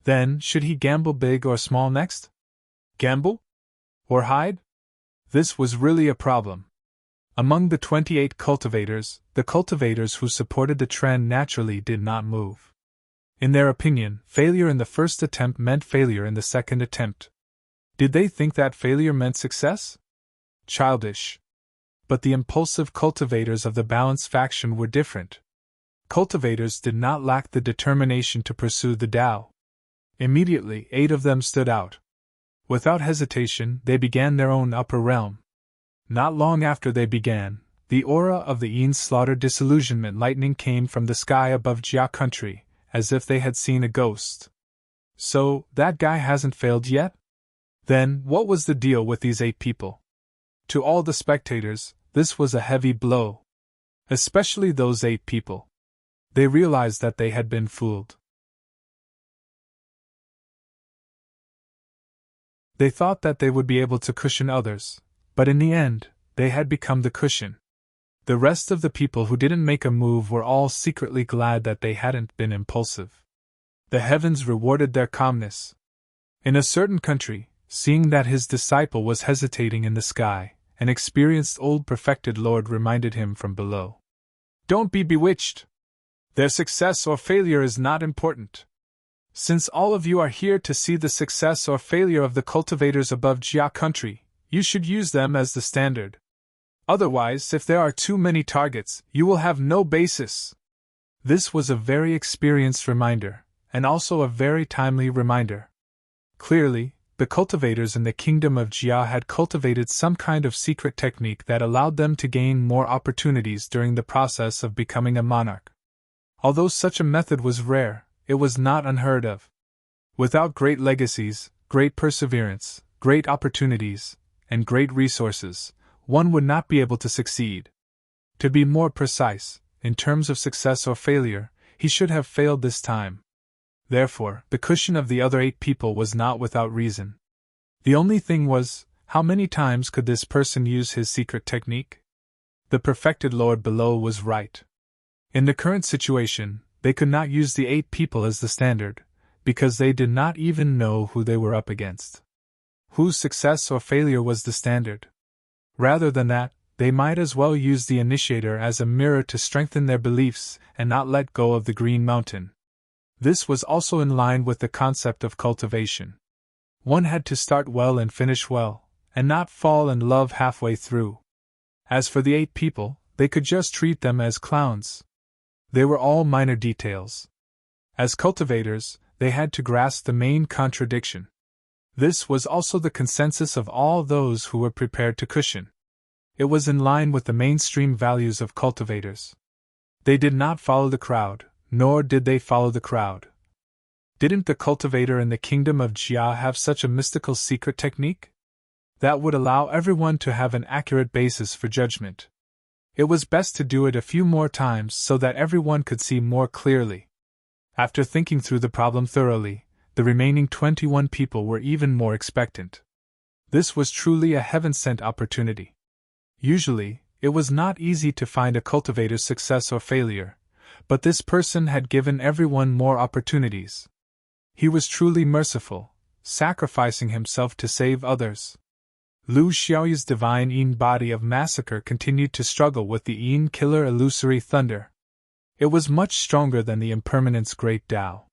Then, should he gamble big or small next? Gamble? Or hide? This was really a problem. Among the 28 cultivators, the cultivators who supported the trend naturally did not move. In their opinion, failure in the first attempt meant failure in the second attempt. Did they think that failure meant success? Childish. But the impulsive cultivators of the balanced faction were different. Cultivators did not lack the determination to pursue the Tao. Immediately, 8 of them stood out. Without hesitation, they began their own upper realm. Not long after they began, the aura of the Yin slaughtered disillusionment lightning came from the sky above Jia country, as if they had seen a ghost. So, that guy hasn't failed yet? Then, what was the deal with these 8 people? To all the spectators, this was a heavy blow. Especially those 8 people. They realized that they had been fooled. They thought that they would be able to cushion others, but in the end, they had become the cushion. The rest of the people who didn't make a move were all secretly glad that they hadn't been impulsive. The heavens rewarded their calmness. In a certain country, seeing that his disciple was hesitating in the sky, an experienced old perfected lord reminded him from below. Don't be bewitched. Their success or failure is not important. Since all of you are here to see the success or failure of the cultivators above Jia country, you should use them as the standard. Otherwise, if there are too many targets, you will have no basis. This was a very experienced reminder, and also a very timely reminder. Clearly, the cultivators in the kingdom of Jia had cultivated some kind of secret technique that allowed them to gain more opportunities during the process of becoming a monarch. Although such a method was rare, it was not unheard of. Without great legacies, great perseverance, great opportunities, and great resources, one would not be able to succeed. To be more precise, in terms of success or failure, he should have failed this time. Therefore, the cushion of the other 8 people was not without reason. The only thing was, how many times could this person use his secret technique? The perfected lord below was right. In the current situation, they could not use the 8 people as the standard, because they did not even know who they were up against. Whose success or failure was the standard? Rather than that, they might as well use the initiator as a mirror to strengthen their beliefs and not let go of the Green Mountain. This was also in line with the concept of cultivation. One had to start well and finish well, and not fall in love halfway through. As for the 8 people, they could just treat them as clowns. They were all minor details. As cultivators, they had to grasp the main contradiction. This was also the consensus of all those who were prepared to cushion. It was in line with the mainstream values of cultivators. They did not follow the crowd, nor did they follow the crowd. Didn't the cultivator in the kingdom of Jia have such a mystical secret technique? That would allow everyone to have an accurate basis for judgment. It was best to do it a few more times so that everyone could see more clearly. After thinking through the problem thoroughly, the remaining 21 people were even more expectant. This was truly a heaven-sent opportunity. Usually, it was not easy to find a cultivator's success or failure, but this person had given everyone more opportunities. He was truly merciful, sacrificing himself to save others. Lu Xiaoyi's divine Yin body of massacre continued to struggle with the Yin killer illusory thunder. It was much stronger than the impermanence great Tao.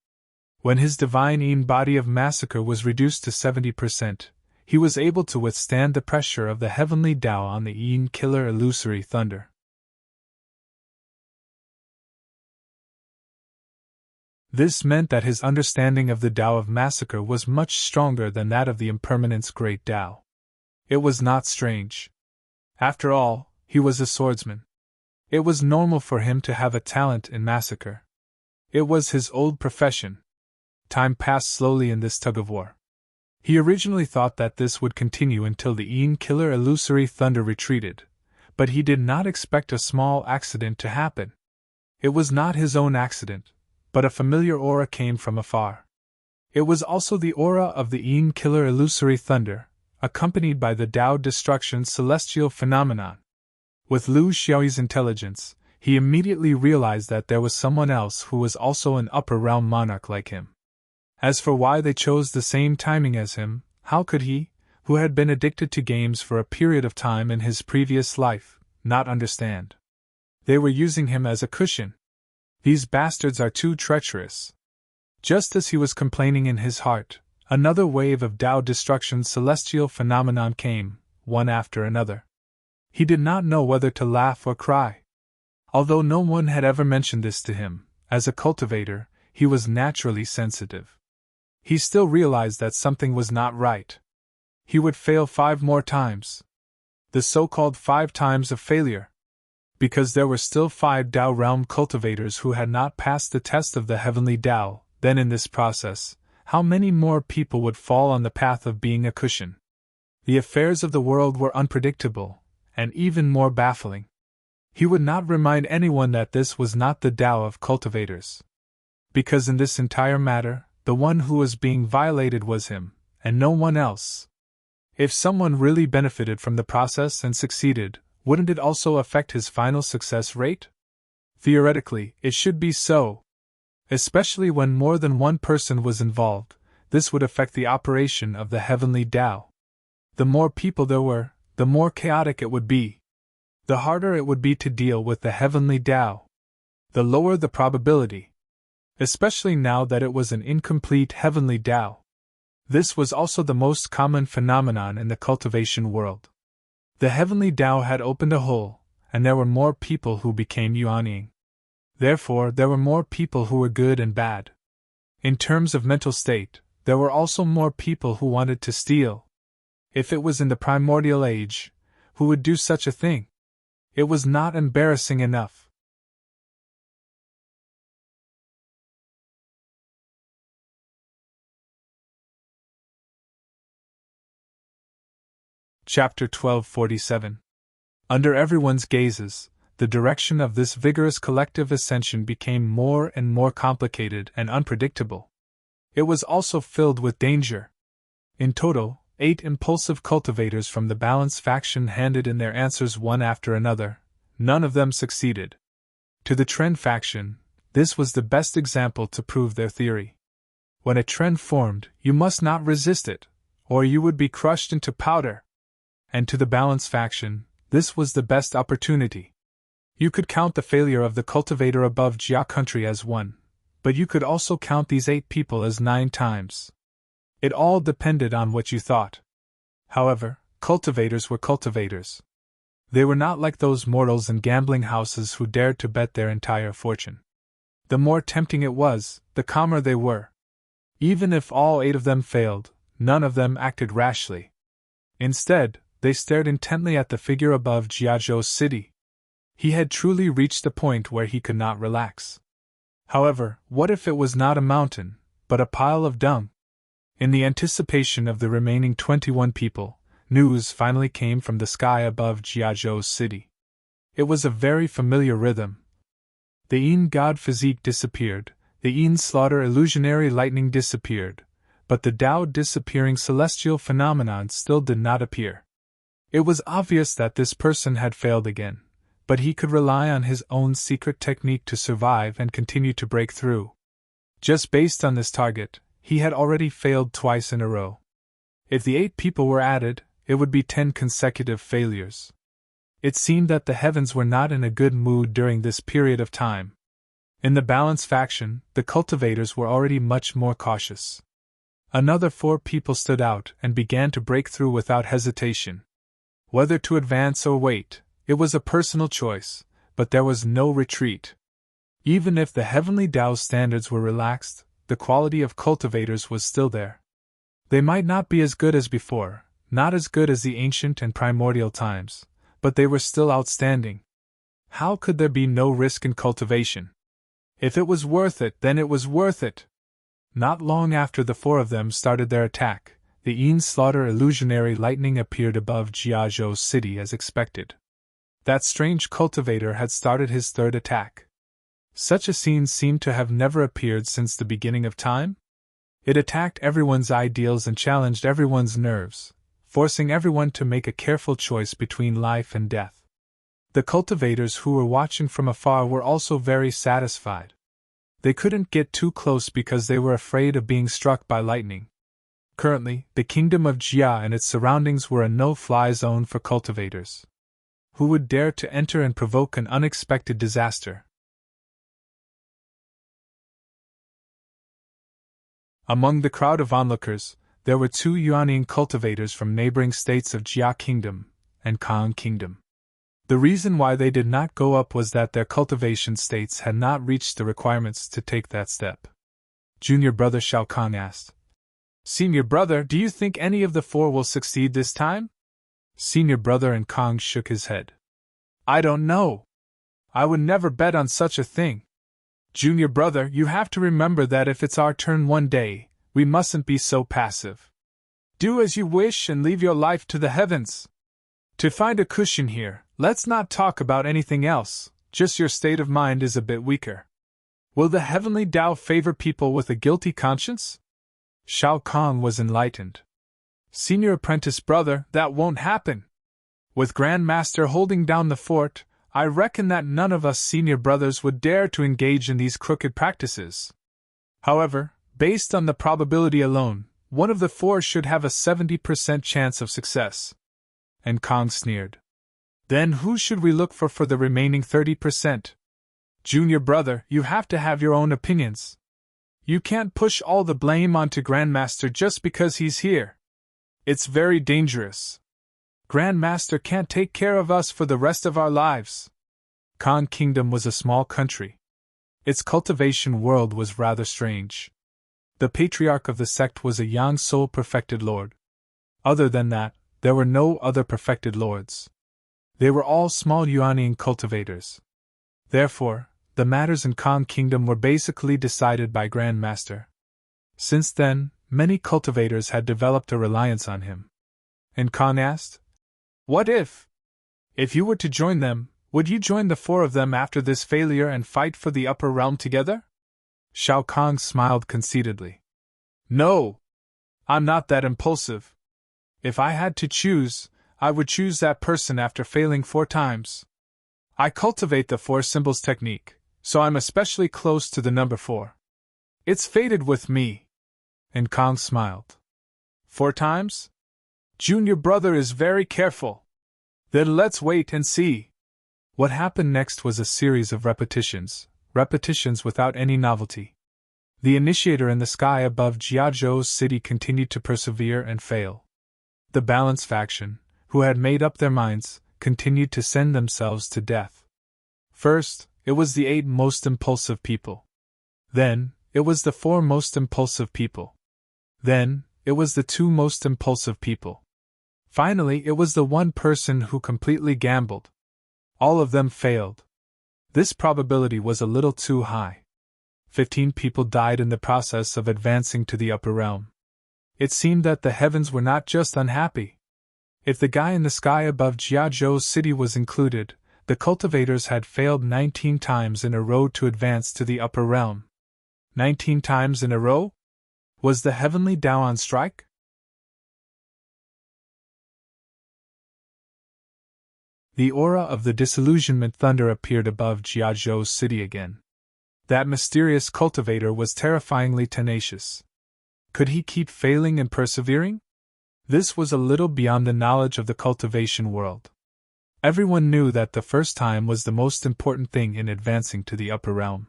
When his divine Yin body of massacre was reduced to 70%, he was able to withstand the pressure of the heavenly Tao on the Yin killer illusory thunder. This meant that his understanding of the Tao of massacre was much stronger than that of the impermanence great Tao. It was not strange. After all, he was a swordsman. It was normal for him to have a talent in massacre. It was his old profession. Time passed slowly in this tug-of-war. He originally thought that this would continue until the Yin killer illusory thunder retreated, but he did not expect a small accident to happen. It was not his own accident, but a familiar aura came from afar. It was also the aura of the Yin killer illusory thunder, accompanied by the Tao destruction celestial phenomenon. With Lu Xiaoyi's intelligence, he immediately realized that there was someone else who was also an upper realm monarch like him. As for why they chose the same timing as him, how could he, who had been addicted to games for a period of time in his previous life, not understand? They were using him as a cushion. These bastards are too treacherous. Just as he was complaining in his heart, another wave of Tao destruction celestial phenomenon came, one after another. He did not know whether to laugh or cry. Although no one had ever mentioned this to him, as a cultivator, he was naturally sensitive. He still realized that something was not right. He would fail 5 more times. The so-called 5 times of failure. Because there were still 5 Tao realm cultivators who had not passed the test of the heavenly Tao, then in this process, how many more people would fall on the path of being a cushion? The affairs of the world were unpredictable, and even more baffling. He would not remind anyone that this was not the Tao of cultivators. Because in this entire matter, the one who was being violated was him, and no one else. If someone really benefited from the process and succeeded, wouldn't it also affect his final success rate? Theoretically, it should be so. Especially when more than one person was involved, this would affect the operation of the heavenly Tao. The more people there were, the more chaotic it would be. The harder it would be to deal with the heavenly Tao. The lower the probability. Especially now that it was an incomplete heavenly Tao. This was also the most common phenomenon in the cultivation world. The heavenly Tao had opened a hole, and there were more people who became yuanying. Therefore, there were more people who were good and bad. In terms of mental state, there were also more people who wanted to steal. If it was in the primordial age, who would do such a thing? It was not embarrassing enough. Chapter 1247. Under everyone's gazes, the direction of this vigorous collective ascension became more and more complicated and unpredictable. It was also filled with danger. In total, 8 impulsive cultivators from the Balance faction handed in their answers one after another. None of them succeeded. To the Trend faction, this was the best example to prove their theory. When a trend formed, you must not resist it, or you would be crushed into powder. And to the Balance faction, this was the best opportunity. You could count the failure of the cultivator above Jia country as 1, but you could also count these 8 people as 9 times. It all depended on what you thought. However, cultivators were cultivators. They were not like those mortals in gambling houses who dared to bet their entire fortune. The more tempting it was, the calmer they were. Even if all 8 of them failed, none of them acted rashly. Instead, they stared intently at the figure above Jiazhou's city. He had truly reached the point where he could not relax. However, what if it was not a mountain, but a pile of dung? In the anticipation of the remaining 21 people, news finally came from the sky above Jiazhou's city. It was a very familiar rhythm. The Yin God physique disappeared, the Yin slaughter illusionary lightning disappeared, but the Tao disappearing celestial phenomenon still did not appear. It was obvious that this person had failed again, but he could rely on his own secret technique to survive and continue to break through. Just based on this target, he had already failed twice in a row. If the 8 people were added, it would be 10 consecutive failures. It seemed that the heavens were not in a good mood during this period of time. In the Balance faction, the cultivators were already much more cautious. Another 4 people stood out and began to break through without hesitation. Whether to advance or wait, it was a personal choice, but there was no retreat. Even if the heavenly Tao standards were relaxed, the quality of cultivators was still there. They might not be as good as before, not as good as the ancient and primordial times, but they were still outstanding. How could there be no risk in cultivation? If it was worth it, then it was worth it. Not long after the 4 of them started their attack, the Yin slaughter illusionary lightning appeared above Jiazhou's city as expected. That strange cultivator had started his 3rd attack. Such a scene seemed to have never appeared since the beginning of time. It attacked everyone's ideals and challenged everyone's nerves, forcing everyone to make a careful choice between life and death. The cultivators who were watching from afar were also very satisfied. They couldn't get too close because they were afraid of being struck by lightning. Currently, the kingdom of Jia and its surroundings were a no-fly zone for cultivators. Who would dare to enter and provoke an unexpected disaster? Among the crowd of onlookers, there were 2 Yuanying cultivators from neighboring states of Jia Kingdom and Kang Kingdom. The reason why they did not go up was that their cultivation states had not reached the requirements to take that step. Junior brother Shao Kahn asked. Senior brother, do you think any of the four will succeed this time? Senior brother and Kong shook his head. I don't know. I would never bet on such a thing. Junior brother, you have to remember that if it's our turn one day, we mustn't be so passive. Do as you wish and leave your life to the heavens. To find a cushion here, let's not talk about anything else, just your state of mind is a bit weaker. Will the heavenly Tao favor people with a guilty conscience? Shao Kahn was enlightened. Senior apprentice brother, that won't happen. With Grand Master holding down the fort, I reckon that none of us senior brothers would dare to engage in these crooked practices. However, based on the probability alone, one of the four should have a 70% chance of success. And Kong sneered. Then who should we look for the remaining 30%? Junior brother, you have to have your own opinions. You can't push all the blame onto Grandmaster just because he's here. It's very dangerous. Grandmaster can't take care of us for the rest of our lives. Kong Kingdom was a small country. Its cultivation world was rather strange. The patriarch of the sect was a young soul perfected lord. Other than that, there were no other perfected lords. They were all small Yuanian cultivators. Therefore, the matters in Kong Kingdom were basically decided by Grandmaster. Since then, many cultivators had developed a reliance on him. And Kong asked, what if? If you were to join them, would you join the four of them after this failure and fight for the upper realm together? Shao Kahn smiled conceitedly. No! I'm not that impulsive. If I had to choose, I would choose that person after failing 4 times. I cultivate the 4 symbols technique, so I'm especially close to the number 4. It's fated with me. And Kong smiled. 4 times? Junior brother is very careful. Then let's wait and see. What happened next was a series of repetitions without any novelty. The initiator in the sky above Jiazhou's city continued to persevere and fail. The Balance faction, who had made up their minds, continued to send themselves to death. First, it was the 8 most impulsive people. Then, it was the 4 most impulsive people. Then, it was the 2 most impulsive people. Finally, it was the 1 person who completely gambled. All of them failed. This probability was a little too high. 15 people died in the process of advancing to the upper realm. It seemed that the heavens were not just unhappy. If the guy in the sky above Jiazhou's city was included, the cultivators had failed 19 times in a row to advance to the upper realm. 19 times in a row? Was the heavenly Tao on strike? The aura of the disillusionment thunder appeared above Jiazhou's city again. That mysterious cultivator was terrifyingly tenacious. Could he keep failing and persevering? This was a little beyond the knowledge of the cultivation world. Everyone knew that the first time was the most important thing in advancing to the upper realm.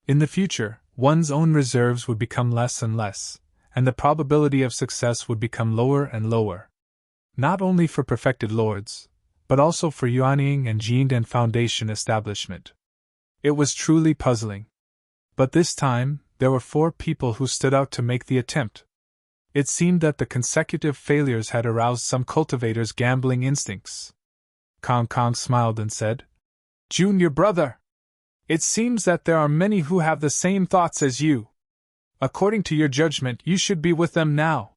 In the future, one's own reserves would become less and less, and the probability of success would become lower and lower. Not only for perfected lords, but also for Yuanying and Jinden Foundation establishment. It was truly puzzling. But this time, there were 4 people who stood out to make the attempt. It seemed that the consecutive failures had aroused some cultivators' gambling instincts. Kong smiled and said, Junior brother, it seems that there are many who have the same thoughts as you. According to your judgment, you should be with them now.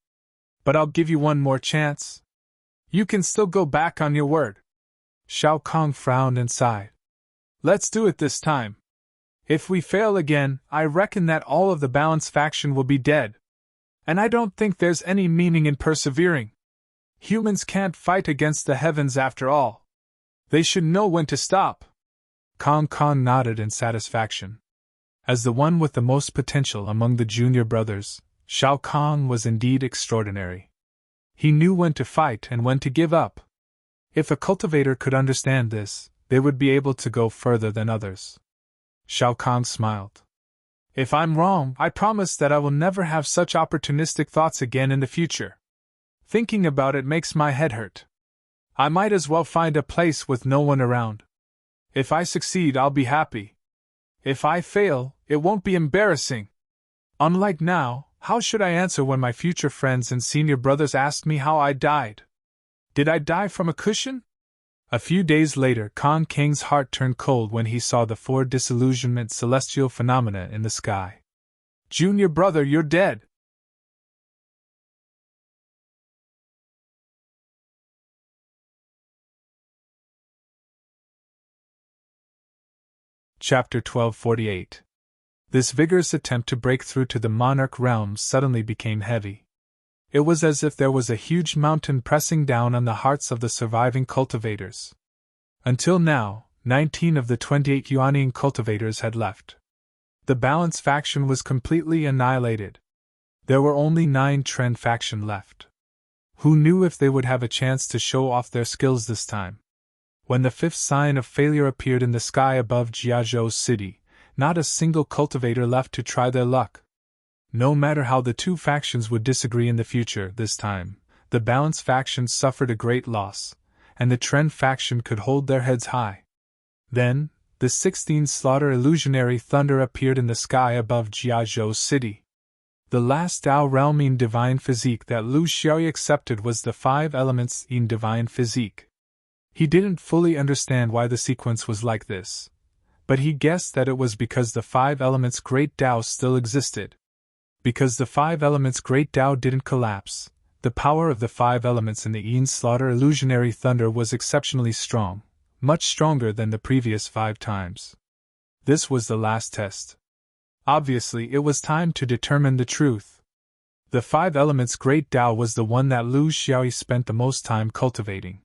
But I'll give you one more chance. You can still go back on your word. Shao Kahn frowned and sighed. Let's do it this time. If we fail again, I reckon that all of the Balance faction will be dead. And I don't think there's any meaning in persevering. Humans can't fight against the heavens after all. They should know when to stop. Kong nodded in satisfaction. As the one with the most potential among the junior brothers, Shao Kahn was indeed extraordinary. He knew when to fight and when to give up. If a cultivator could understand this, they would be able to go further than others. Shao Kahn smiled. If I'm wrong, I promise that I will never have such opportunistic thoughts again in the future. Thinking about it makes my head hurt. I might as well find a place with no one around. If I succeed, I'll be happy. If I fail, it won't be embarrassing. Unlike now, how should I answer when my future friends and senior brothers asked me how I died? Did I die from a cushion? A few days later, Khan King's heart turned cold when he saw the 4 disillusionment celestial phenomena in the sky. Junior brother, you're dead! Chapter 1248. This vigorous attempt to break through to the monarch realm suddenly became heavy. It was as if there was a huge mountain pressing down on the hearts of the surviving cultivators. Until now, 19 of the 28 Yuanian cultivators had left. The Balance faction was completely annihilated. There were only 9 Trend faction left. Who knew if they would have a chance to show off their skills this time? When the 5th sign of failure appeared in the sky above Jiazhou City, not a single cultivator left to try their luck. No matter how the 2 factions would disagree in the future, this time, the Balance faction suffered a great loss, and the Trend faction could hold their heads high. Then, the 16th Slaughter Illusionary Thunder appeared in the sky above Jiazhou City. The last Tao realm in Divine Physique that Lu Xiaoyi accepted was the 5 elements in Divine Physique. He didn't fully understand why the sequence was like this, but he guessed that it was because the 5 elements Great Tao still existed. Because the 5 elements Great Tao didn't collapse, the power of the 5 elements in the Yin Slaughter Illusionary Thunder was exceptionally strong, much stronger than the previous 5 times. This was the last test. Obviously, it was time to determine the truth. The 5 elements Great Tao was the one that Lu Xiaoyi spent the most time cultivating.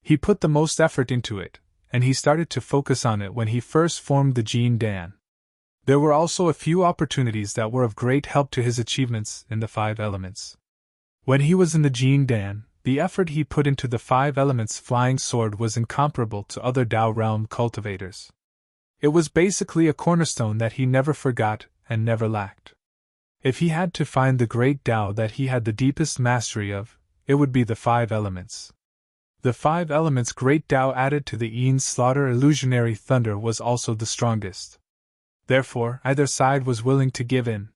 He put the most effort into it, and he started to focus on it when he first formed the Jin Dan. There were also a few opportunities that were of great help to his achievements in the 5 elements. When he was in the Jin Dan, the effort he put into the 5 elements flying sword was incomparable to other Dao realm cultivators. It was basically a cornerstone that he never forgot and never lacked. If he had to find the great Dao that he had the deepest mastery of, it would be the 5 elements. The 5 elements Great Tao added to the Yin Slaughter Illusionary Thunder was also the strongest. Therefore, either side was willing to give in.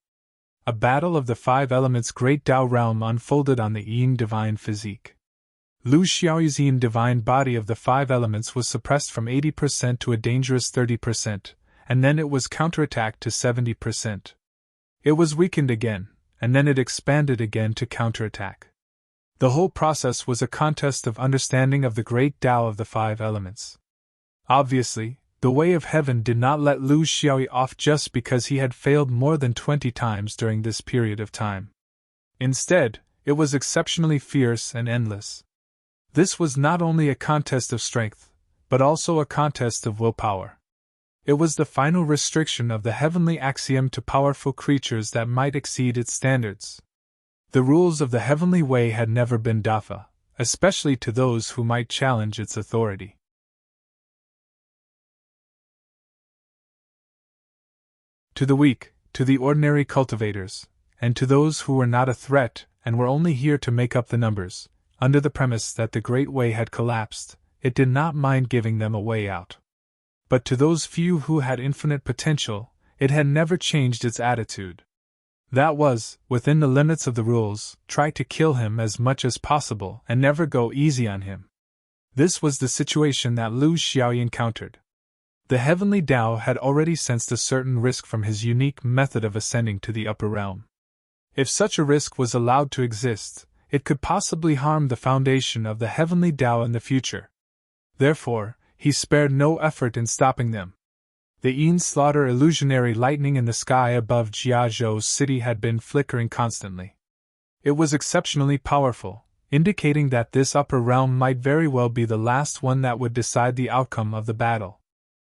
A battle of the 5 elements Great Tao realm unfolded on the Yin Divine Physique. Lu Xiaoyi's Yin Divine Body of the 5 elements was suppressed from 80% to a dangerous 30%, and then it was counterattacked to 70%. It was weakened again, and then it expanded again to counterattack. The whole process was a contest of understanding of the great Tao of the 5 elements. Obviously, the Way of Heaven did not let Lu Xiaoyi off just because he had failed more than 20 times during this period of time. Instead, it was exceptionally fierce and endless. This was not only a contest of strength, but also a contest of willpower. It was the final restriction of the heavenly axiom to powerful creatures that might exceed its standards. The rules of the heavenly way had never been dafa, especially to those who might challenge its authority. To the weak, to the ordinary cultivators, and to those who were not a threat and were only here to make up the numbers, under the premise that the Great Way had collapsed, it did not mind giving them a way out. But to those few who had infinite potential, it had never changed its attitude. That was, within the limits of the rules, try to kill him as much as possible and never go easy on him. This was the situation that Lu Xiaoyi encountered. The heavenly Tao had already sensed a certain risk from his unique method of ascending to the upper realm. If such a risk was allowed to exist, it could possibly harm the foundation of the heavenly Tao in the future. Therefore, he spared no effort in stopping them. The Yin Slaughter illusionary lightning in the sky above Jiazhou City had been flickering constantly. It was exceptionally powerful, indicating that this upper realm might very well be the last one that would decide the outcome of the battle.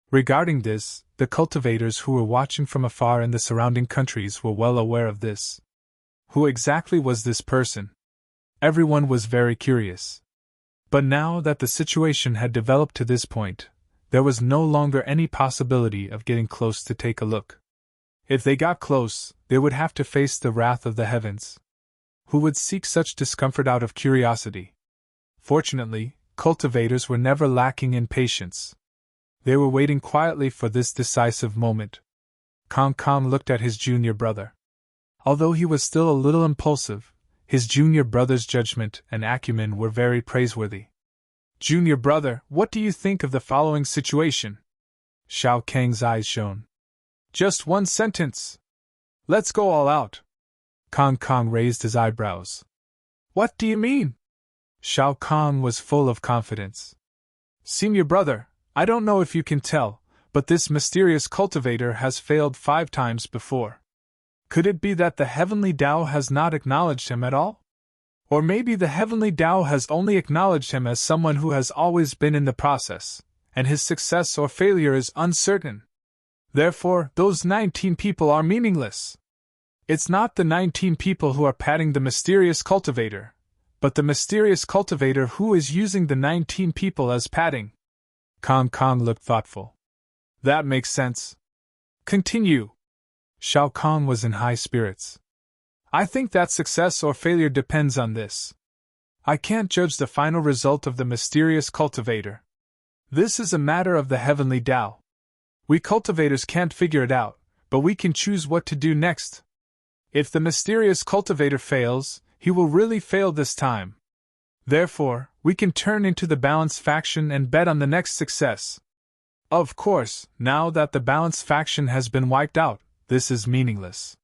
Regarding this, the cultivators who were watching from afar in the surrounding countries were well aware of this. Who exactly was this person? Everyone was very curious. But now that the situation had developed to this point, there was no longer any possibility of getting close to take a look. If they got close, they would have to face the wrath of the heavens. Who would seek such discomfort out of curiosity? Fortunately, cultivators were never lacking in patience. They were waiting quietly for this decisive moment. Kong Kong looked at his junior brother. Although he was still a little impulsive, his junior brother's judgment and acumen were very praiseworthy. Junior brother, what do you think of the following situation? Shao Kang's eyes shone. Just one sentence. Let's go all out. Kong Kong raised his eyebrows. What do you mean? Shao Kong was full of confidence. Senior brother, I don't know if you can tell, but this mysterious cultivator has failed 5 times before. Could it be that the heavenly Tao has not acknowledged him at all? Or maybe the heavenly Tao has only acknowledged him as someone who has always been in the process, and his success or failure is uncertain. Therefore, those 19 people are meaningless. It's not the 19 people who are patting the mysterious cultivator, but the mysterious cultivator who is using the 19 people as padding. Kong Kong looked thoughtful. That makes sense. Continue. Shao Kong was in high spirits. I think that success or failure depends on this. I can't judge the final result of the mysterious cultivator. This is a matter of the heavenly Tao. We cultivators can't figure it out, but we can choose what to do next. If the mysterious cultivator fails, he will really fail this time. Therefore, we can turn into the balanced faction and bet on the next success. Of course, now that the balanced faction has been wiped out, this is meaningless.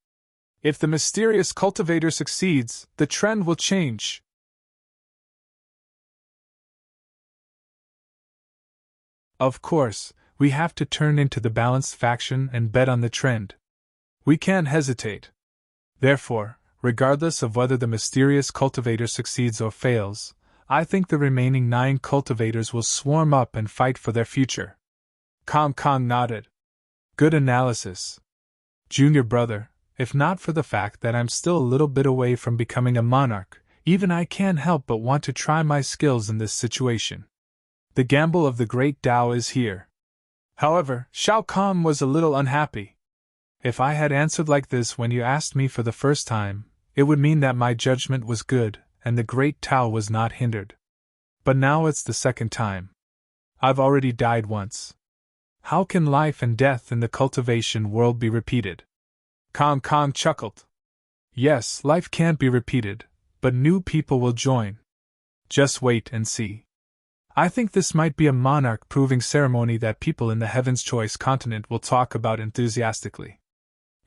If the mysterious cultivator succeeds, the trend will change. Of course, we have to turn into the balanced faction and bet on the trend. We can't hesitate. Therefore, regardless of whether the mysterious cultivator succeeds or fails, I think the remaining 9 cultivators will swarm up and fight for their future. Kong Kong nodded. Good analysis. Junior brother, if not for the fact that I'm still a little bit away from becoming a monarch, even I can't help but want to try my skills in this situation. The gamble of the great Tao is here. However, Shao Kahn was a little unhappy. If I had answered like this when you asked me for the first time, it would mean that my judgment was good, and the great Tao was not hindered. But now it's the second time. I've already died once. How can life and death in the cultivation world be repeated? Kong Kong chuckled. Yes, life can't be repeated, but new people will join. Just wait and see. I think this might be a monarch-proving ceremony that people in the Heaven's Choice continent will talk about enthusiastically.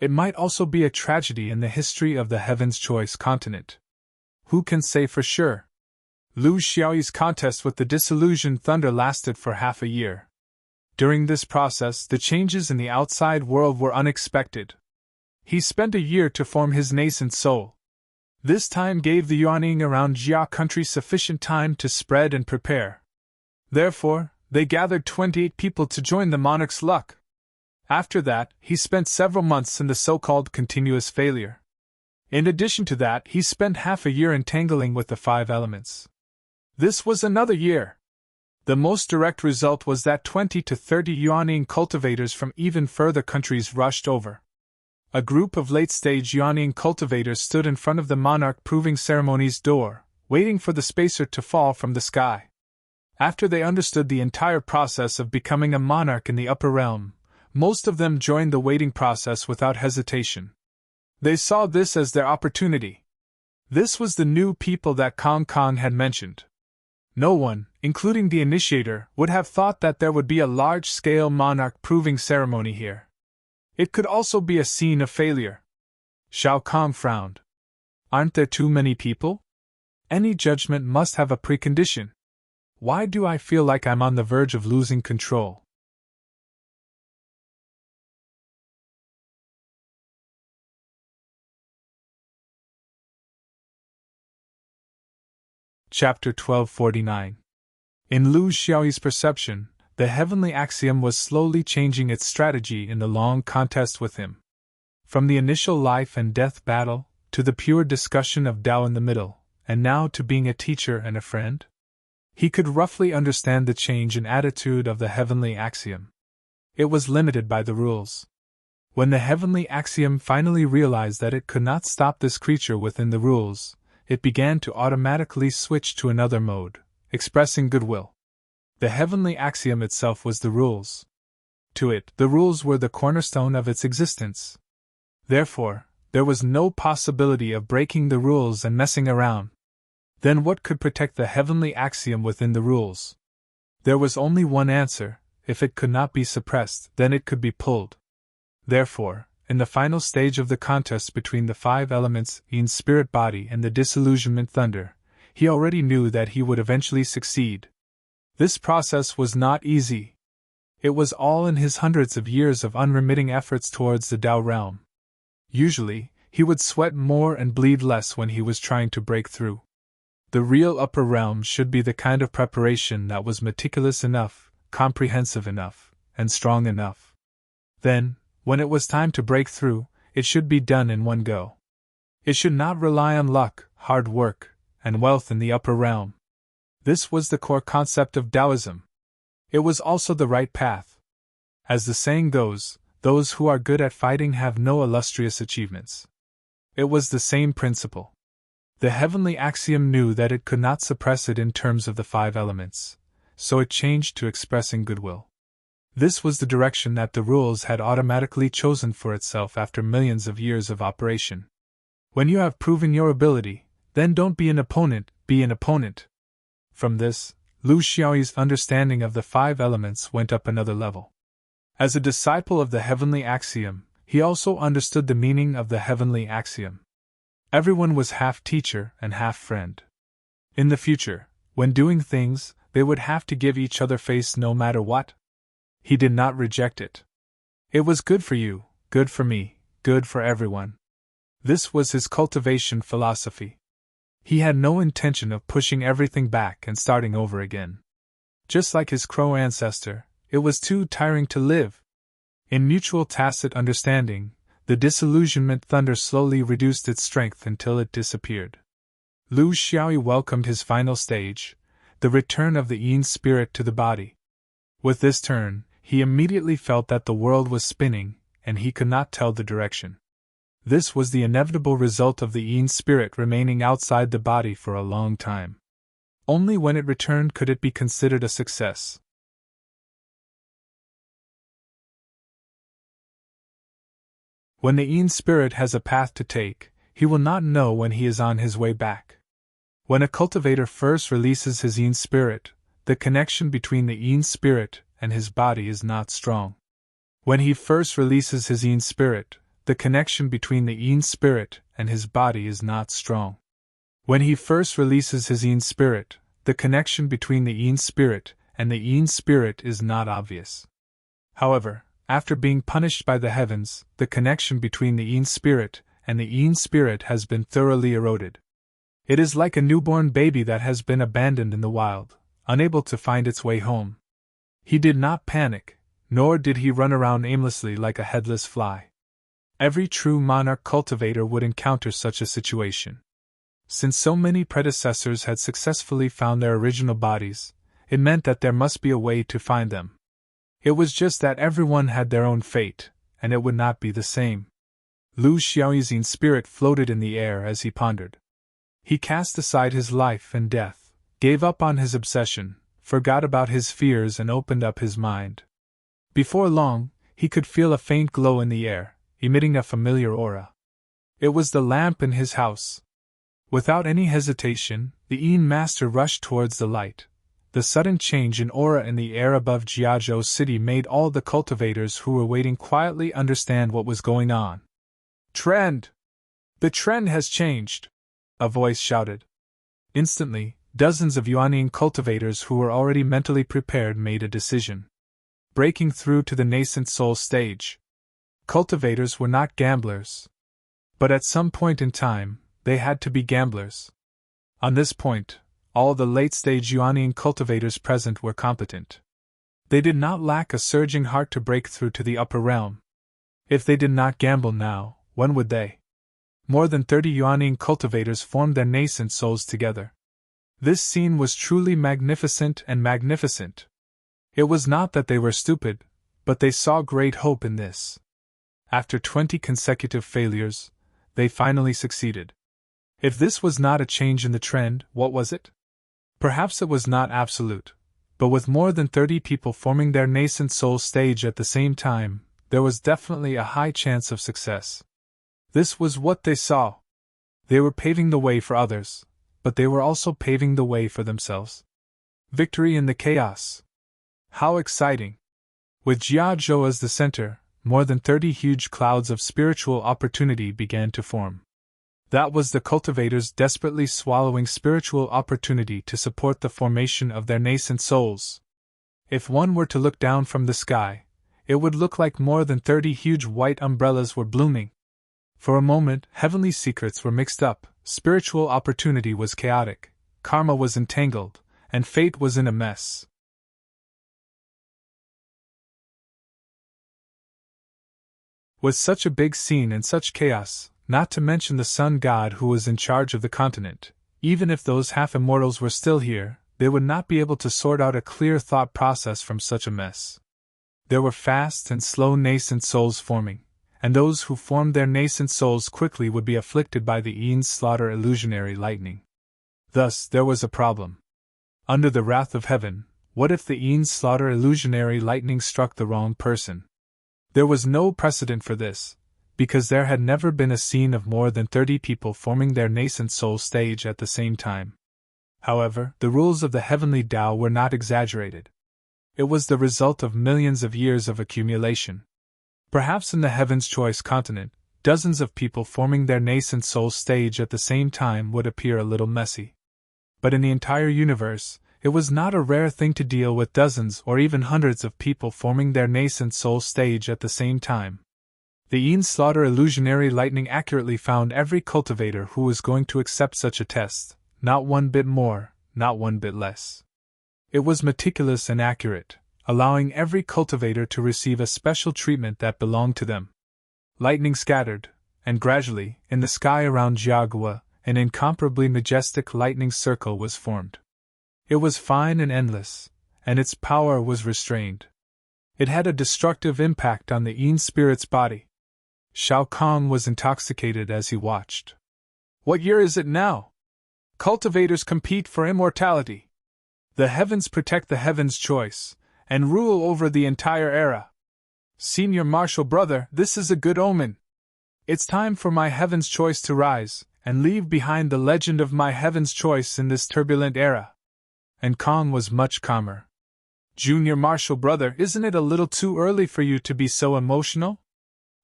It might also be a tragedy in the history of the Heaven's Choice continent. Who can say for sure? Lu Xiaoyi's contest with the disillusioned Thunder lasted for half a year. During this process, the changes in the outside world were unexpected. He spent a year to form his nascent soul. This time gave the Yuaning around Jia country sufficient time to spread and prepare. Therefore, they gathered 28 people to join the monarch's luck. After that, he spent several months in the so-called continuous failure. In addition to that, he spent half a year entangling with the 5 elements. This was another year. The most direct result was that 20 to 30 Yuaning cultivators from even further countries rushed over. A group of late-stage Yuaning cultivators stood in front of the monarch-proving ceremony's door, waiting for the spacer to fall from the sky. After they understood the entire process of becoming a monarch in the upper realm, most of them joined the waiting process without hesitation. They saw this as their opportunity. This was the new people that Kong Kong had mentioned. No one, including the initiator, would have thought that there would be a large-scale monarch-proving ceremony here. It could also be a scene of failure. Shao Kong frowned. Aren't there too many people? Any judgment must have a precondition. Why do I feel like I'm on the verge of losing control? Chapter 1249. In Lu Xiaoyi's perception, the heavenly axiom was slowly changing its strategy in the long contest with him. From the initial life and death battle, to the pure discussion of Tao in the middle, and now to being a teacher and a friend, he could roughly understand the change in attitude of the heavenly axiom. It was limited by the rules. When the heavenly axiom finally realized that it could not stop this creature within the rules, it began to automatically switch to another mode, expressing goodwill. The heavenly axiom itself was the rules. To it, the rules were the cornerstone of its existence. Therefore, there was no possibility of breaking the rules and messing around. Then what could protect the heavenly axiom within the rules? There was only one answer: if it could not be suppressed, then it could be pulled. Therefore, in the final stage of the contest between the five elements, yin spirit body and the disillusionment thunder, he already knew that he would eventually succeed. This process was not easy. It was all in his hundreds of years of unremitting efforts towards the Tao realm. Usually, he would sweat more and bleed less when he was trying to break through. The real upper realm should be the kind of preparation that was meticulous enough, comprehensive enough, and strong enough. Then, when it was time to break through, it should be done in one go. It should not rely on luck, hard work, and wealth in the upper realm. This was the core concept of Taoism. It was also the right path. As the saying goes, those who are good at fighting have no illustrious achievements. It was the same principle. The heavenly axiom knew that it could not suppress it in terms of the five elements, so it changed to expressing goodwill. This was the direction that the rules had automatically chosen for itself after millions of years of operation. When you have proven your ability, then don't be an opponent, be an opponent. From this, Lu Xiaoyi's understanding of the five elements went up another level. As a disciple of the heavenly axiom, he also understood the meaning of the heavenly axiom. Everyone was half teacher and half friend. In the future, when doing things, they would have to give each other face no matter what. He did not reject it. It was good for you, good for me, good for everyone. This was his cultivation philosophy. He had no intention of pushing everything back and starting over again. Just like his crow ancestor, it was too tiring to live. In mutual tacit understanding, the disillusionment thunder slowly reduced its strength until it disappeared. Lu Xiaoyi welcomed his final stage, the return of the yin spirit to the body. With this turn, he immediately felt that the world was spinning, and he could not tell the direction. This was the inevitable result of the yin spirit remaining outside the body for a long time. Only when it returned could it be considered a success. When the yin spirit has a path to take, he will not know when he is on his way back. When a cultivator first releases his yin spirit, the connection between the yin spirit and his body is not strong. When he first releases his yin spirit, the connection between the yin spirit and his body is not strong. When he first releases his yin spirit, the connection between the yin spirit and the yin spirit is not obvious. However, after being punished by the heavens, the connection between the yin spirit and the yin spirit has been thoroughly eroded. It is like a newborn baby that has been abandoned in the wild, unable to find its way home. He did not panic, nor did he run around aimlessly like a headless fly. Every true monarch cultivator would encounter such a situation. Since so many predecessors had successfully found their original bodies, it meant that there must be a way to find them. It was just that everyone had their own fate, and it would not be the same. Lu Xiaoyi's yin spirit floated in the air as he pondered. He cast aside his life and death, gave up on his obsession, forgot about his fears and opened up his mind. Before long, he could feel a faint glow in the air, emitting a familiar aura. It was the lamp in his house. Without any hesitation, the Yin Master rushed towards the light. The sudden change in aura in the air above Jiazhou City made all the cultivators who were waiting quietly understand what was going on. Trend! The trend has changed! A voice shouted. Instantly, dozens of Yuanian cultivators who were already mentally prepared made a decision. Breaking through to the nascent soul stage. Cultivators were not gamblers. But at some point in time, they had to be gamblers. On this point, all the late-stage Yuanian cultivators present were competent. They did not lack a surging heart to break through to the upper realm. If they did not gamble now, when would they? More than 30 Yuanian cultivators formed their nascent souls together. This scene was truly magnificent and magnificent. It was not that they were stupid, but they saw great hope in this. After 20 consecutive failures, they finally succeeded. If this was not a change in the trend, what was it? Perhaps it was not absolute, but with more than 30 people forming their nascent soul stage at the same time, there was definitely a high chance of success. This was what they saw. They were paving the way for others, but they were also paving the way for themselves. Victory in the chaos. How exciting! With Jiazhou as the center, more than 30 huge clouds of spiritual opportunity began to form. That was the cultivators desperately swallowing spiritual opportunity to support the formation of their nascent souls. If one were to look down from the sky, it would look like more than 30 huge white umbrellas were blooming. For a moment, heavenly secrets were mixed up, spiritual opportunity was chaotic, karma was entangled, and fate was in a mess. With such a big scene and such chaos, not to mention the sun god who was in charge of the continent, even if those half-immortals were still here, they would not be able to sort out a clear thought process from such a mess. There were fast and slow nascent souls forming, and those who formed their nascent souls quickly would be afflicted by the Eon's slaughter illusionary lightning. Thus, there was a problem. Under the wrath of heaven, what if the Eon's slaughter illusionary lightning struck the wrong person? There was no precedent for this, because there had never been a scene of more than 30 people forming their nascent soul stage at the same time. However, the rules of the heavenly Tao were not exaggerated. It was the result of millions of years of accumulation. Perhaps in the Heaven's Choice continent, dozens of people forming their nascent soul stage at the same time would appear a little messy. But in the entire universe, it was not a rare thing to deal with dozens or even hundreds of people forming their nascent soul stage at the same time. The Eon Slaughter illusionary lightning accurately found every cultivator who was going to accept such a test, not one bit more, not one bit less. It was meticulous and accurate, allowing every cultivator to receive a special treatment that belonged to them. Lightning scattered, and gradually, in the sky around Jiagua, an incomparably majestic lightning circle was formed. It was fine and endless, and its power was restrained. It had a destructive impact on the Eon spirit's body. Shao Kong was intoxicated as he watched. What year is it now? Cultivators compete for immortality. The heavens protect the Heaven's Choice, and rule over the entire era. Senior Marshal Brother, this is a good omen. It's time for my Heaven's Choice to rise, and leave behind the legend of my Heaven's Choice in this turbulent era. And Kong was much calmer. Junior Marshal Brother, isn't it a little too early for you to be so emotional?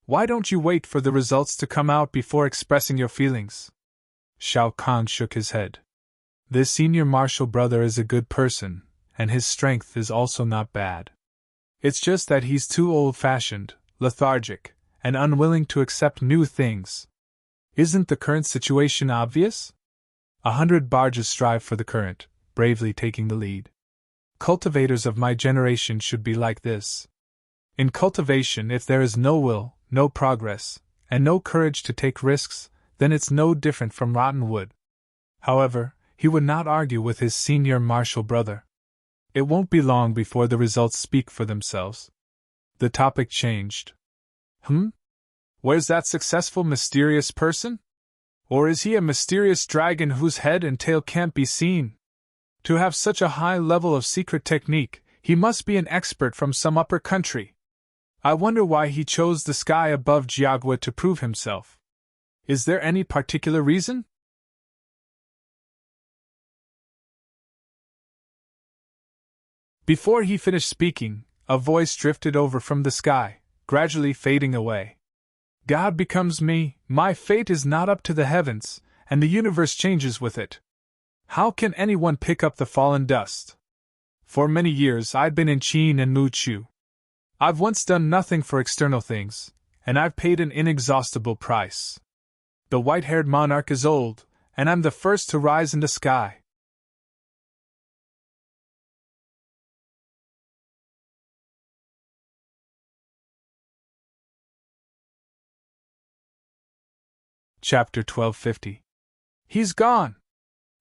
Why don't you wait for the results to come out before expressing your feelings? Shao Kong shook his head. This Senior Marshal Brother is a good person, and his strength is also not bad. It's just that he's too old-fashioned, lethargic, and unwilling to accept new things. Isn't the current situation obvious? 100 barges strive for the current, bravely taking the lead. Cultivators of my generation should be like this. In cultivation, if there is no will, no progress, and no courage to take risks, then it's no different from rotten wood. However, he would not argue with his Senior Marshal Brother. It won't be long before the results speak for themselves. The topic changed. Where's that successful mysterious person? Or is he a mysterious dragon whose head and tail can't be seen? To have such a high level of secret technique, he must be an expert from some upper country. I wonder why he chose the sky above Jiagua to prove himself. Is there any particular reason? Before he finished speaking, a voice drifted over from the sky, gradually fading away. God becomes me, my fate is not up to the heavens, and the universe changes with it. How can anyone pick up the fallen dust? For many years I've been in Qin and Muchu. I've once done nothing for external things, and I've paid an inexhaustible price. The white-haired monarch is old, and I'm the first to rise in the sky. Chapter 1250. He's gone!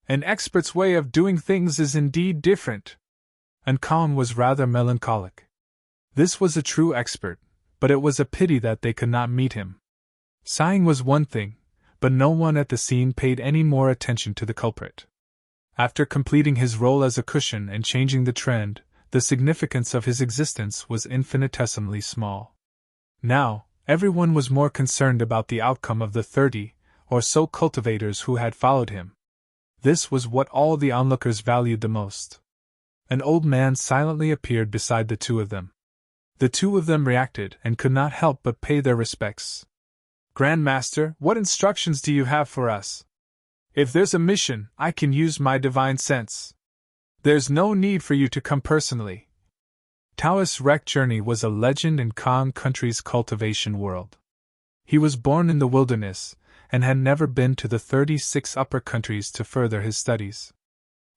An expert's way of doing things is indeed different. And Kong was rather melancholic. This was a true expert, but it was a pity that they could not meet him. Sighing was one thing, but no one at the scene paid any more attention to the culprit. After completing his role as a cushion and changing the trend, the significance of his existence was infinitesimally small. Now, everyone was more concerned about the outcome of the 30 or so cultivators who had followed him. This was what all the onlookers valued the most. An old man silently appeared beside the two of them. The two of them reacted and could not help but pay their respects. "Grand Master, what instructions do you have for us? If there's a mission, I can use my divine sense. There's no need for you to come personally." Taoist Rek Journey was a legend in Kong Country's cultivation world. He was born in the wilderness, and had never been to the 36 upper countries to further his studies.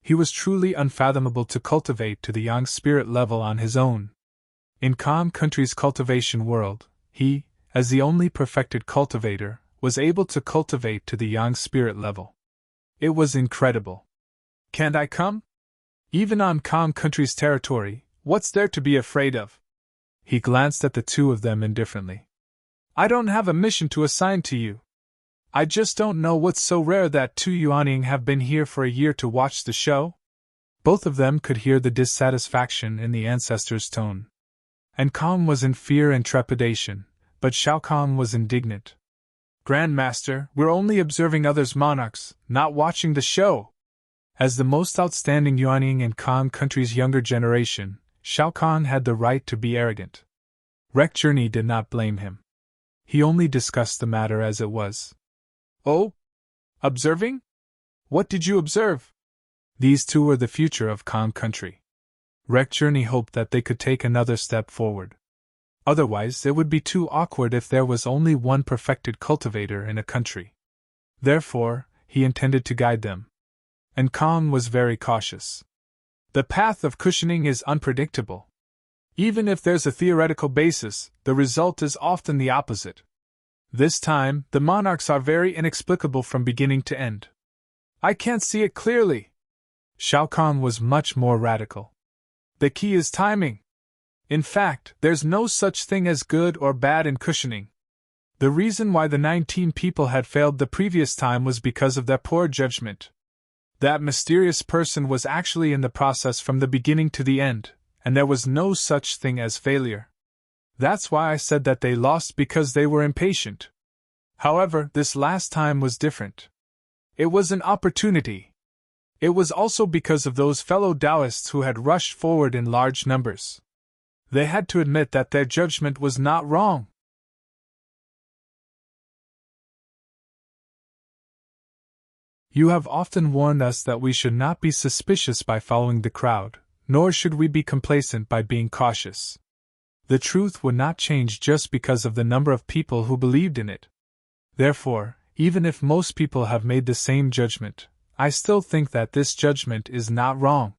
He was truly unfathomable to cultivate to the yang spirit level on his own. In Kong Country's cultivation world, he, as the only perfected cultivator, was able to cultivate to the yang spirit level. It was incredible. "Can't I come? Even on Kong Country's territory, what's there to be afraid of?" He glanced at the two of them indifferently. "I don't have a mission to assign to you. I just don't know what's so rare that two Yuanying have been here for a year to watch the show." Both of them could hear the dissatisfaction in the ancestor's tone. And Kong was in fear and trepidation, but Shao Kong was indignant. "Grand Master, we're only observing others' monarchs, not watching the show." As the most outstanding Yuanying in Kong Country's younger generation, Shao Kong had the right to be arrogant. Rek Journey did not blame him. He only discussed the matter as it was. "Oh? Observing? What did you observe?" These two were the future of Kong Country. Rek Journey hoped that they could take another step forward. Otherwise, it would be too awkward if there was only one perfected cultivator in a country. Therefore, he intended to guide them. And Kong was very cautious. The path of cushioning is unpredictable. Even if there's a theoretical basis, the result is often the opposite. This time, the monarchs are very inexplicable from beginning to end. "I can't see it clearly." Shao Kong was much more radical. "The key is timing. In fact, there's no such thing as good or bad in cushioning. The reason why the 19 people had failed the previous time was because of their poor judgment. That mysterious person was actually in the process from the beginning to the end, and there was no such thing as failure. That's why I said that they lost because they were impatient. However, this last time was different. It was an opportunity. It was also because of those fellow Taoists who had rushed forward in large numbers. They had to admit that their judgment was not wrong." You have often warned us that we should not be suspicious by following the crowd, nor should we be complacent by being cautious. The truth would not change just because of the number of people who believed in it. Therefore, even if most people have made the same judgment, I still think that this judgment is not wrong.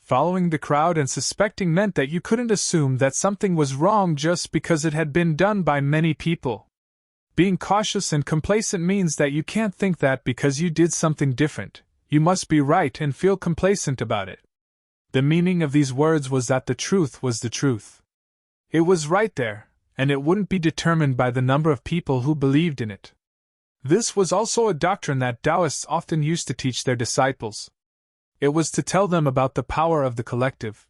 Following the crowd and suspecting meant that you couldn't assume that something was wrong just because it had been done by many people. Being cautious and complacent means that you can't think that because you did something different, you must be right and feel complacent about it. The meaning of these words was that the truth was the truth. It was right there, and it wouldn't be determined by the number of people who believed in it. This was also a doctrine that Taoists often used to teach their disciples. It was to tell them about the power of the collective.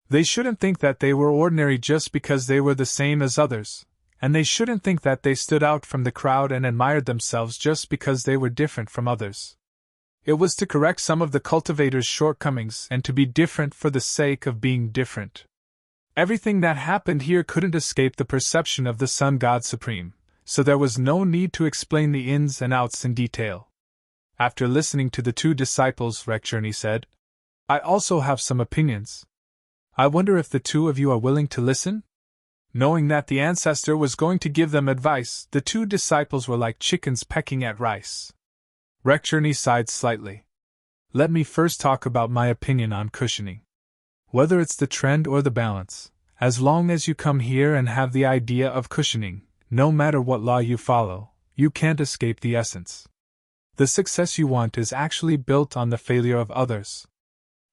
They shouldn't think that they were ordinary just because they were the same as others, and they shouldn't think that they stood out from the crowd and admired themselves just because they were different from others. It was to correct some of the cultivators' shortcomings and to be different for the sake of being different. Everything that happened here couldn't escape the perception of the Sun God Supreme, so there was no need to explain the ins and outs in detail. After listening to the two disciples, Rek Journey said, "I also have some opinions. I wonder if the two of you are willing to listen?" Knowing that the ancestor was going to give them advice, the two disciples were like chickens pecking at rice. Rek Journey sighed slightly. "Let me first talk about my opinion on cushioning. Whether it's the trend or the balance, as long as you come here and have the idea of cushioning, no matter what law you follow, you can't escape the essence. The success you want is actually built on the failure of others.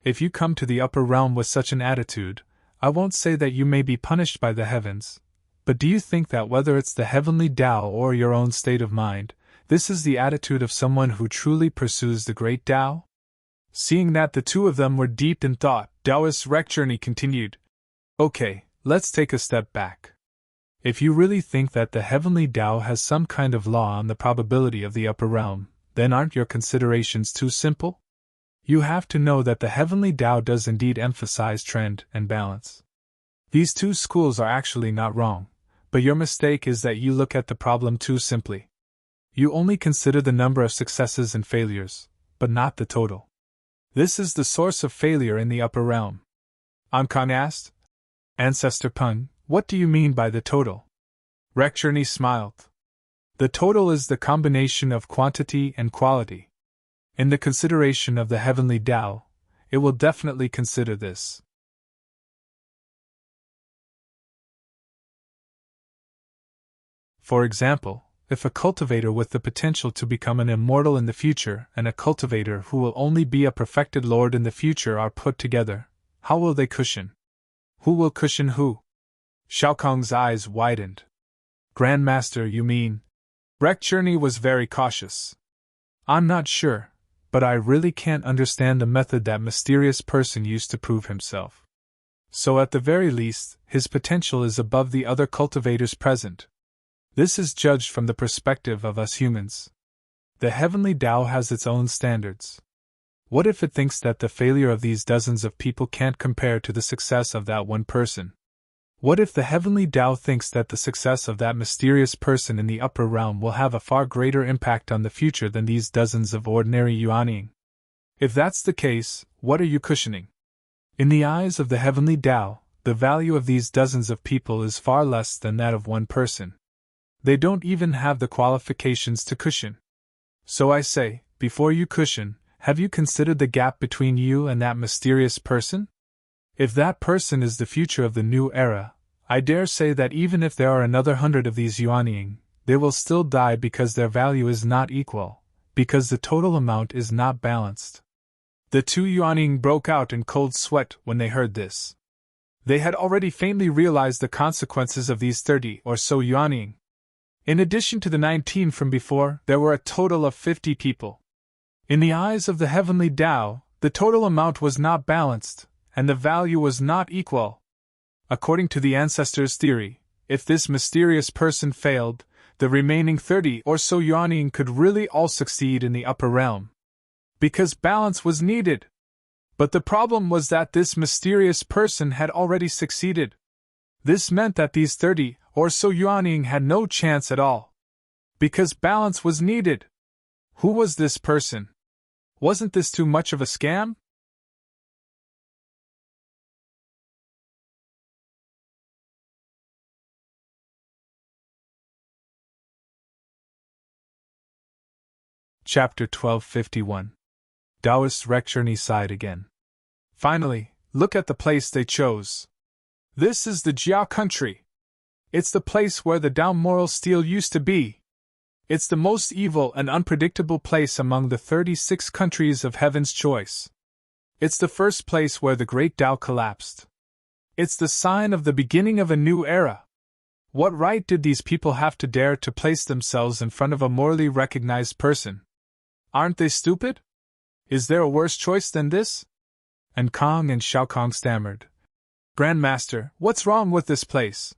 If you come to the upper realm with such an attitude, I won't say that you may be punished by the heavens, but do you think that whether it's the heavenly Tao or your own state of mind, this is the attitude of someone who truly pursues the great Tao? Seeing that the two of them were deep in thought, Taoist Journey continued. Okay, let's take a step back. If you really think that the heavenly Tao has some kind of law on the probability of the upper realm, then aren't your considerations too simple? You have to know that the heavenly Tao does indeed emphasize trend and balance. These two schools are actually not wrong, but your mistake is that you look at the problem too simply. You only consider the number of successes and failures, but not the total. This is the source of failure in the upper realm. Ankan asked. Ancestor Pung, what do you mean by the total? Journey smiled. The total is the combination of quantity and quality. In the consideration of the heavenly Tao, it will definitely consider this. For example, if a cultivator with the potential to become an immortal in the future and a cultivator who will only be a perfected lord in the future are put together, how will they cushion? Who will cushion who? Xiaokong's eyes widened. Grandmaster, you mean? Journey was very cautious. I'm not sure, but I really can't understand the method that mysterious person used to prove himself. So at the very least, his potential is above the other cultivators present. This is judged from the perspective of us humans. The heavenly Tao has its own standards. What if it thinks that the failure of these dozens of people can't compare to the success of that one person? What if the heavenly Tao thinks that the success of that mysterious person in the upper realm will have a far greater impact on the future than these dozens of ordinary yuanying? If that's the case, what are you cushioning? In the eyes of the heavenly Tao, the value of these dozens of people is far less than that of one person. They don't even have the qualifications to cushion. So I say, before you cushion, have you considered the gap between you and that mysterious person? If that person is the future of the new era, I dare say that even if there are another 100 of these yuanying, they will still die because their value is not equal, because the total amount is not balanced. The two yuanying broke out in cold sweat when they heard this. They had already faintly realized the consequences of these 30 or so yuanying. In addition to the 19 from before, there were a total of 50 people. In the eyes of the heavenly Tao, the total amount was not balanced, and the value was not equal. According to the ancestors' theory, if this mysterious person failed, the remaining 30 or so yuanying could really all succeed in the upper realm. Because balance was needed. But the problem was that this mysterious person had already succeeded. This meant that these 30 or so yuanying had no chance at all. Because balance was needed. Who was this person? Wasn't this too much of a scam? Chapter 1251. Taoist Journey sighed again. Finally, look at the place they chose. This is the Jiao country. It's the place where the Tao moral steel used to be. It's the most evil and unpredictable place among the 36 countries of heaven's choice. It's the first place where the great Tao collapsed. It's the sign of the beginning of a new era. What right did these people have to dare to place themselves in front of a morally recognized person? Aren't they stupid? Is there a worse choice than this? And Kong and Xiaokong stammered. Grandmaster, what's wrong with this place?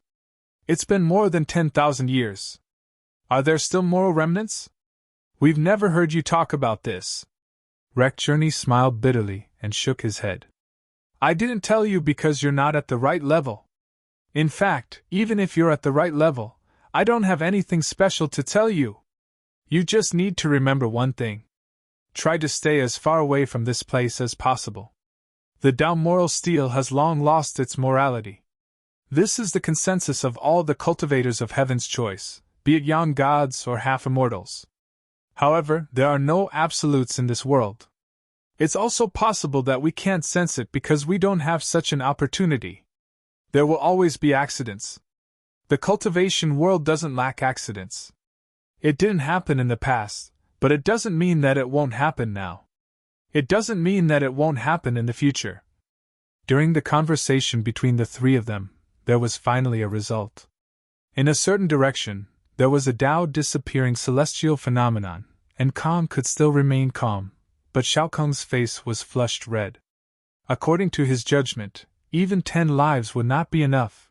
It's been more than 10,000 years. Are there still moral remnants? We've never heard you talk about this. Journey smiled bitterly and shook his head. I didn't tell you because you're not at the right level. In fact, even if you're at the right level, I don't have anything special to tell you. You just need to remember one thing. Try to stay as far away from this place as possible. The Tao moral steel has long lost its morality. This is the consensus of all the cultivators of heaven's choice, be it young gods or half-immortals. However, there are no absolutes in this world. It's also possible that we can't sense it because we don't have such an opportunity. There will always be accidents. The cultivation world doesn't lack accidents. It didn't happen in the past, but it doesn't mean that it won't happen now. It doesn't mean that it won't happen in the future. During the conversation between the three of them, there was finally a result. In a certain direction, there was a Tao disappearing celestial phenomenon, and Kong could still remain calm, but Shao Kang's face was flushed red. According to his judgment, even 10 lives would not be enough.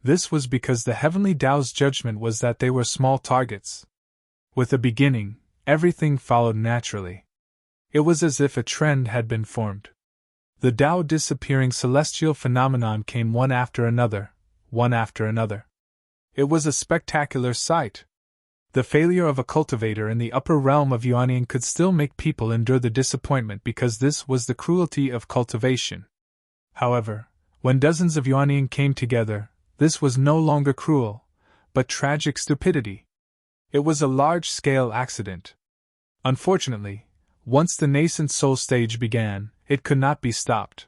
This was because the Heavenly Tao's judgment was that they were small targets. With a beginning, everything followed naturally. It was as if a trend had been formed. The Tao disappearing celestial phenomenon came one after another, one after another. It was a spectacular sight. The failure of a cultivator in the upper realm of Yuanying could still make people endure the disappointment because this was the cruelty of cultivation. However, when dozens of Yuanying came together, this was no longer cruel, but tragic stupidity. It was a large-scale accident. Unfortunately, once the nascent soul stage began, it could not be stopped.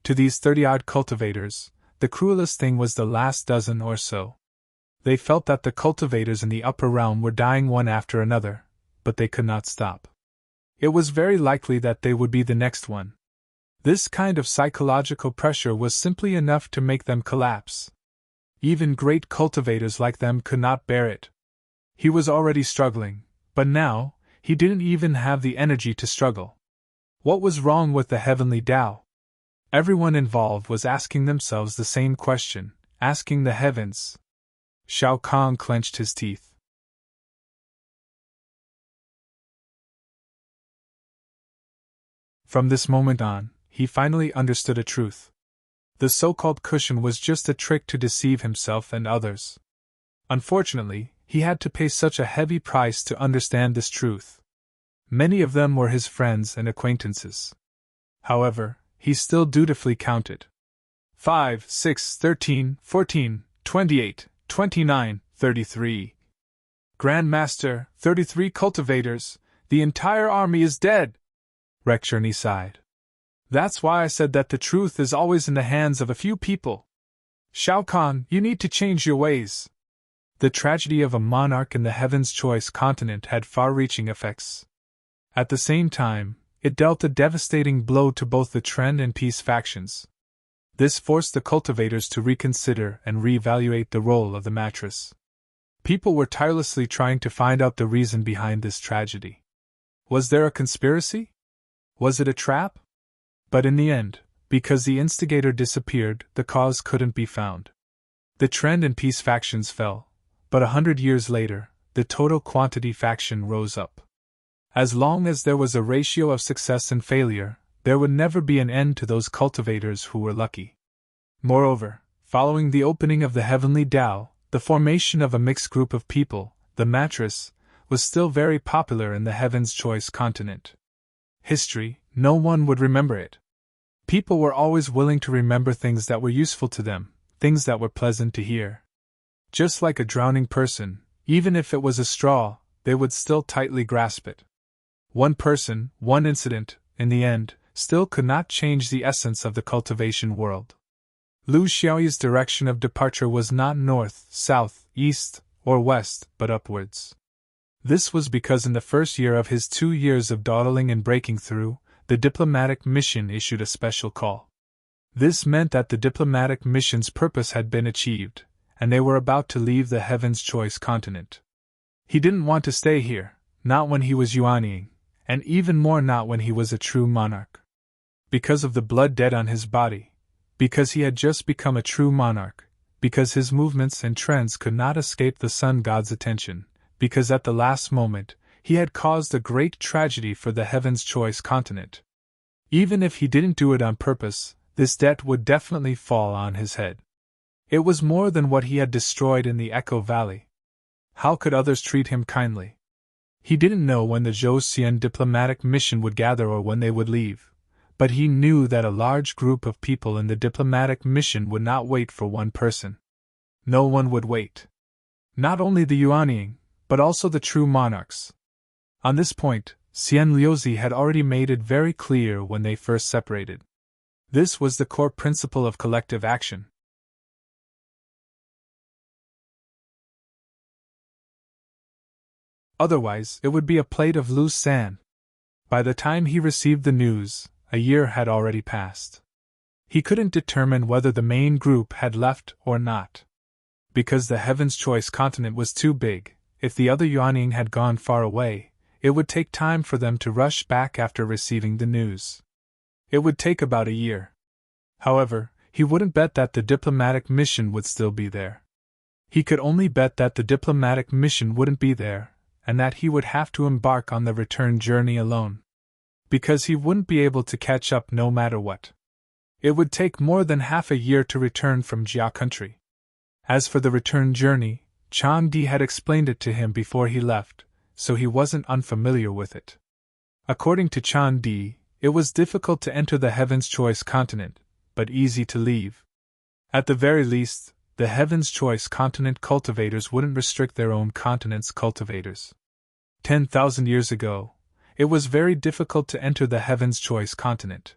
To these 30-odd cultivators, the cruelest thing was the last dozen or so. They felt that the cultivators in the upper realm were dying one after another, but they could not stop. It was very likely that they would be the next one. This kind of psychological pressure was simply enough to make them collapse. Even great cultivators like them could not bear it. He was already struggling, but now, he didn't even have the energy to struggle. What was wrong with the Heavenly Tao? Everyone involved was asking themselves the same question, asking the heavens. Shao Kahn clenched his teeth. From this moment on, he finally understood a truth. The so-called cushion was just a trick to deceive himself and others. Unfortunately, he had to pay such a heavy price to understand this truth. Many of them were his friends and acquaintances. However, he still dutifully counted. 5, 6, 13, 14, 28, 29, 33. Grandmaster, 33 cultivators, the entire army is dead! Rekshirni sighed. That's why I said that the truth is always in the hands of a few people. Shao Kahn, you need to change your ways. The tragedy of a monarch in the Heaven's Choice continent had far-reaching effects. At the same time, it dealt a devastating blow to both the Trend and Peace factions. This forced the cultivators to reconsider and reevaluate the role of the mattress. People were tirelessly trying to find out the reason behind this tragedy. Was there a conspiracy? Was it a trap? But in the end, because the instigator disappeared, the cause couldn't be found. The Trend and Peace factions fell, but 100 years later, the total quantity faction rose up. As long as there was a ratio of success and failure, there would never be an end to those cultivators who were lucky. Moreover, following the opening of the Heavenly Tao, the formation of a mixed group of people, the mattress, was still very popular in the Heaven's Choice continent. History, no one would remember it. People were always willing to remember things that were useful to them, things that were pleasant to hear. Just like a drowning person, even if it was a straw, they would still tightly grasp it. One person, one incident, in the end, still could not change the essence of the cultivation world. Lu Xiaoyi's direction of departure was not north, south, east, or west, but upwards. This was because in the first year of his 2 years of dawdling and breaking through, the diplomatic mission issued a special call. This meant that the diplomatic mission's purpose had been achieved, and they were about to leave the Heaven's Choice continent. He didn't want to stay here, not when he was Yuanying, and even more not when he was a true monarch. Because of the blood debt on his body, because he had just become a true monarch, because his movements and trends could not escape the sun god's attention, because at the last moment, he had caused a great tragedy for the Heaven's Choice continent. Even if he didn't do it on purpose, this debt would definitely fall on his head. It was more than what he had destroyed in the Echo Valley. How could others treat him kindly? He didn't know when the Zhou diplomatic mission would gather or when they would leave, but he knew that a large group of people in the diplomatic mission would not wait for one person. No one would wait. Not only the Yuanying, but also the true monarchs. On this point, Xian Liuzi had already made it very clear when they first separated. This was the core principle of collective action. Otherwise, it would be a plate of loose sand. By the time he received the news, a year had already passed. He couldn't determine whether the main group had left or not. Because the Heaven's Choice continent was too big, if the other Yuanying had gone far away, it would take time for them to rush back after receiving the news. It would take about a year. However, he wouldn't bet that the diplomatic mission would still be there. He could only bet that the diplomatic mission wouldn't be there, and that he would have to embark on the return journey alone. Because he wouldn't be able to catch up no matter what. It would take more than half a year to return from Jia country. As for the return journey, Chan Di had explained it to him before he left, so he wasn't unfamiliar with it. According to Chan Di, it was difficult to enter the Heaven's Choice continent, but easy to leave. At the very least, the Heaven's Choice continent cultivators wouldn't restrict their own continent's cultivators. 10,000 years ago, it was very difficult to enter the Heaven's Choice continent.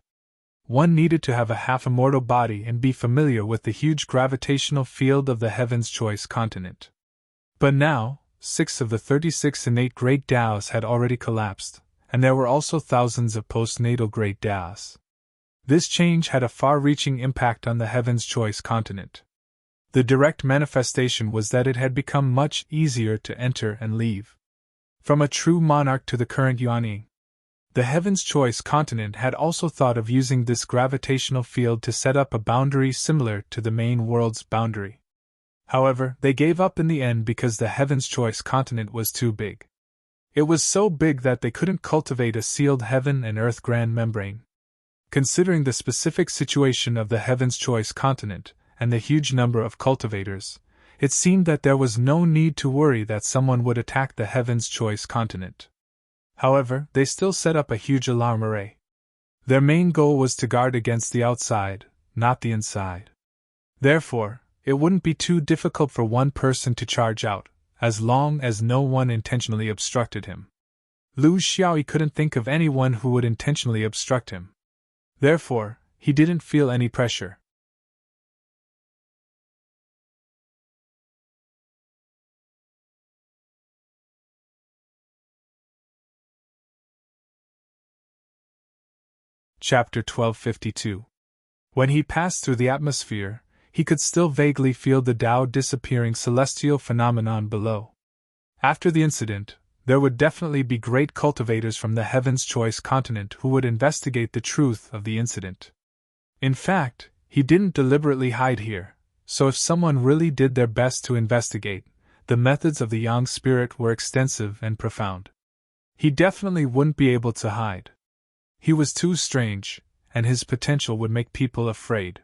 One needed to have a half-immortal body and be familiar with the huge gravitational field of the Heaven's Choice continent. But now, 6 of the 36 innate Great Taos had already collapsed, and there were also thousands of postnatal Great Taos. This change had a far-reaching impact on the Heaven's Choice continent. The direct manifestation was that it had become much easier to enter and leave. From a true monarch to the current Yuanying, the Heaven's Choice continent had also thought of using this gravitational field to set up a boundary similar to the main world's boundary. However, they gave up in the end because the Heaven's Choice continent was too big. It was so big that they couldn't cultivate a sealed heaven and earth grand membrane. Considering the specific situation of the Heaven's Choice continent, and the huge number of cultivators, it seemed that there was no need to worry that someone would attack the Heaven's Choice continent. However, they still set up a huge alarm array. Their main goal was to guard against the outside, not the inside. Therefore, it wouldn't be too difficult for one person to charge out, as long as no one intentionally obstructed him. Lu Xiaoyi couldn't think of anyone who would intentionally obstruct him. Therefore, he didn't feel any pressure. Chapter 1252. When he passed through the atmosphere, he could still vaguely feel the Tao disappearing celestial phenomenon below. After the incident, there would definitely be great cultivators from the Heaven's Choice continent who would investigate the truth of the incident. In fact, he didn't deliberately hide here, so if someone really did their best to investigate, the methods of the Yang spirit were extensive and profound. He definitely wouldn't be able to hide. He was too strange, and his potential would make people afraid.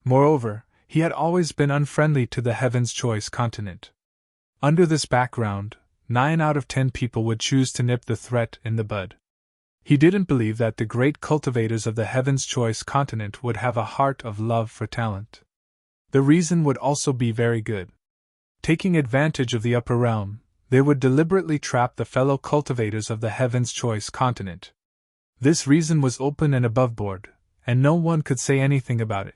Moreover, he had always been unfriendly to the Heaven's Choice continent. Under this background, 9 out of 10 people would choose to nip the threat in the bud. He didn't believe that the great cultivators of the Heaven's Choice continent would have a heart of love for talent. The reason would also be very good. Taking advantage of the upper realm, they would deliberately trap the fellow cultivators of the Heaven's Choice continent. This reason was open and aboveboard, and no one could say anything about it.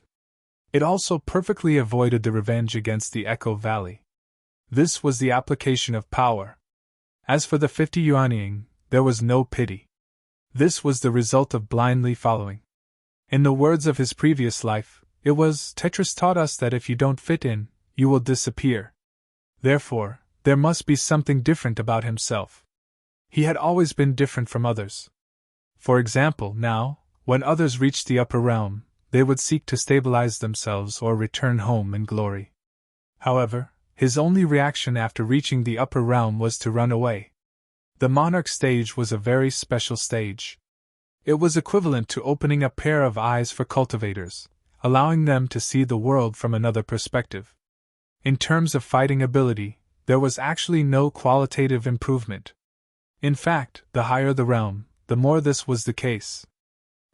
It also perfectly avoided the revenge against the Echo Valley. This was the application of power. As for the 50 Yuanying, there was no pity. This was the result of blindly following. In the words of his previous life, it was, Tetris taught us that if you don't fit in, you will disappear. Therefore, there must be something different about himself. He had always been different from others. For example, now, when others reached the upper realm, they would seek to stabilize themselves or return home in glory. However, his only reaction after reaching the upper realm was to run away. The monarch stage was a very special stage. It was equivalent to opening a pair of eyes for cultivators, allowing them to see the world from another perspective. In terms of fighting ability, there was actually no qualitative improvement. In fact, the higher the realm, the more this was the case.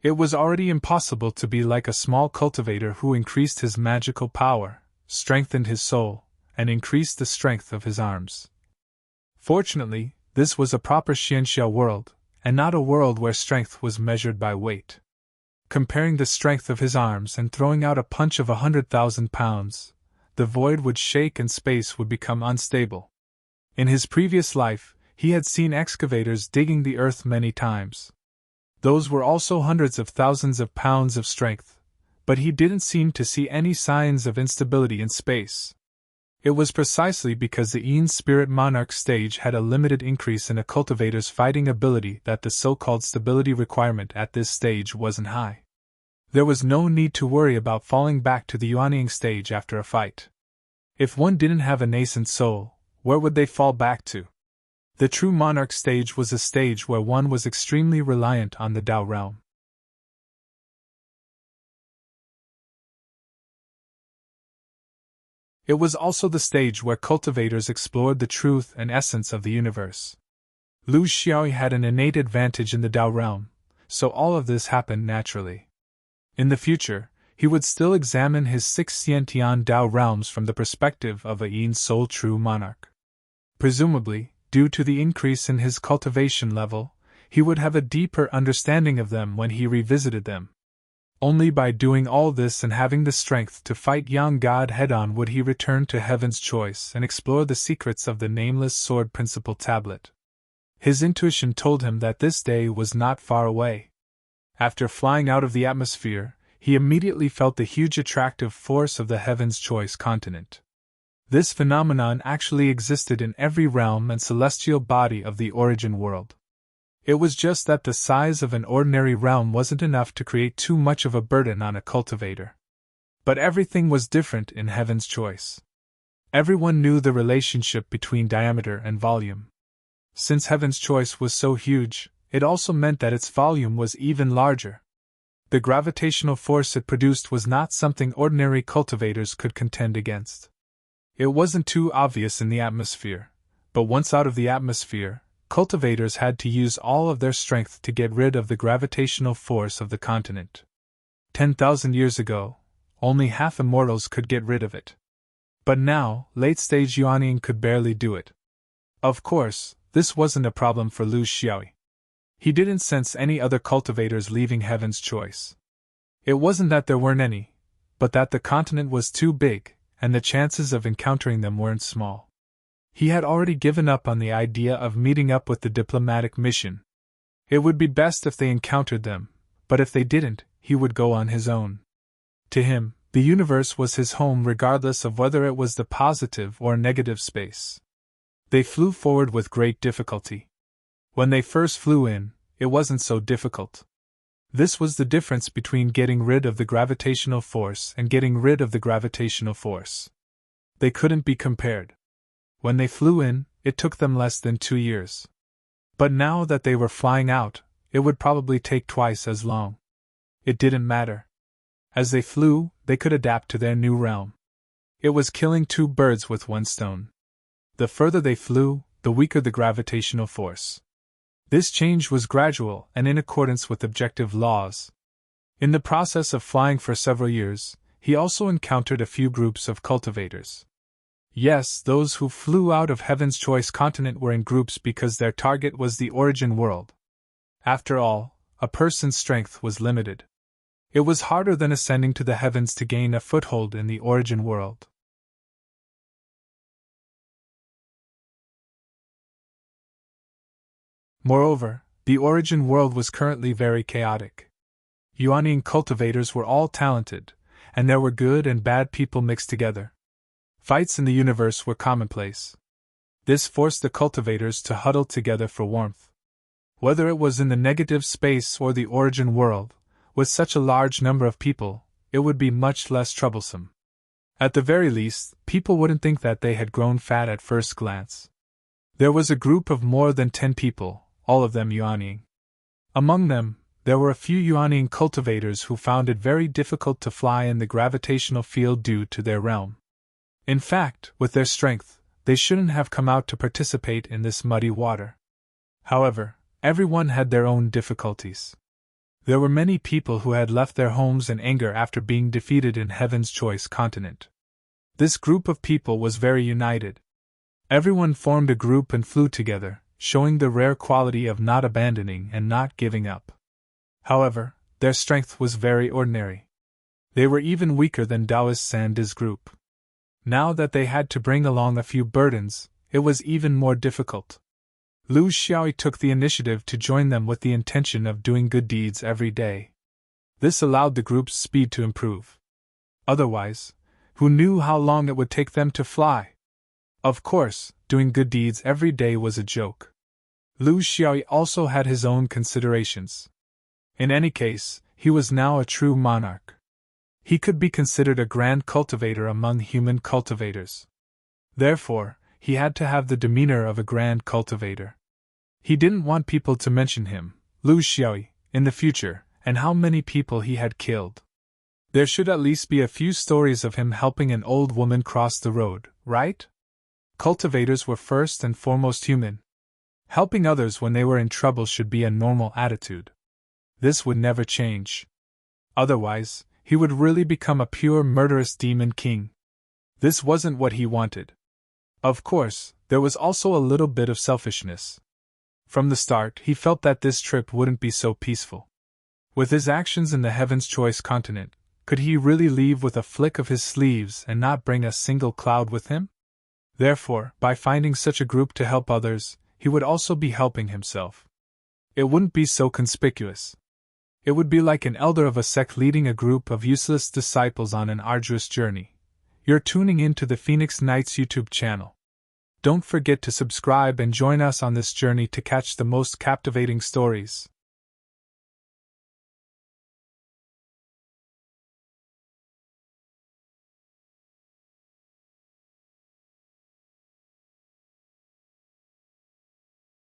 It was already impossible to be like a small cultivator who increased his magical power, strengthened his soul, and increased the strength of his arms. Fortunately, this was a proper Xianxia world, and not a world where strength was measured by weight. Comparing the strength of his arms and throwing out a punch of 100,000 pounds, the void would shake and space would become unstable. In his previous life, he had seen excavators digging the earth many times. Those were also hundreds of thousands of pounds of strength, but he didn't seem to see any signs of instability in space. It was precisely because the Yin Spirit Monarch stage had a limited increase in a cultivator's fighting ability that the so-called stability requirement at this stage wasn't high. There was no need to worry about falling back to the Yuanying stage after a fight. If one didn't have a nascent soul, where would they fall back to? The true Monarch stage was a stage where one was extremely reliant on the Tao realm. It was also the stage where cultivators explored the truth and essence of the universe. Lu Xiaoyi had an innate advantage in the Tao realm, so all of this happened naturally. In the future, he would still examine his 6 Xiantian Tao realms from the perspective of a Yin Soul True Monarch. Presumably, due to the increase in his cultivation level, he would have a deeper understanding of them when he revisited them. Only by doing all this and having the strength to fight Yang God head-on would he return to Heaven's Choice and explore the secrets of the Nameless Sword Principle Tablet. His intuition told him that this day was not far away. After flying out of the atmosphere, he immediately felt the huge attractive force of the Heaven's Choice continent. This phenomenon actually existed in every realm and celestial body of the origin world. It was just that the size of an ordinary realm wasn't enough to create too much of a burden on a cultivator. But everything was different in Heaven's Choice. Everyone knew the relationship between diameter and volume. Since Heaven's Choice was so huge, it also meant that its volume was even larger. The gravitational force it produced was not something ordinary cultivators could contend against. It wasn't too obvious in the atmosphere, but once out of the atmosphere, cultivators had to use all of their strength to get rid of the gravitational force of the continent. 10,000 years ago, only half immortals could get rid of it. But now, late-stage Yuanying could barely do it. Of course, this wasn't a problem for Lu Xiaoyi. He didn't sense any other cultivators leaving Heaven's Choice. It wasn't that there weren't any, but that the continent was too big, and the chances of encountering them weren't small. He had already given up on the idea of meeting up with the diplomatic mission. It would be best if they encountered them, but if they didn't, he would go on his own. To him, the universe was his home regardless of whether it was the positive or negative space. They flew forward with great difficulty. When they first flew in, it wasn't so difficult. This was the difference between getting rid of the gravitational force and getting rid of the gravitational force. They couldn't be compared. When they flew in, it took them less than 2 years. But now that they were flying out, it would probably take twice as long. It didn't matter. As they flew, they could adapt to their new realm. It was killing 2 birds with 1 stone. The further they flew, the weaker the gravitational force. This change was gradual and in accordance with objective laws. In the process of flying for several years, he also encountered a few groups of cultivators. Yes, those who flew out of Heaven's Choice continent were in groups because their target was the origin world. After all, a person's strength was limited. It was harder than ascending to the heavens to gain a foothold in the origin world. Moreover, the origin world was currently very chaotic. Yuanying cultivators were all talented, and there were good and bad people mixed together. Fights in the universe were commonplace. This forced the cultivators to huddle together for warmth. Whether it was in the negative space or the origin world, with such a large number of people, it would be much less troublesome. At the very least, people wouldn't think that they had grown fat at first glance. There was a group of more than 10 people, all of them Yuanying. Among them, there were a few Yuanying cultivators who found it very difficult to fly in the gravitational field due to their realm. In fact, with their strength, they shouldn't have come out to participate in this muddy water. However, everyone had their own difficulties. There were many people who had left their homes in anger after being defeated in Heaven's Choice continent. This group of people was very united. Everyone formed a group and flew together, showing the rare quality of not abandoning and not giving up. However, their strength was very ordinary. They were even weaker than Taoist Sandi's group. Now that they had to bring along a few burdens, it was even more difficult. Lu Xiaoyi took the initiative to join them with the intention of doing good deeds every day. This allowed the group's speed to improve. Otherwise, who knew how long it would take them to fly? Of course, doing good deeds every day was a joke. Lu Xiaoyi also had his own considerations. In any case, he was now a true monarch. He could be considered a grand cultivator among human cultivators. Therefore, he had to have the demeanor of a grand cultivator. He didn't want people to mention him, Lu Xiaoyi, in the future, and how many people he had killed. There should at least be a few stories of him helping an old woman cross the road, right? Cultivators were first and foremost human. Helping others when they were in trouble should be a normal attitude. This would never change. Otherwise, he would really become a pure murderous demon king. This wasn't what he wanted. Of course, there was also a little bit of selfishness. From the start, he felt that this trip wouldn't be so peaceful. With his actions in the Heaven's Choice continent, could he really leave with a flick of his sleeves and not bring a single cloud with him? Therefore, by finding such a group to help others, he would also be helping himself. It wouldn't be so conspicuous. It would be like an elder of a sect leading a group of useless disciples on an arduous journey. You're tuning in to the Phoenix Knights YouTube channel. Don't forget to subscribe and join us on this journey to catch the most captivating stories.